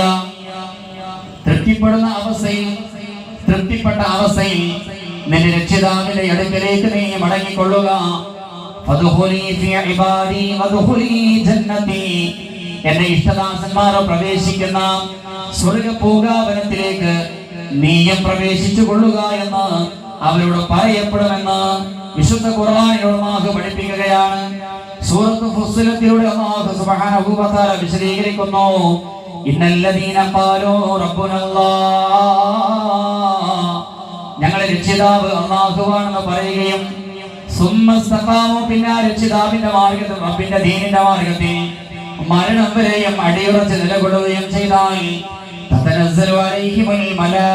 തൃപ്തിപ്പെടുന്ന അവസ്ഥയിൽ, തൃപ്തിപ്പെട്ട അവസ്ഥയിൽ നിന്റെ രക്ഷിതാവിന്റെ അടുക്കലേക്ക് നീ മടങ്ങിക്കൊള്ളുക. ഫദ്ഖുലി ഫീ ഇബാദി വദ്ഖുലി ജന്നതി, എന്റെ ഇഷ്ടദാസന്മാർ പ്രവേശിക്കുന്ന സ്വർഗ്ഗപൂങ്കാവനത്തിലേക്ക് നീയും പ്രവേശിച്ചു കൊള്ളുക എന്ന് അവരോട് പറയപ്പെടുമെന്ന് വിശുദ്ധ ഖുർആനിലൂടെ അല്ലാഹു പഠിപ്പിക്കുകയാണ്. സൂറത്ത് ഫുസ്സിലത്തിലൂടെ അല്ലാഹു സുബ്ഹാനഹു വ തആല വിശദീകരിക്കുന്നു, ഇന്നല്ലദീന ഖാലൂ റബ്ബുനല്ലാഹ്, ഞങ്ങളുടെ രക്ഷിതാവ് അല്ലാഹുവാണെന്ന് പറയുകയും സുമ്മസ്തഖാമു, പിന്നെ രക്ഷിതാവിന്റെ മാർഗ്ഗത്തിൽ, റബ്ബിന്റെ ദീനിന്റെ മാർഗ്ഗത്തിൽ മരണം വരെയും അടിയുറച്ച് നിലകൊള്ളുകയും ചെയ്താൽ തതനസ്സലു അലൈഹിമുൽ മലായിക,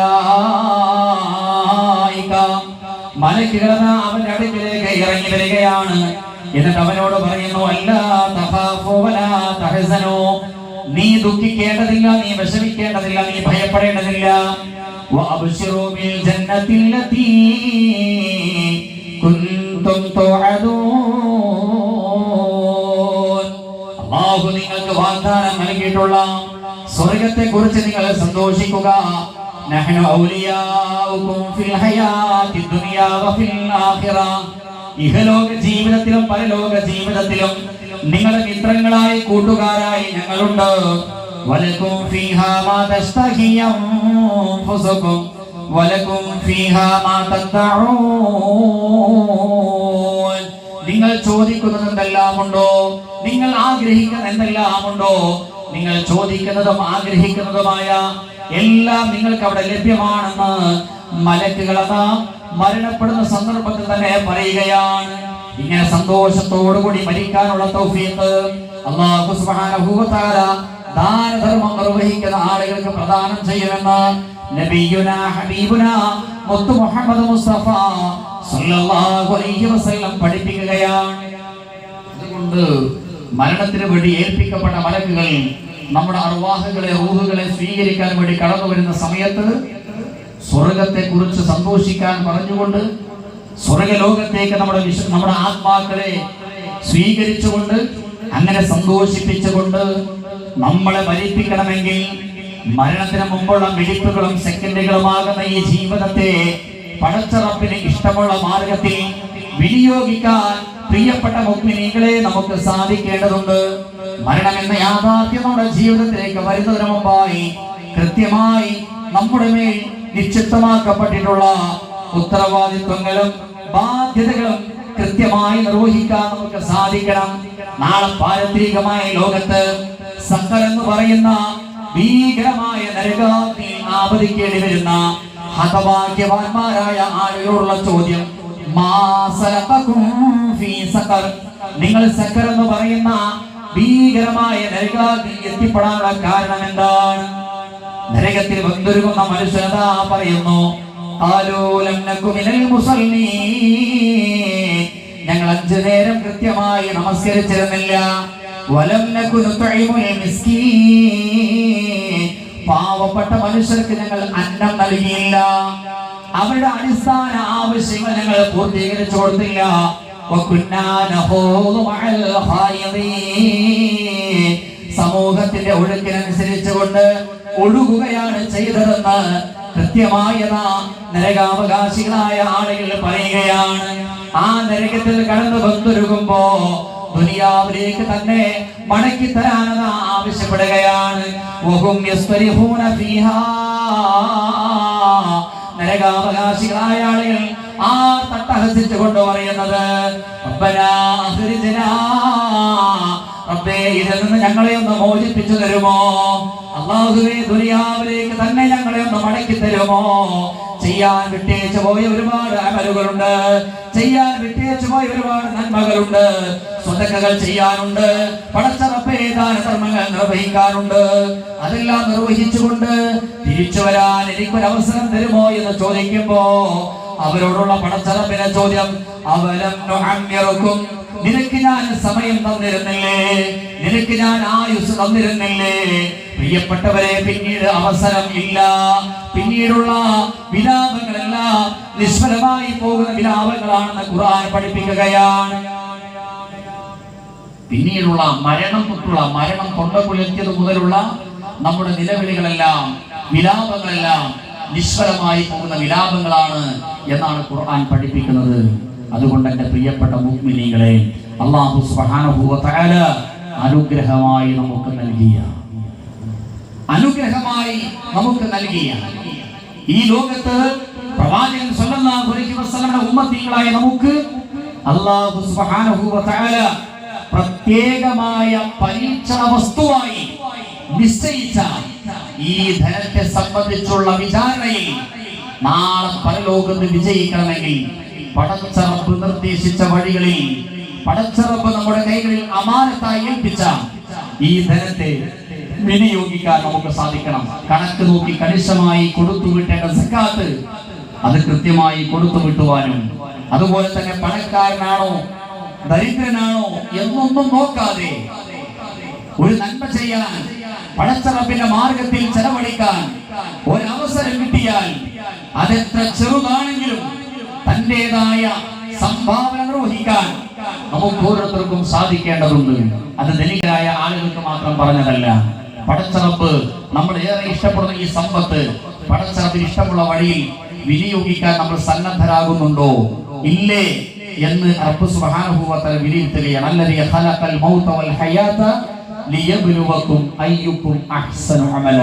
മലക്കുകൾ അവന്റെ അടുക്കിലേക്ക് ഇറങ്ങി വരികയാണ്. എന്നിട്ട് അവനോട് പറയുന്നു, അല്ലാ തഖാഫു വലാ തഹ്സനു, നീ ദുഃഖിക്കേണ്ടതില്ല, നീ വിഷമിക്കേണ്ടതില്ല, നീ ഭയപ്പെടേണ്ടതില്ല. വഅബ്ശിറൂ ബിൽ ജന്നത്തില്ലതീ കുൻതും തുഅദൂൻ, അല്ലാഹു നിങ്ങൾക്ക് വാഗ്ദാനം നൽകിയിട്ടുള്ള സ്വർഗ്ഗത്തെ കുറിച്ച് നിങ്ങൾ സന്തോഷിക്കുക. നഹ്നു ഔലിയാഉകും ഫിൽ ഹയാത്തി ദുനിയാ വഫിൽ ആഖിറ, ഇഹലോക ജീവിതത്തിലും പരലോക ജീവിതത്തിലും നിങ്ങളുടെ മിത്രങ്ങളായി കൂട്ടുകാരായി ഞങ്ങളുണ്ട്. വലകും ഫീഹാ മാ തസ്തഹി അൻഫുസുകും വലകും ഫീഹാ മാ തദ്ഉൻ, നിങ്ങൾ ചോദിക്കുന്നത് എന്തെല്ലാം ഉണ്ടോ, നിങ്ങൾ ആഗ്രഹിക്കുന്ന എന്തെല്ലാം ഉണ്ടോ, നിങ്ങൾ ചോദിക്കുന്നതും ആഗ്രഹിക്കുന്നതുമായ എല്ലാം നിങ്ങൾക്ക് അവിടെ ലഭ്യമാണെന്ന് മലക്കുകൾ അതാ മരണപ്പെടുന്ന സന്ദർഭത്തിൽ തന്നെ പറയുകയാണ്. ഇങ്ങനെ സന്തോഷത്തോടുകൂടി മരിക്കാനുള്ള തൗഫീഖ് അല്ലാഹു സുബ്ഹാനഹു വ തആല ദാനധർമ്മം നിർവഹിക്കുന്ന ആളുകൾക്ക് പ്രദാനം ചെയ്യുമെന്ന് നബിയുനാ ഹബീബുനാ മുത്തു മുഹമ്മദ് മുസ്തഫ സല്ലല്ലാഹു അലൈഹി വസല്ലം പഠിപ്പിക്കുകയാണ്. അതുകൊണ്ട് മരണത്തിന് വേണ്ടി ഏൽപ്പിക്കപ്പെട്ട മലക്കുകൾ നമ്മുടെ അർവാഹുകളെ, റൂഹുകളെ സ്വീകരിക്കാൻ വേണ്ടി കടന്നു വരുന്ന സമയത്ത് സ്വർഗത്തെ കുറിച്ച് സന്തോഷിക്കാൻ പറഞ്ഞുകൊണ്ട് സ്വർഗലോകത്തേക്ക് നമ്മുടെ ആത്മാക്കളെ സ്വീകരിച്ചുകൊണ്ട് അങ്ങനെ സന്തോഷിപ്പിച്ചുകൊണ്ട് നമ്മളെ മരിപ്പിക്കണമെങ്കിൽ മരണത്തിന് മുമ്പുള്ള മിടിപ്പുകളും സെക്കൻഡുകളുമാകുന്ന ഈ ജീവിതത്തെ പടച്ച റബ്ബിന് ഇഷ്ടമുള്ള മാർഗത്തിൽ വിനിയോഗിക്കാൻ പ്രിയപ്പെട്ട മുഅ്മിനീങ്ങളെ നമുക്ക് സാധിക്കേണ്ടതുണ്ട്. മരണം എന്ന യാഥാർത്ഥ്യം നമ്മുടെ ജീവിതത്തിലേക്ക് വരുന്നതിന് മുമ്പായി കൃത്യമായി നമ്മുടെ മേൽ നിശ്ചിതമാക്കപ്പെട്ടിട്ടുള്ള ഉത്തരവാദിത്വങ്ങളും ബാധ്യതകളും കൃത്യമായി നിർവഹിക്കാൻ നമുക്ക് സാധിക്കണം. നാളെ പാരത്രികമായ ലോകത്ത് സഖർ എന്ന് പറയുന്ന ഭീകരമായ നരകാഗ്നിയിൽ ആപതിക്കേണ്ടി വരുന്ന ഹതഭാഗ്യവാന്മാരായ ആളുകളോടുള്ള ചോദ്യം, മാ സലഖകും ഫീ സഖർ, നിങ്ങൾ സഖർ എന്ന് പറയുന്ന ഭീകരമായ നരകാഗ്നിയിൽ എത്തിപ്പെടാനുള്ള കാരണം എന്താണ്? നരകത്തിൽ വന്നൊരുങ്ങുന്ന മനുഷ്യനതാ പറയുന്നു, ഖാലൂ ലം നകു മിനൽ മുസല്ലീൻ, ഞങ്ങൾ 5 നേരം കൃത്യമായി നമസ്കരിച്ചിരുന്നില്ല. വലം നകു നുത്ഇമുൽ മിസ്കീൻ, പാവപ്പെട്ട മനുഷ്യർക്ക് ഞങ്ങൾ അന്നം നൽകിയില്ല. അവരുടെ അടിസ്ഥാന ആവശ്യങ്ങൾ ഞങ്ങൾ പൂർത്തീകരിച്ചു കൊടുത്തില്ല. വകുന്നാ നഖൂദു മഅൽ ഖായിദീൻ, സമൂഹത്തിന്റെ ഒഴുക്കിനനുസരിച്ചുകൊണ്ട് ഒഴുകുകയാണ് ചെയ്തതെന്ന് കൃത്യമായതാ നരകാവകാശികളായ ആളുകൾ പറയുകയാണ്. ആ നരകത്തിൽ കടന്നു വന്നൊരുകുമ്പോ ദുനിയാവിലേക്ക് തന്നെ മടക്കി തരാനെന്ന് ആവശ്യപ്പെടുകയാണ്. വഹും യസ്തരിഹൂന ഫീഹാ, നരകാവകാശികളായ ആളുകൾ ആ തട്ടഹസിച്ചുകൊണ്ട് പറയുന്നത്, റബ്ബനാ അഖ്രിജ്നാ, റബ്ബേ ഇതിൽ നിന്ന് ഞങ്ങളെ ഒന്ന് മോചിപ്പിച്ചു തരുമോ? അല്ലാഹുവേ ദുനിയാവിലേക്ക് തന്നെ ഞങ്ങളെ ഒന്ന് മടക്കി തരുമോ? ചെയ്യാൻ വിട്ടേച്ചു പോയ ഒരുപാട് അമലുകളുണ്ട്, ചെയ്യാൻ വിട്ടേച്ചു പോയ ഒരുപാട് നന്മകളുണ്ട്. സ്വതക്കകൾ ചെയ്യാനുണ്ട്, പടച്ചറപ്പേ ദാനധർമ്മങ്ങൾ നിർവഹിക്കാനുണ്ട്. അതെല്ലാം നിർവഹിച്ചുകൊണ്ട് തിരിച്ചു വരാൻ എനിക്കൊരവസരം തരുമോ എന്ന് ചോദിക്കുമ്പോ അവരോടുള്ള പടച്ചറപ്പിന്റെ ചോദ്യം, അവലം നുഅമ്മിറുക്കും, നിനക്ക് ഞാൻ സമയം തന്നിരുന്നില്ലേ, നിനക്ക് ഞാൻ ആയുസ് തന്നിരുന്നില്ലേ? പ്രിയപ്പെട്ടവരെ, പിന്നീട് അവസരം ഇല്ല. പിന്നീടുള്ള വിലാപങ്ങളെല്ലാം നിഷ്ഫലമായി പോകുന്ന വിലാപങ്ങളാണെന്ന് ഖുർആൻ പഠിപ്പിക്കുകയാണ്. പിന്നീടുള്ള മരണം തൊണ്ടക്കുളിർത്തിയത് മുതലുള്ള നമ്മുടെ നിലവിളികളെല്ലാം, വിലാപങ്ങളെല്ലാം നിഷ്ഫലമായി പോകുന്ന വിലാപങ്ങളാണ് എന്നാണ് ഖുർആൻ പഠിപ്പിക്കുന്നത്. അതുകൊണ്ട് എന്റെ പ്രിയപ്പെട്ട മുഅ്മിനീങ്ങളെ, അല്ലാഹു സുബ്ഹാനഹു വ തആല അനുഗ്രഹമായി നമുക്ക് നൽകിയ ഈ ലോകത്ത് പ്രവാചകൻ സ്വല്ലല്ലാഹു അലൈഹി വസല്ലമയുടെ ഉമ്മത്തികളായ നമുക്ക് അല്ലാഹു സുബ്ഹാനഹു വ തആല പ്രത്യേകമായ പരീക്ഷണ വസ്തുവായി നിശ്ചയിച്ച ഈ ധനത്തെ സംബന്ധിച്ചുള്ള വിചാരണയിൽ നാളെ പരലോകത്ത് വിജയിക്കണമെങ്കിൽ പടച്ചറപ്പ് നിർദ്ദേശിച്ച വഴികളിൽ, പടച്ചറപ്പ് നമ്മുടെ കൈകളിൽ അമാനത്തായി ഏൽപ്പിച്ച ഈ ധനത്തെ വിനിയോഗിക്കാൻ നമുക്ക് സാധിക്കണം. കണക്ക് നോക്കി കണിശമായി കൊടുത്തു വിട്ടേണ്ട സക്കാത്ത് അത് കൃത്യമായി കൊടുത്തു വിട്ടുവാനും, അതുപോലെ തന്നെ പണക്കാരനാണോ ദരിദ്രനാണോ എന്നൊന്നും നോക്കാതെ ഒരു നന്മ ചെയ്യാൻ, പടച്ചറപ്പിന്റെ മാർഗത്തിൽ ചെലവഴിക്കാൻ ഒരവസരം കിട്ടിയാൽ അതെത്ര ചെറുതാണെങ്കിലും തന്റേതായ സംഭാവന നിർവഹിക്കാൻ നമുക്ക് ഓരോരുത്തർക്കും സാധിക്കേണ്ടതുണ്ട്. അത് ധനികരായ ആളുകൾക്ക് മാത്രം പറഞ്ഞതല്ല. പടച്ചറപ്പ് നമ്മൾ ഏറെ ഇഷ്ടപ്പെടുന്ന ഈ സമ്പത്ത് പടച്ചറപ്പിന് ഇഷ്ടമുള്ള വഴിയിൽ വിനിയോഗിക്കാൻ നമ്മൾ സന്നദ്ധരാകുന്നുണ്ടോ ഇല്ലേ എന്ന് റബ്ബ് സുബ്ഹാനഹു വ തആല വിലയിരുത്തുകയാണ്. അല്ലദീ ഖലഖൽ മൗത വൽ ഹയാത ലിയബ്ലുവകും അയ്യുക്കും അഹ്സനു അമല.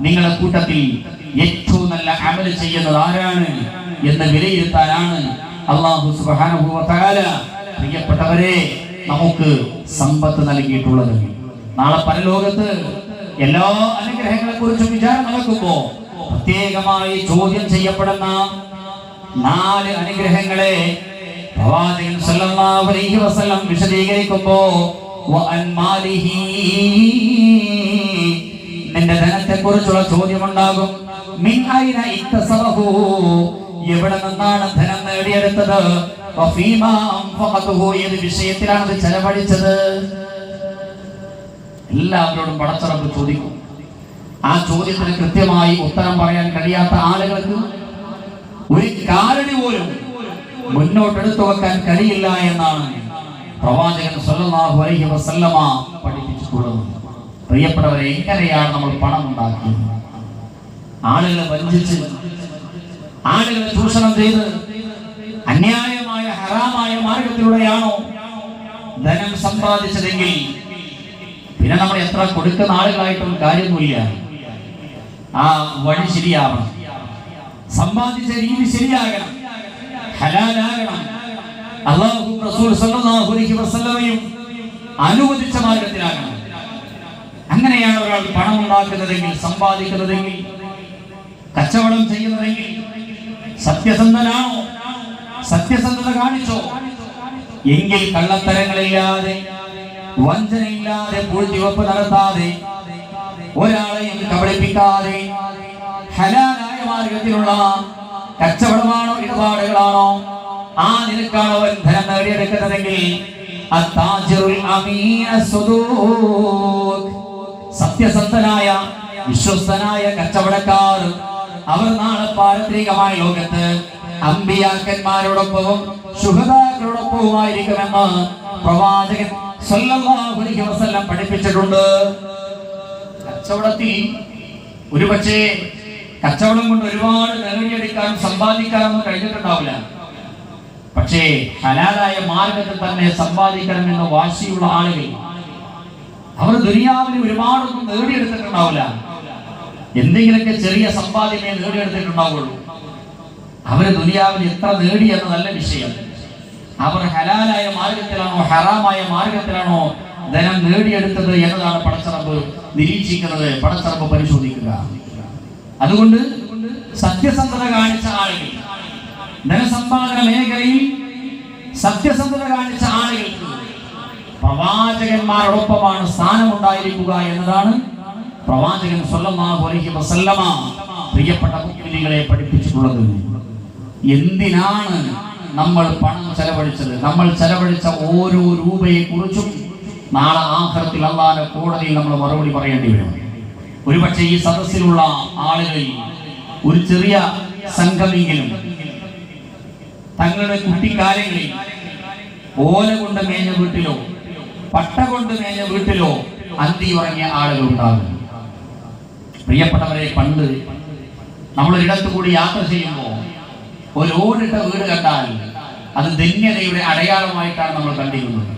നിങ്ങളുടെ കൂട്ടത്തിൽ ഏറ്റവും നല്ല അമൽ ചെയ്യുന്നത് ആരാണ് എന്ന് വിലയിരുത്താനാണ് അല്ലാഹു സുബ്ഹാനഹു വ തആല പ്രിയപ്പെട്ടവരെ നമുക്ക് സമ്പത്ത് നൽകിയിട്ടുള്ളത്. നാളെ പരലോകത്ത് എല്ലാ അനുഗ്രഹങ്ങളെ കുറിച്ചും വിചാരം നടക്കുമ്പോ പ്രത്യേകമായി ചോദ്യം ചെയ്യപ്പെടുന്ന 4 അനുഗ്രഹങ്ങളെ പ്രവാചകൻ സല്ലല്ലാഹു അലൈഹി വസല്ലം വിശദീകരിക്കുമ്പോ വഅൻമാലിഹി, നിന്റെ ധനത്തെ കുറിച്ചുള്ള ചോദ്യമുണ്ടാകും. മിൻ ഐന ഇക്തസബഹു, എവിടെ നിന്നാണ് ധനം നേടിയെടുത്തത്? വഫീമാ അൻഫഖതുഹു, ഏത് വിഷയത്തിലാണ് അത് ചെലവഴിച്ചത്? എല്ലാവരോടും പടച്ചറപ്പ് ചോദിക്കും. ആ ചോദ്യത്തിന് കൃത്യമായി ഉത്തരം പറയാൻ കഴിയാത്ത ആളുകൾക്ക് ഒരു കാരണി പോലും മുന്നോട്ടെടുത്തു വെക്കാൻ കഴിയില്ല എന്നാണ് പ്രവാചകൻ സല്ലല്ലാഹു അലൈഹി വസല്ലമ പഠിപ്പിച്ചിട്ടുള്ളത്. പ്രിയപ്പെട്ടവരെ, എങ്ങനെയാണ് നമ്മൾ പണം ഉണ്ടാക്കിയത്? ആളുകളെ വഞ്ചിച്ച്, ആളുകളെ ചൂഷണം ചെയ്ത്, അന്യായമായ ഹറാമായ മാർഗത്തിലൂടെയാണോ ധനം സമ്പാദിച്ചതെങ്കിൽ പിന്നെ നമ്മൾ എത്ര കൊടുക്കുന്ന ആളുകളായിട്ടും കാര്യമൊന്നുമില്ല. ആ വഴി ശരിയാവണം, സമ്പാദിച്ച രീതി ശരിയാകണം, ഹലാലാകണം. അല്ലാഹു റസൂൽ സല്ലല്ലാഹു അലൈഹി വസല്ലമയും അനുവദിച്ച മാർഗത്തിലാകണം. അങ്ങനെയാണ് ഒരാൾ പണം ഉണ്ടാക്കുന്നതെങ്കിൽ, സമ്പാദിക്കുന്നതെങ്കിൽ, കച്ചവടം ചെയ്യുന്നതെങ്കിൽ സത്യസന്ധനാണോ, സത്യസന്ധത കാണിച്ചോ എങ്കിൽ കള്ളത്തരങ്ങളില്ലാതെ, വഞ്ചനയില്ലാതെ, പൂഴ്ത്തിവെപ്പ് നടത്താതെ, ഒരാളെയും കബളിപ്പിക്കാതെ ഹലാലായ മാർഗത്തിലുള്ള കച്ചവടമാണോ ഇടപാടുകളാണോ ആ നിലക്കാണ് അവൻ ധനം നേടിയെടുക്കുന്നതെങ്കിൽ സത്യസന്ധനായ വിശ്വസ്തനായ കച്ചവടക്കാർ അവർ നാളെ പാരത്രികമായ ലോകത്ത് അമ്പിയാക്കന്മാരോടൊപ്പവും ശുഹദാക്കളോടൊപ്പവുമായിരിക്കുമെന്ന് പ്രവാചകൻ സല്ലല്ലാഹു അലൈഹി വസല്ലം പഠിപ്പിച്ചിട്ടുണ്ട്. കച്ചവടത്തിൽ ഒരുപക്ഷെ കച്ചവടം കൊണ്ട് ഒരുപാട് നേടിയെടുക്കാനും സമ്പാദിക്കാനൊന്നും കഴിഞ്ഞിട്ടുണ്ടാവില്ല. പക്ഷേ ഹലാലായ മാർഗത്തിൽ തന്നെ സമ്പാദിക്കണമെന്ന വാശിയുള്ള ആളുകൾ അവർ ദുനിയാവിൽ ഒരുപാടൊന്നും നേടിയെടുത്തിട്ടുണ്ടാവില്ല. എന്തെങ്കിലുമൊക്കെ ചെറിയ സമ്പാദ്യമേ നേടിയെടുത്തിട്ടുണ്ടാവുള്ളൂ. അവര് ദുനിയാവിൽ എത്ര നേടി എന്ന നല്ല വിഷയം. അവർ ഹലാലായ മാർഗത്തിലാണോ ഹറാമായ മാർഗത്തിലാണോ ധനം നേടിയെടുത്തത് എന്നതാണ് പടച്ചറപ്പ് നിരീക്ഷിക്കുന്നത്, പടച്ചറപ്പ് പരിശോധിക്കുക. അതുകൊണ്ട് സത്യസന്ധത കാണിച്ച ആളുകൾ, ധനസമ്പാദന മേഖലയിൽ സത്യസന്ധത കാണിച്ച ആളുകൾക്ക് പ്രവാചകന്മാരോടൊപ്പമാണ് സ്ഥാനമുണ്ടായിരിക്കുക എന്നതാണ് പ്രവാചകൻ സ്വല്ലല്ലാഹു അലൈഹി വസല്ലമ പ്രിയപ്പെട്ട മുഅ്മിനീങ്ങളെ പഠിപ്പിച്ചിട്ടുള്ളത്. എന്തിനാണ് നമ്മൾ പണം ചെലവഴിച്ചത്? നമ്മൾ ചെലവഴിച്ച ഓരോ രൂപയെ കുറിച്ചും നാളെ ആഖിറത്തിൽ അല്ലാഹുവിന്റെ കോടതിയിൽ നമ്മൾ മറുപടി പറയേണ്ടി വരും. ഒരുപക്ഷെ ഈ സദസ്സിലുള്ള ആളുകളിൽ ഒരു ചെറിയ സംഘമെങ്കിലും തങ്ങളുടെ കുട്ടിക്കാലങ്ങളിൽ ഓല കൊണ്ട് മേഞ്ഞ വീട്ടിലോ പട്ട കൊണ്ട് മേഞ്ഞ വീട്ടിലോ അന്തി ഉറങ്ങിയ ആളുകൾ ഉണ്ടാകും. പ്രിയപ്പെട്ടവരെ, പണ്ട് നമ്മളൊരിടത്തു കൂടി യാത്ര ചെയ്യുമ്പോൾ ഒരു ഓടിട്ട വീട് കണ്ടാൽ അത് ധന്യതയുടെ അടയാളമായിട്ടാണ് നമ്മൾ കണ്ടിരുന്നത്.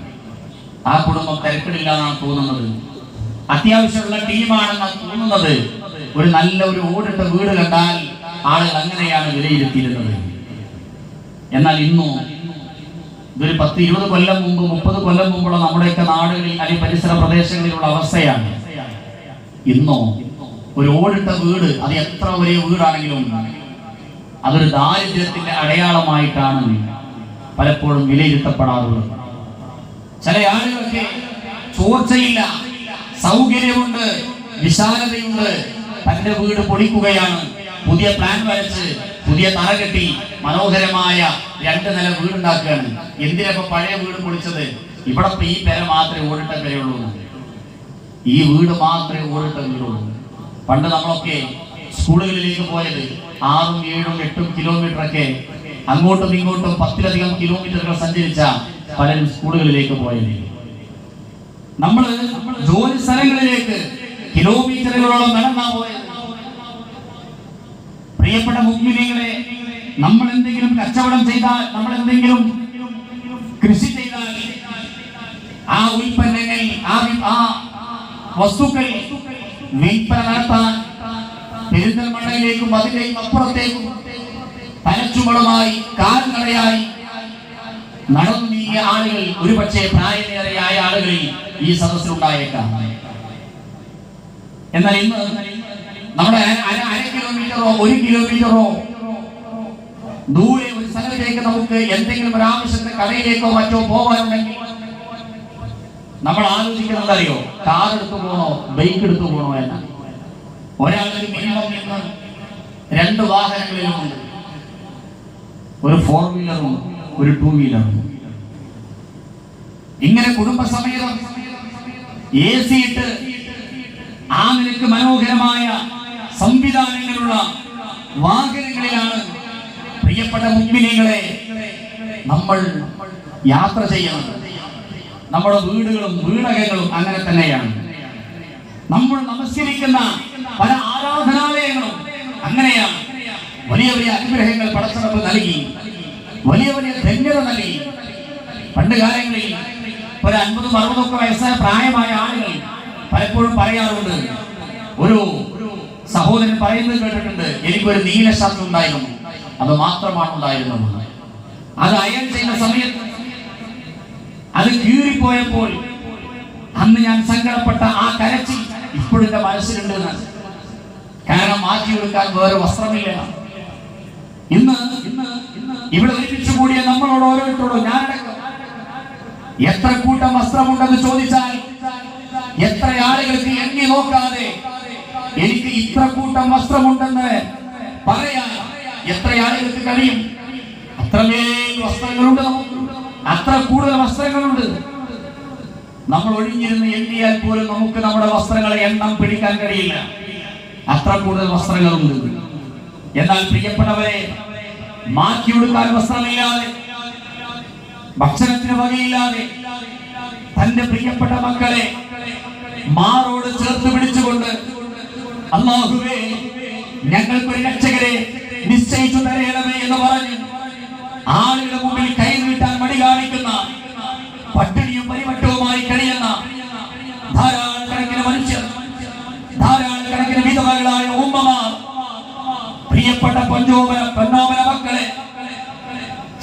ആ കുടുംബം തിരക്കിടില്ലെന്നാണ് തോന്നുന്നത്, അത്യാവശ്യമുള്ള ടീമാണെന്നാണ് തോന്നുന്നത്. ഒരു നല്ല ഒരു ഓടിട്ട വീട് കണ്ടാൽ ആളുകൾ അങ്ങനെയാണ് വിലയിരുത്തിയിരുന്നത്. എന്നാൽ ഇന്നും ഇതൊരു 10-20 കൊല്ലം മുമ്പ് 30 കൊല്ലം മുമ്പുള്ള നമ്മുടെയൊക്കെ നാടുകളിൽ അല്ലെങ്കിൽ പരിസര പ്രദേശങ്ങളിലുള്ള അവസ്ഥയാണ്. ഇന്നോ ഒരു ഓടിട്ട വീട്, അത് എത്ര വലിയ വീടാണെങ്കിലും അതൊരു ദാരിദ്ര്യത്തിന്റെ അടയാളമായിട്ടാണ് പലപ്പോഴും വിലയിരുത്തപ്പെടാറുള്ളത്. ചില ആളുകൾക്ക് ചോർച്ചയില്ല, സൗകര്യമുണ്ട്, വിശാലതയുണ്ട്, തന്റെ വീട് പൊളിക്കുകയാണ്, പുതിയ പ്ലാൻ വരച്ച് പുതിയ തറ കെട്ടി മനോഹരമായ 2 നില വീടുണ്ടാക്കുകയാണ്. എന്തിനപ്പോ പഴയ വീട് പൊളിച്ചത്? ഇവിടെ ഈ പെര മാത്രമേ ഓടിട്ട പെരയുള്ളൂ, ഈ വീട് മാത്രമേ ഓടിട്ട വീടുള്ളൂ. പണ്ട് നമ്മളൊക്കെ സ്കൂളുകളിലേക്ക് പോയത് 6, 7, 8 കിലോമീറ്റർ ഒക്കെ അങ്ങോട്ടും ഇങ്ങോട്ടും 10-ലധികം കിലോമീറ്ററുകൾ സഞ്ചരിച്ച പലരും സ്കൂളുകളിലേക്ക് പോയത്. നമ്മൾ ജോലി സ്ഥലങ്ങളിലേക്ക് കിലോമീറ്ററുകളോളം നടന്നാ പോയത്. പ്രിയപ്പെട്ട മുഅ്മിനീങ്ങളെ, നമ്മൾ എന്തെങ്കിലും കച്ചവടം ചെയ്താൽ, നമ്മൾ എന്തെങ്കിലും കൃഷി ചെയ്താൽ, ആ ഉൽപ്പന്നങ്ങൾ ആ വസ്തുക്കൾ വിൽപ്പന നടത്താൻ പെരിന്തൽമണ്ണയിലേക്കും അതിലേക്കും അപ്പുറത്തേക്കും തലച്ചുമടുമായി കാൽനടയായി നടന്നു നീങ്ങിയ ആളുകൾ ഒരുപക്ഷെ പ്രായമേറെയായ ആളുകളിൽ ഈ സദസ്സിലുണ്ടായേക്കാം. എന്നാൽ ഇന്ന് നമ്മുടെ 1/2 കിലോമീറ്ററോ 1 കിലോമീറ്ററോ ദൂരെ ഒരു സ്ഥലത്തേക്ക് നമുക്ക് എന്തെങ്കിലും ഒരു ആവശ്യത്തിന് കടയിലേക്കോ മറ്റോ പോകാനുണ്ടെങ്കിൽ നമ്മൾ ആലോചിക്കുന്നത് അറിയോ? കാർ എടുത്തു പോകണോ ബൈക്ക് എടുത്തു പോകണോ എന്ന. ഒരാൾക്ക് മിനിമം ഇന്ന് 2 വാഹനങ്ങളിലുമുണ്ട്. ഒരു 4 വീലറും ഒരു 2 വീലറും. ഇങ്ങനെ കുടുംബസമേതം AC ഇട്ട് ആ നിലക്ക് മനോഹരമായ സംവിധാനങ്ങളുള്ള വാഹനങ്ങളിലാണ് പ്രിയപ്പെട്ട മുഅ്മിനീങ്ങളെ നമ്മൾ യാത്ര ചെയ്യുന്നത്. നമ്മുടെ വീടുകളും വീടകങ്ങളും അങ്ങനെ തന്നെയാണ്. നമ്മൾ നമസ്കരിക്കുന്ന പല ആരാധനാലയങ്ങളും അങ്ങനെയാണ്. വലിയ വലിയ അനുഗ്രഹങ്ങൾ പടച്ചറപ്പ് നൽകി, വലിയ വലിയ ധന്യത നൽകി. പണ്ട് കാലങ്ങളിൽ ഒരു 50-60 വയസ്സായ പ്രായമായ ആളുകൾ പലപ്പോഴും പറയാറുണ്ട്, ഒരു സഹോദരൻ പറയുന്നത് കേട്ടിട്ടുണ്ട്, എനിക്കൊരു നീല ഷർട്ട് ഉണ്ടായിരുന്നു, അത് മാത്രമാണ് ഉണ്ടായിരുന്നത്. അത് അയൺ ചെയ്യുന്ന സമയത്ത് അത് കീറിപ്പോയപ്പോൾ അന്ന് ഞാൻ സങ്കടപ്പെട്ട ആ കരച്ചിൽ ഇപ്പോഴും എന്റെ മനസ്സിലുണ്ട്. കാരണം മാറ്റിയെടുക്കാൻ വേറെ വസ്ത്രമില്ല. ഇന്ന് ഇവിടെ ഒരുമിച്ച് കൂടിയ നമ്മളോട് ഓരോരുത്തരോടും ഞാനടക്കം എത്ര കൂട്ടം വസ്ത്രമുണ്ടെന്ന് ചോദിച്ചാൽ എത്ര ആളുകൾക്ക് എണ്ണി നോക്കാതെ എനിക്ക് ഇത്ര കൂട്ടം വസ്ത്രമുണ്ടെന്ന് പറയാൻ എത്ര ആളുകൾക്ക് കഴിയും? അത്രമേൽ വസ്ത്രങ്ങളുണ്ട് നമുക്ക്, അത്ര കൂടുതൽ വസ്ത്രങ്ങളുണ്ട്. നമ്മൾ ഒഴിഞ്ഞിരുന്ന് എണ്ണിയാൽ പോലും നമുക്ക് നമ്മുടെ വസ്ത്രങ്ങളെ എണ്ണം പിടിക്കാൻ കഴിയില്ല, അത്ര കൂടുതൽ വസ്ത്രങ്ങളുണ്ട്. എന്നാൽ പ്രിയപ്പെട്ടവരെ, മാറ്റിയെടുക്കാൻ വസ്ത്രമില്ലാതെ, ഭക്ഷണത്തിന് വകയില്ലാതെ തന്റെ പ്രിയപ്പെട്ട മക്കളെ മാറോട് ചേർത്ത് പിടിച്ചുകൊണ്ട് അല്ലാഹുവേ ഞങ്ങൾക്കൊരു രക്ഷകരെ നിശ്ചയിച്ചു തരേണമേ എന്ന് പറഞ്ഞ് ആളുകളുടെ മുമ്പിൽ കൈ നീട്ടാൻ മടി കാണിക്കുന്ന, പട്ടിണിയും പരിവട്ടവുമായി കഴിയുന്ന ധാരാളം കണക്കിന് മനുഷ്യർ, ധാരാളം കണക്കിന് വിധവകളായ ഉമ്മമാർ, പ്രിയപ്പെട്ട പൊന്നോമന മക്കളെ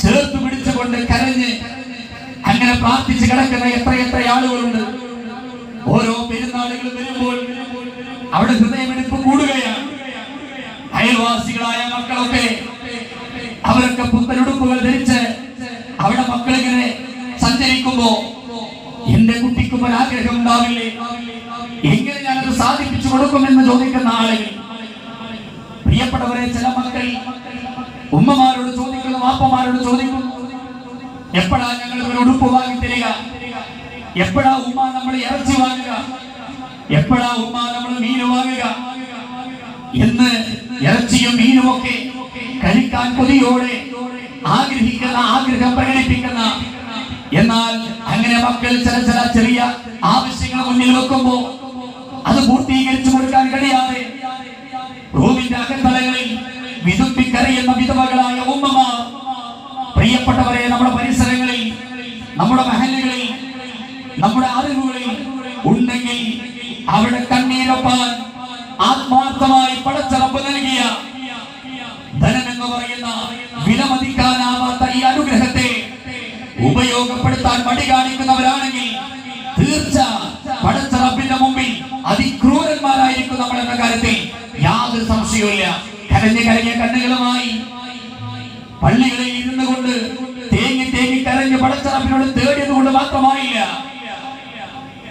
ചേർത്ത് പിടിച്ചുകൊണ്ട് കരഞ്ഞ് അങ്ങനെ പ്രാർത്ഥിച്ച് കിടക്കുന്ന എത്രയെത്ര ആളുകളുണ്ട്. ഓരോ പെരുന്നാളുകൾ വരുമ്പോൾ അവിടെ ഹൃദയമെടുപ്പ് കൂടുകയാണ്. അയൽവാസികളായ മക്കളൊക്കെ അവരൊക്കെ പുത്തനുടുപ്പുകൾ ധരിച്ച് അവിടെ മക്കളിങ്ങനെ സഞ്ചരിക്കുമ്പോ എന്റെ കുട്ടിക്കും ഒരു ആഗ്രഹം ഉണ്ടാവില്ലേ, എങ്ങനെ ഞാനത് സാധിപ്പിച്ചു കൊടുക്കുമെന്ന് ചോദിക്കുന്ന ആളുകൾ. പ്രിയപ്പെട്ടവരെ, ചില മക്കൾ ഉമ്മമാരോട് ചോദിക്കുന്നു, വാപ്പമാരോട് ചോദിക്കുന്നു, എപ്പോഴാ ഞങ്ങൾ ഒരു ഉടുപ്പ് വാങ്ങി തരിക, എപ്പോഴാ ഉമ്മ നമ്മൾ ഇറച്ചി വാങ്ങുക, എപ്പോഴാ ഉമ്മ നമ്മൾ മീൻ വാങ്ങുക എന്ന് ഇറച്ചിയും മീനും ഒക്കെ കഴിക്കാൻ കൊതിയോടെ ആഗ്രഹിക്കുന്ന, ആഗ്രഹം പ്രകടിപ്പിക്കുന്ന, എന്നാൽ അങ്ങനെ മക്കൾ ചില ചെറിയ ആവശ്യങ്ങൾ മുന്നിൽ വെക്കുമ്പോ അത് പൂർത്തീകരിച്ചു കൊടുക്കാൻ കഴിയാതെ റൂമിന്റെ അകത്തളങ്ങളിൽ വിതുമ്പിക്കരയുന്ന വിധവകളായ ഉമ്മമാർ, പ്രിയപ്പെട്ടവരെ, നമ്മുടെ പരിസരങ്ങളിൽ, നമ്മുടെ മഹല്ലുകളിൽ, നമ്മുടെ അറിവുകളിൽ ഉണ്ടെങ്കിൽ അവിടെ കണ്ണീരൊപ്പാൻ ആത്മാർത്ഥമായി പടച്ചറപ്പ് നൽകിയ ധനമെന്ന് പറയുന്ന വിലമതിക്കാനാവാത്ത ഈ അനുഗ്രഹത്തെ ഉപയോഗപ്പെടുത്താൻ മടി കാണിക്കുന്നവരാണെങ്കിൽ തീർച്ച പടച്ചറപ്പിന്റെ മുമ്പിൽ അതിക്രൂരന്മാരായിരിക്കും നമ്മൾ എന്ന കാര്യത്തിൽ യാതൊരു സംശയവുമില്ല. കരഞ്ഞ കണ്ണുകളുമായി പള്ളികളിൽ ഇരുന്നു കൊണ്ട് തേങ്ങി കരഞ്ഞ് പടച്ചറപ്പിനോട് തേടിയത് കൊണ്ട് മാത്രമായില്ല,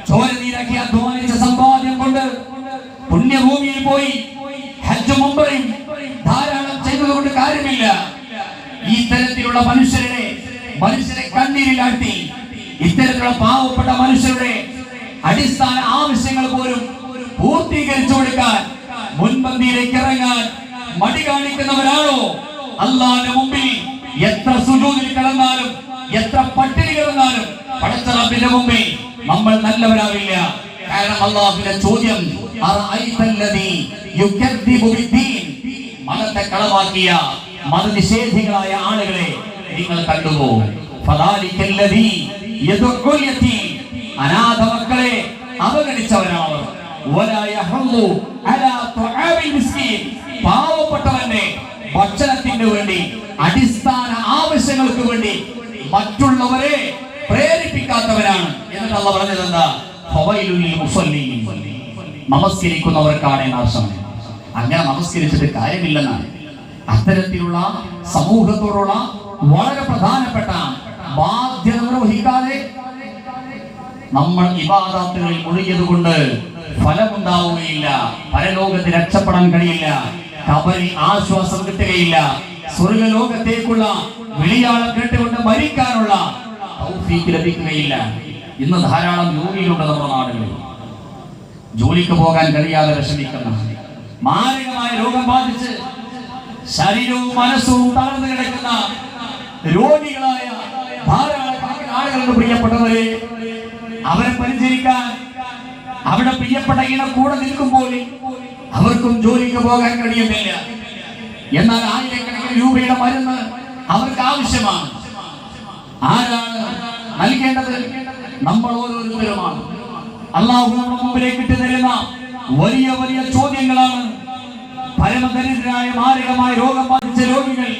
ചോര നീരാക്കി അധ്വാനിച്ച സമ്പാദ്യം കൊണ്ട് പുണ്യഭൂമിയിൽ പോയി ഹജ്ജും ഉംറയും ധാരാളം ചെയ്തതുകൊണ്ട് കാര്യമില്ല. ഈ തരത്തിലുള്ള മനുഷ്യരെ കണ്ണീരിലാഴ്ത്തി ഇത്തരത്തിലുള്ള പാവപ്പെട്ട മനുഷ്യരുടെ അടിസ്ഥാന ആവശ്യങ്ങൾ പോലും പൂർത്തീകരിച്ചു കൊടുക്കാൻ മുൻപന്തിയിലേക്ക് ഇറങ്ങാൻ മടി കാണിക്കുന്നവരാണോ അല്ലാഹുവിന്റെ മുമ്പിൽ എത്ര സുജൂദിൽ കിടന്നാലും എത്ര പട്ടിണി കിടന്നാലും പടച്ച റബ്ബിന്റെ മുമ്പിൽ നമ്മൾ നല്ലവരാവില്ല. കാരണം അല്ലാഹുവിന്റെ ചോദ്യം മതത്തെ കളവാക്കിയ മതനിഷേധികളായ ആളുകളെ നിങ്ങൾ കണ്ടുപോ. അനാഥ മക്കളെ അവഗണിച്ചവരാണ്. പാവപ്പെട്ടവന്റെ ഭക്ഷണത്തിന് വേണ്ടി, അടിസ്ഥാന ആവശ്യങ്ങൾക്ക് വേണ്ടി മറ്റുള്ളവരെ പ്രേരിപ്പിക്കാത്തവരാണ് എന്നിട്ട് അല്ലാഹു പറഞ്ഞത് എന്താ? നമസ്കരിക്കുന്നവർക്കാണ് നാശം. അങ്ങനെ നമസ്കരിച്ചിട്ട് കാര്യമില്ലെന്നാണ്. അത്തരത്തിലുള്ള സമൂഹത്തോടുള്ള വളരെ പ്രധാനപ്പെട്ട ബാധ്യത നിർവഹിക്കാതെ നമ്മൾ ഇബാദത്തുകളിൽ മുഴുകിയത് കൊണ്ട് ഫലമുണ്ടാവുകയില്ല, പരലോകത്ത് രക്ഷപ്പെടാൻ കഴിയില്ല, ഖബറിൽ ആശ്വാസം കിട്ടുകയില്ല, സ്വർഗലോകത്തേക്കുള്ള വിളിയാളം കേട്ടുകൊണ്ട് മരിക്കാനുള്ള തൗഫീഖ് ലഭിക്കുകയില്ല. ഇന്ന് ധാരാളം രോഗികളുണ്ട് നമ്മുടെ നാടുകളിൽ. ജോലിക്ക് പോകാൻ കഴിയാതെ വിഷമിക്കുന്ന, മാരകമായ രോഗം ബാധിച്ച് ശരീരവും മനസ്സും തളർന്നു കിടക്കുന്ന രോഗികളായ ധാരാളം ആളുകളുടെ പ്രിയപ്പെട്ടവരെ, അവരെ പരിചരിക്കാൻ അവിടെ പ്രിയപ്പെട്ട ഇണ കൂടെ നിൽക്കുമ്പോൾ അവർക്കും ജോലിക്ക് പോകാൻ കഴിയുന്നില്ല. എന്നാൽ ആയിരക്കണക്കിന് രൂപയുടെ മരുന്ന് അവർക്ക് ആവശ്യമാണ്. ആരാണ് നൽകേണ്ടത്? നമ്മൾ ഓരോരുത്തരുമാണ്. അല്ലാഹു നമ്മുടെ മുമ്പിലേക്ക് ഇട്ട് തരുന്ന വലിയ വലിയ ചോദ്യങ്ങളാണ്. പരമദരിദ്രനായ മാരകമായ രോഗം ബാധിച്ച രോഗികൾ,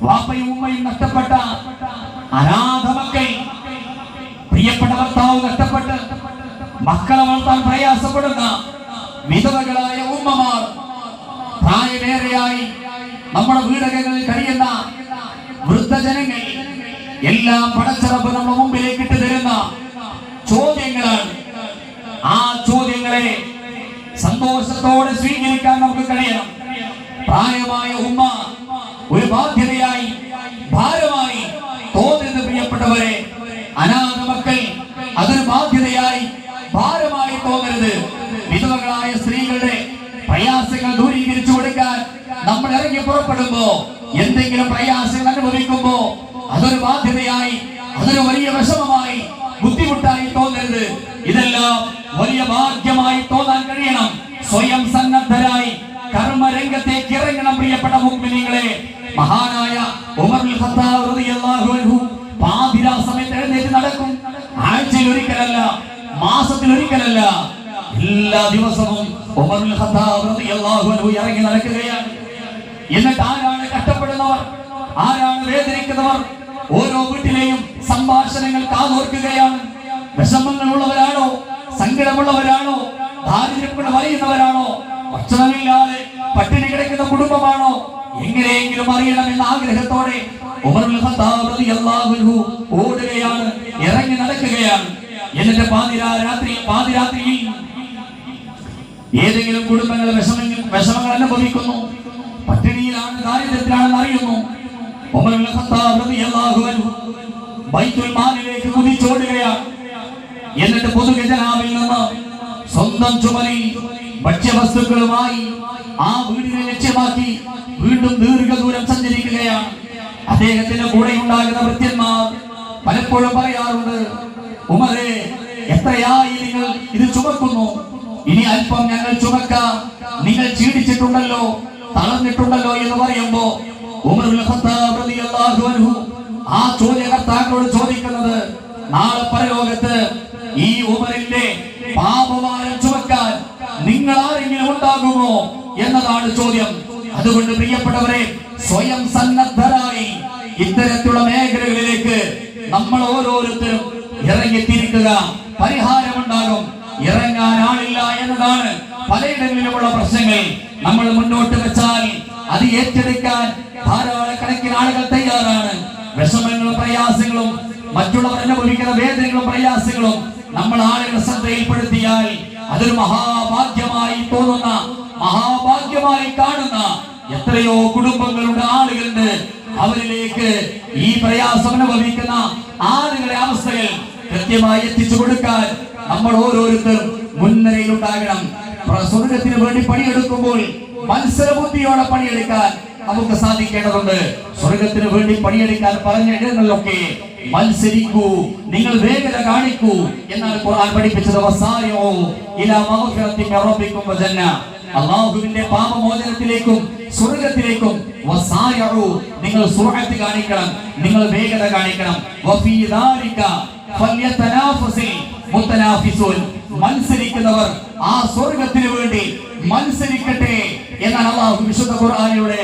വാപ്പയും ഉമ്മയും നഷ്ടപ്പെട്ട അനാഥ മക്കൾ, പ്രിയപ്പെട്ട ഭർത്താവ് നഷ്ടപ്പെട്ട് മക്കളെ വളർത്താൻ പ്രയാസപ്പെടുന്ന വിധവകളായ ഉമ്മമാർ, പ്രായമേറെയായി നമ്മുടെ വീടകങ്ങളിൽ കഴിയുന്ന വൃദ്ധജനങ്ങൾ, എല്ലാം പടച്ച റബ്ബ് നമ്മുടെ മുമ്പിലേക്ക് ഇട്ട് തരുന്ന ചോദ്യങ്ങളാണ്. ആ ചോദ്യങ്ങളെ സന്തോഷത്തോടെ സ്വീകരിക്കാൻ നമുക്ക് കഴിയണം. പ്രായമായ ഉമ്മ ഒരു ബാധ്യതയായി, ഭാരമായി തോന്നരുത്. പ്രിയപ്പെട്ടവരെ, അനാഥ മക്കൾ അതൊരു ബാധ്യതയായി, ഭാരമായി തോന്നരുത്. വിധവകളായ സ്ത്രീകളുടെ പ്രയാസങ്ങൾ ദൂരീകരിച്ചു കൊടുക്കാൻ നമ്മൾ ഇറങ്ങി പുറപ്പെടുമ്പോ, എന്തെങ്കിലും പ്രയാസങ്ങൾ അനുഭവിക്കുമ്പോ അതൊരു ബാധ്യതയായി, അതൊരു വലിയ വിഷമമായി, ബുദ്ധിമുട്ടായി തോന്നരുത്. ഇതെല്ലാം വലിയ ഭാഗ്യമായി തോന്നാൻ കഴിയണം. സ്വയം സന്നദ്ധരായി കർമ്മരംഗത്തേക്ക് ഇറങ്ങണം. പ്രിയപ്പെട്ട മുഅ്മിനീങ്ങളെ, മഹാനായ ഉമർ ഇബ്നുൽ ഖത്താബ് റളിയല്ലാഹു അൻഹു പാതിരാ സമയത്ത് എഴുന്നേറ്റ് നടക്കും. ആഴ്ചയിൽ ഒരിക്കലല്ല, മാസത്തിൽ ഒരിക്കലല്ല, എല്ലാ ദിവസവും ഉമർ ഇബ്നുൽ ഖത്താബ് റളിയല്ലാഹു അൻഹു ഇറങ്ങി നടക്കുകയാണ്. എന്നിട്ട് ആരാണ് കഷ്ടപ്പെടുന്നവർ, ആരാണ് വേദനിക്കുന്നവർ, ഓരോ വീട്ടിലെയും സംഭാഷണങ്ങൾ കാതോർക്കുകയാണ്. വിഷമങ്ങളുള്ളവരാണോ, സങ്കടമുള്ളവരാണോ, ദാരിദ്ര്യം കൊണ്ട് വലയുന്നവരാണോ, ഭക്ഷണമില്ലാതെ പട്ടിണി കിടക്കുന്ന കുടുംബമാണോ, എങ്ങനെയെങ്കിലും അറിയണമെന്ന ആഗ്രഹത്തോടെ ഉമർ ഇബ്നുൽ ഖത്താബ് റളിയല്ലാഹു അൻഹു ഓടുകയാണ്, ഇറങ്ങി നടക്കുകയാണ്. കഴിയുകയാണ്. എന്നിട്ട് പാതിരാത്രിയിൽ ഏതെങ്കിലും കുടുംബങ്ങൾ വിഷമങ്ങൾ അനുഭവിക്കുന്നു, പട്ടിണിയിലാണ്, ദാരിദ്ര്യത്തിലാണെന്ന് അറിയുന്നു. ഉമർ ഇബ്നുൽ ഖത്താബ് റളിയല്ലാഹു അൻഹു ബൈത്തുൽ മാലിലേക്ക് കുതിച്ചോടുകയാണ്. എന്നിട്ട് പൊതുഖജനാവിൽ നിന്ന് സ്വന്തം ചുമലിൽ ഭക്ഷ്യവസ്തുക്കളുമായി ആ വീടിനെ ലക്ഷ്യമാക്കി വീണ്ടും ദീർഘദൂരം സഞ്ചരിക്കുകയാണ്. അദ്ദേഹത്തിന്റെ കൂടെ ഉണ്ടാകുന്ന ഭൃത്യന്മാർ പലപ്പോഴും പറയാറുണ്ട്, ഉമറേ, എത്രയായി നിങ്ങൾ ഇത് ചുമക്കുന്നു, ഇനി അല്പം ഞങ്ങൾ ചുമക്കാം, നിങ്ങൾ ക്ഷീണിച്ചിട്ടുണ്ടല്ലോ, തളർന്നിട്ടുണ്ടല്ലോ എന്ന് പറയുമ്പോ ഉമർ ഇബ്നുൽ ഖത്താബ് റളിയല്ലാഹു അൻഹു ആ ചോദ്യകർത്താക്കളോട് ചോദിക്കുന്നത്, നാളെ പരലോകത്ത് ഈ ഉമറിന്റെ പാപഭാരം ചുമക്കാൻ നിങ്ങൾ ആരെങ്കിലും ഉണ്ടാകുമോ എന്നതാണ് ചോദ്യം. അതുകൊണ്ട് പ്രിയപ്പെട്ടവരെ, സ്വയം സന്നദ്ധരായി ഇത്തരത്തിലുള്ള മേഖലകളിലേക്ക് നമ്മൾ ഓരോരുത്തരും ഇറങ്ങിത്തിരിക്കുക. പരിഹാരമുണ്ടാകും. ഇറങ്ങാൻ ആളില്ല എന്നതാണ് പലയിടങ്ങളിലുമുള്ള പ്രശ്നങ്ങൾ. നമ്മൾ മുന്നോട്ട് വെച്ചാൽ അത് ഏറ്റെടുക്കാൻ ധാരാളക്കണക്കിന് ആളുകൾ തയ്യാറാണ്. വിഷമങ്ങളും പ്രയാസങ്ങളും മറ്റുള്ളവർ അനുഭവിക്കുന്ന വേദനകളും പ്രയാസങ്ങളും നമ്മൾ ആളുകൾ ശ്രദ്ധയിൽപ്പെടുത്തിയാൽ അതൊരു മഹാഭാഗ്യമായി തോന്നുന്ന, മഹാഭാഗ്യമായി കാണുന്ന എത്രയോ കുടുംബങ്ങളുടെ ആളുകളുണ്ട്. അവരിലേക്ക് ഈ പ്രയാസം അനുഭവിക്കുന്ന ആളുകളുടെ അവസ്ഥകൾ കൃത്യമായി എത്തിച്ചു കൊടുക്കാൻ നമ്മൾ ഓരോരുത്തരും മുൻനിരയിലുണ്ടാകണം. സ്വർഗത്തിന് വേണ്ടി പണിയെടുക്കുമ്പോൾ മത്സരബുദ്ധിയോടെ പണിയെടുക്കാൻ നമുക്ക് സാധിക്കേണ്ടതുണ്ട്. സ്വർഗത്തിന് വേണ്ടി പണിയെടുക്കാൻ പറഞ്ഞ ഇടങ്ങളിലൊക്കെ മത്സരിക്കൂ, നിങ്ങൾ വേഗത കാണിക്കൂ എന്നാണ് ഖുർആൻ പഠിപ്പിച്ചത്. വസാരിഉ ഇലാ മഗ്ഫിറത്തിൻ മിർ റബ്ബിക്കും വജന്ന, അല്ലാഹുവിന്റെ പാപമോചനത്തിലേക്കും സ്വർഗ്ഗത്തിലേക്കും വസാരിഉ, നിങ്ങൾ സുറഅത്ത് കാണിക്കണം, നിങ്ങൾ വേഗത കാണിക്കണം. വഫീ ദാലിക ഫല്യതനാഫസിൽ മുതനാഫിസൂൻ, മത്സരിക്കുന്നവർ ആ സ്വർഗ്ഗത്തിന് വേണ്ടി മത്സരിക്കട്ടെ എന്നാണ് അല്ലാഹു വിശുദ്ധ ഖുർആനിലൂടെ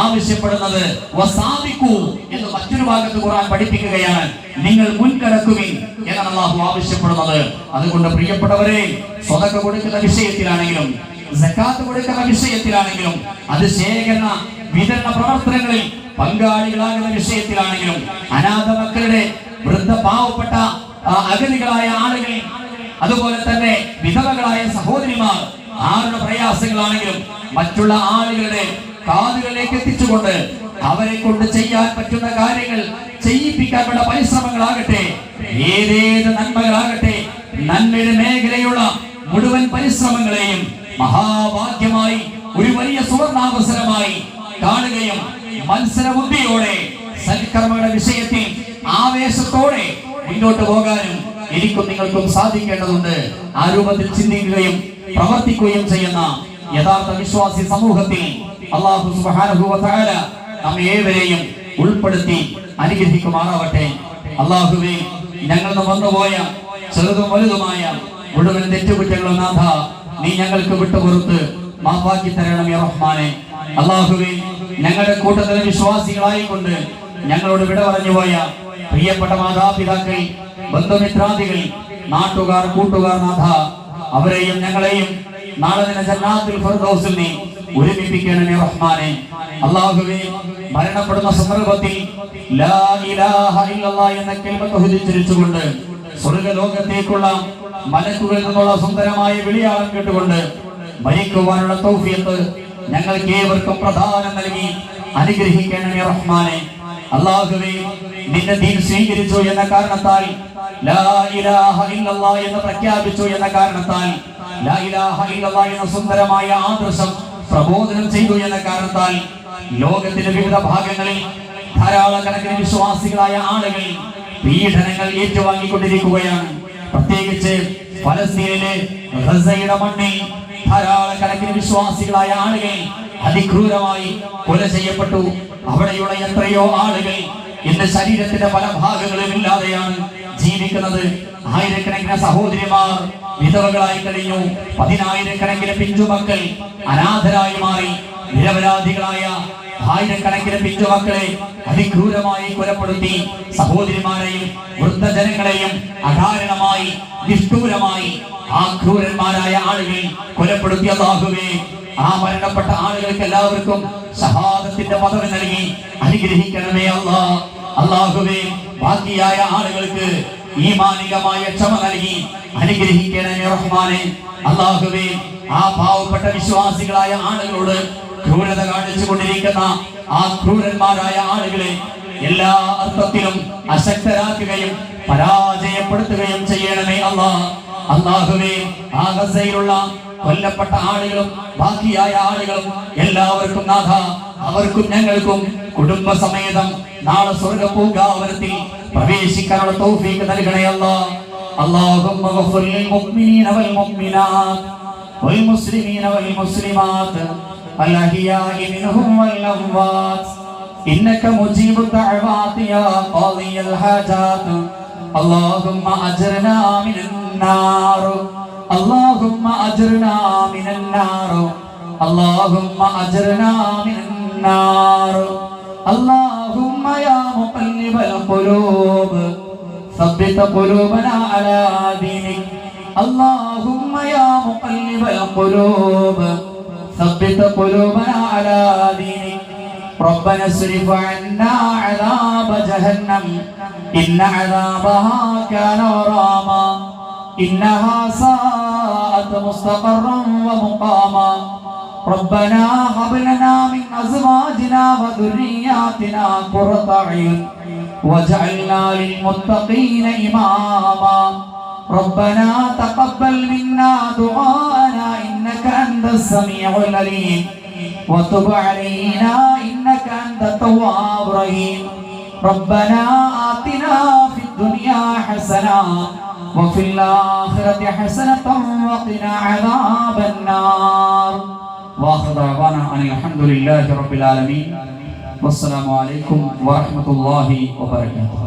ആവശ്യപ്പെടുന്നത്. വസാബിഖു എന്ന് മറ്റൊരു ഭാഗത്ത് ഖുർആൻ പഠിപ്പിക്കുകയാണ്, നിങ്ങൾ മുൻകടക്കുവിൻ എന്നാണ് അല്ലാഹു ആവശ്യപ്പെടുന്നത്. അതുകൊണ്ട് പ്രിയപ്പെട്ടവരെ, സ്വതക്ക കൊടുക്കുന്ന വിഷയത്തിലാണെങ്കിലും സക്കാത്ത് കൊടുക്കുന്ന വിഷയത്തിലാണെങ്കിലും അത് ശേഖരണ വിതരണ പ്രവർത്തനങ്ങളിൽ പങ്കാളികളാകുന്ന വിഷയത്തിലാണെങ്കിലും അനാഥ മക്കളുടെ വൃദ്ധ പാവപ്പെട്ട അഗതികളായ ആളുകൾ, അതുപോലെ തന്നെ വിധവകളായ സഹോദരിമാർ, ആരുടെ പ്രയാസങ്ങളാണെങ്കിലും മറ്റുള്ള ആളുകളുടെ കാതുകളിലേക്ക് എത്തിച്ചുകൊണ്ട് അവരെ കൊണ്ട് ചെയ്യാൻ പറ്റുന്ന കാര്യങ്ങൾ ചെയ്യിപ്പിക്കാനുള്ള പരിശ്രമങ്ങളാകട്ടെ, ഏതേത് നന്മകളാകട്ടെ, നന്മയുടെ മേഖലയുള്ള മുഴുവൻ പരിശ്രമങ്ങളെയും മഹാഭാഗ്യമായി ഒരു വലിയ സുവർണാവസരമായി കാണുകയും മത്സരബുദ്ധിയോടെ സൽക്കർമ്മങ്ങളുടെ വിഷയത്തിൽ ആവേശത്തോടെ മുന്നോട്ട് പോകാനും എനിക്കും നിങ്ങൾക്കും സാധിക്കേണ്ടതുണ്ട്. ആ രൂപത്തിൽ ചിന്തിക്കുകയും പ്രവർത്തിക്കുകയും ചെയ്യുന്ന യഥാർത്ഥ വിശ്വാസി സമൂഹത്തിൽ അല്ലാഹു സുബ്ഹാനഹു വ തആല നമ്മെ ഏവരെയും ഉൾപ്പെടുത്തി അനുഗ്രഹിക്കുമാറാവട്ടെ. അല്ലാഹുവേ, ഞങ്ങൾ വന്നുപോയ ചെറുതും വലുതുമായ മുഴുവൻ തെറ്റുകുറ്റങ്ങളും നാഥ നീ ഞങ്ങൾക്ക് വിട്ടുപുറത്ത് മാപ്പാക്കി തരണമേ റഹ്മാനെ. അല്ലാഹുവേ, ഞങ്ങളുടെ കൂട്ടത്തിലെ വിശ്വാസികളായിക്കൊണ്ട് ഞങ്ങളോട് വിട പറഞ്ഞുപോയ പ്രിയപ്പെട്ട മാതാപിതാക്കൾ, ബന്ധുമിത്രാദികൾ, നാട്ടുകാർ, കൂട്ടുകാർ, നാഥ അവരെയും ഞങ്ങളെയും നാളെ ദിന ജന്നാത്തുൽ ഫിർദൗസിൽ നീ ഒരുമിപ്പിക്കണമേ റഹ്മാനെ. അല്ലാഹുവേ, മരണപ്പെടുന്ന സന്ദർഭത്തിൽ ലാ ഇലാഹ ഇല്ലല്ലാഹ് എന്ന കലിമത്ത് ഉച്ചരിച്ചുകൊണ്ട് സ്വർഗ്ഗലോകത്തേക്കുള്ള മലക്കുകളിൽ നിന്നുള്ള സുന്ദരമായ വിളിയാളം കേട്ടുകൊണ്ട് മരിക്കുവാനുള്ള തൗഫീഖ് ഞങ്ങൾക്ക് ഏവർക്കും പ്രദാനം നൽകി അനുഗ്രഹിക്കണമേ റഹ്മാനെ. അല്ലാഹുവേ, നിന്റെ ദീൻ സ്വീകരിച്ചു എന്ന കാരണത്താൽ, ലാ ഇലാഹ ഇല്ലല്ലാഹ് എന്ന് പ്രഖ്യാപിച്ചു എന്ന കാരണത്താൽ, ലാ ഇലാഹ ഇല്ലല്ലാഹ് എന്ന സുന്ദരമായ ആദർശം പ്രബോധനം ചെയ്തു എന്ന കാരണത്താൽ ലോകത്തിന്റെ വിവിധ ഭാഗങ്ങളിൽ ധാരാളക്കണക്കിന് വിശ്വാസികളായ ആളുകൾ പീഡനങ്ങൾ ഏറ്റുവാങ്ങിക്കൊണ്ടിരിക്കുകയാണ്. പ്രത്യേകിച്ച് ഫലസ്തീനിലെ ഗസയുടെ മണ്ണിൽ ധാരാളക്കണക്കിന് വിശ്വാസികളായ ആളുകൾ അതിക്രൂരമായി കൊല ചെയ്യപ്പെട്ടു. അവിടെയുള്ള എത്രയോ ആളുകൾ ഇന്ന് ശരീരത്തിന്റെ പല ഭാഗങ്ങളും ഇല്ലാതെയാണ് ജീവിക്കുന്നത്. ആയിരക്കണക്കിന് സഹോദരിമാർ വിധവകളായി കഴിഞ്ഞു. 10,000-കണക്കിന് പിഞ്ചുമക്കൾ അനാഥരായി മാറി. നിരപരാധികളായ ആയിരക്കണക്കിന് പിഞ്ചുമക്കളെ അതിക്രൂരമായി കൊലപ്പെടുത്തി. സഹോദരിമാരെയും വൃദ്ധജനങ്ങളെയും അകാരണമായി നിഷ്ഠൂരമായി ആ ക്രൂരന്മാരായ ആളുകൾ കൊലപ്പെടുത്തി. അല്ലാഹുവേ, ആ മരണപ്പെട്ട ആളുകൾക്ക് എല്ലാവർക്കും ഷഹാദത്തിന്റെ പദവി നൽകി അനുഗ്രഹിക്കണമേ അല്ലാഹ്. അല്ലാഹുവേ, ബാക്കിയായ ആളുകൾക്ക് ഈമാനികമായ ക്ഷമ നൽകി അനുഗ്രഹിക്കണമേ റഹ്മാനെ. അല്ലാഹുവേ, ആ പാവപ്പെട്ട വിശ്വാസികളായ ആളുകളോട് ക്രൂരത കാണിച്ചു കൊണ്ടിരിക്കുന്ന ആ ക്രൂരന്മാരായ ആളുകളെ എല്ലാ അർത്ഥത്തിലും അശക്തരാക്കുകയും പരാജയപ്പെടുത്തുകയും ചെയ്യണമേ അല്ലാഹുവേ. ആ ഗസയിലുള്ള കൊല്ലപ്പെട്ട ആളുകളും ബാക്കിയായ ആളുകളും എല്ലാവർക്കും നാഥ, അവർക്കും ഞങ്ങൾക്കും കുടുംബസമേതം നാളെ സ്വർഗ്ഗപൂങ്കാവനത്തിൽ പ്രവേശിക്കാനുള്ള തൗഫീഖ് നൽകണേ അല്ലാഹുമ്മ ഗഫിർ ലിൽ മുഅ്മിനീന വൽ മുഅ്മിനാത്ത് വൽ മുസ്ലിമീന വൽ മുസ്ലിമാത്ത് അൽ അഹ്യാഇ മിൻഹും വൽ അംവാത്ത് ഇന്നക മുജീബു ദഅവാതി യാ ഖാദിയൽ ഹാജാത്ത് അല്ലാഹുമ്മ അജ്ർനാ മിനൻ നാർ اللهم أجرنا من النار اللهم أجرنا من النار اللهم يا مقلب القلوب ثبت قلوبنا على دينك اللهم يا مقلب القلوب ثبت قلوبنا على دينك ربنا اصرف عنا عذاب جهنم إن عذابها كان غراما إنها ساءت مستقرا ومقاما ربنا هب لنا من أزواجنا وذرياتنا قرة أعين واجعلنا للمتقين إماما ربنا تقبل منا دعاءنا إنك أنت السميع العليم وتب علينا إنك أنت التواب الرحيم ربنا آتنا في الدنيا حسنة وفي الآخرة حسنة وقنا عذاب النار وآخر دعوانا أن الحمد لله رب العالمين والسلام عليكم ورحمة الله وبركاته.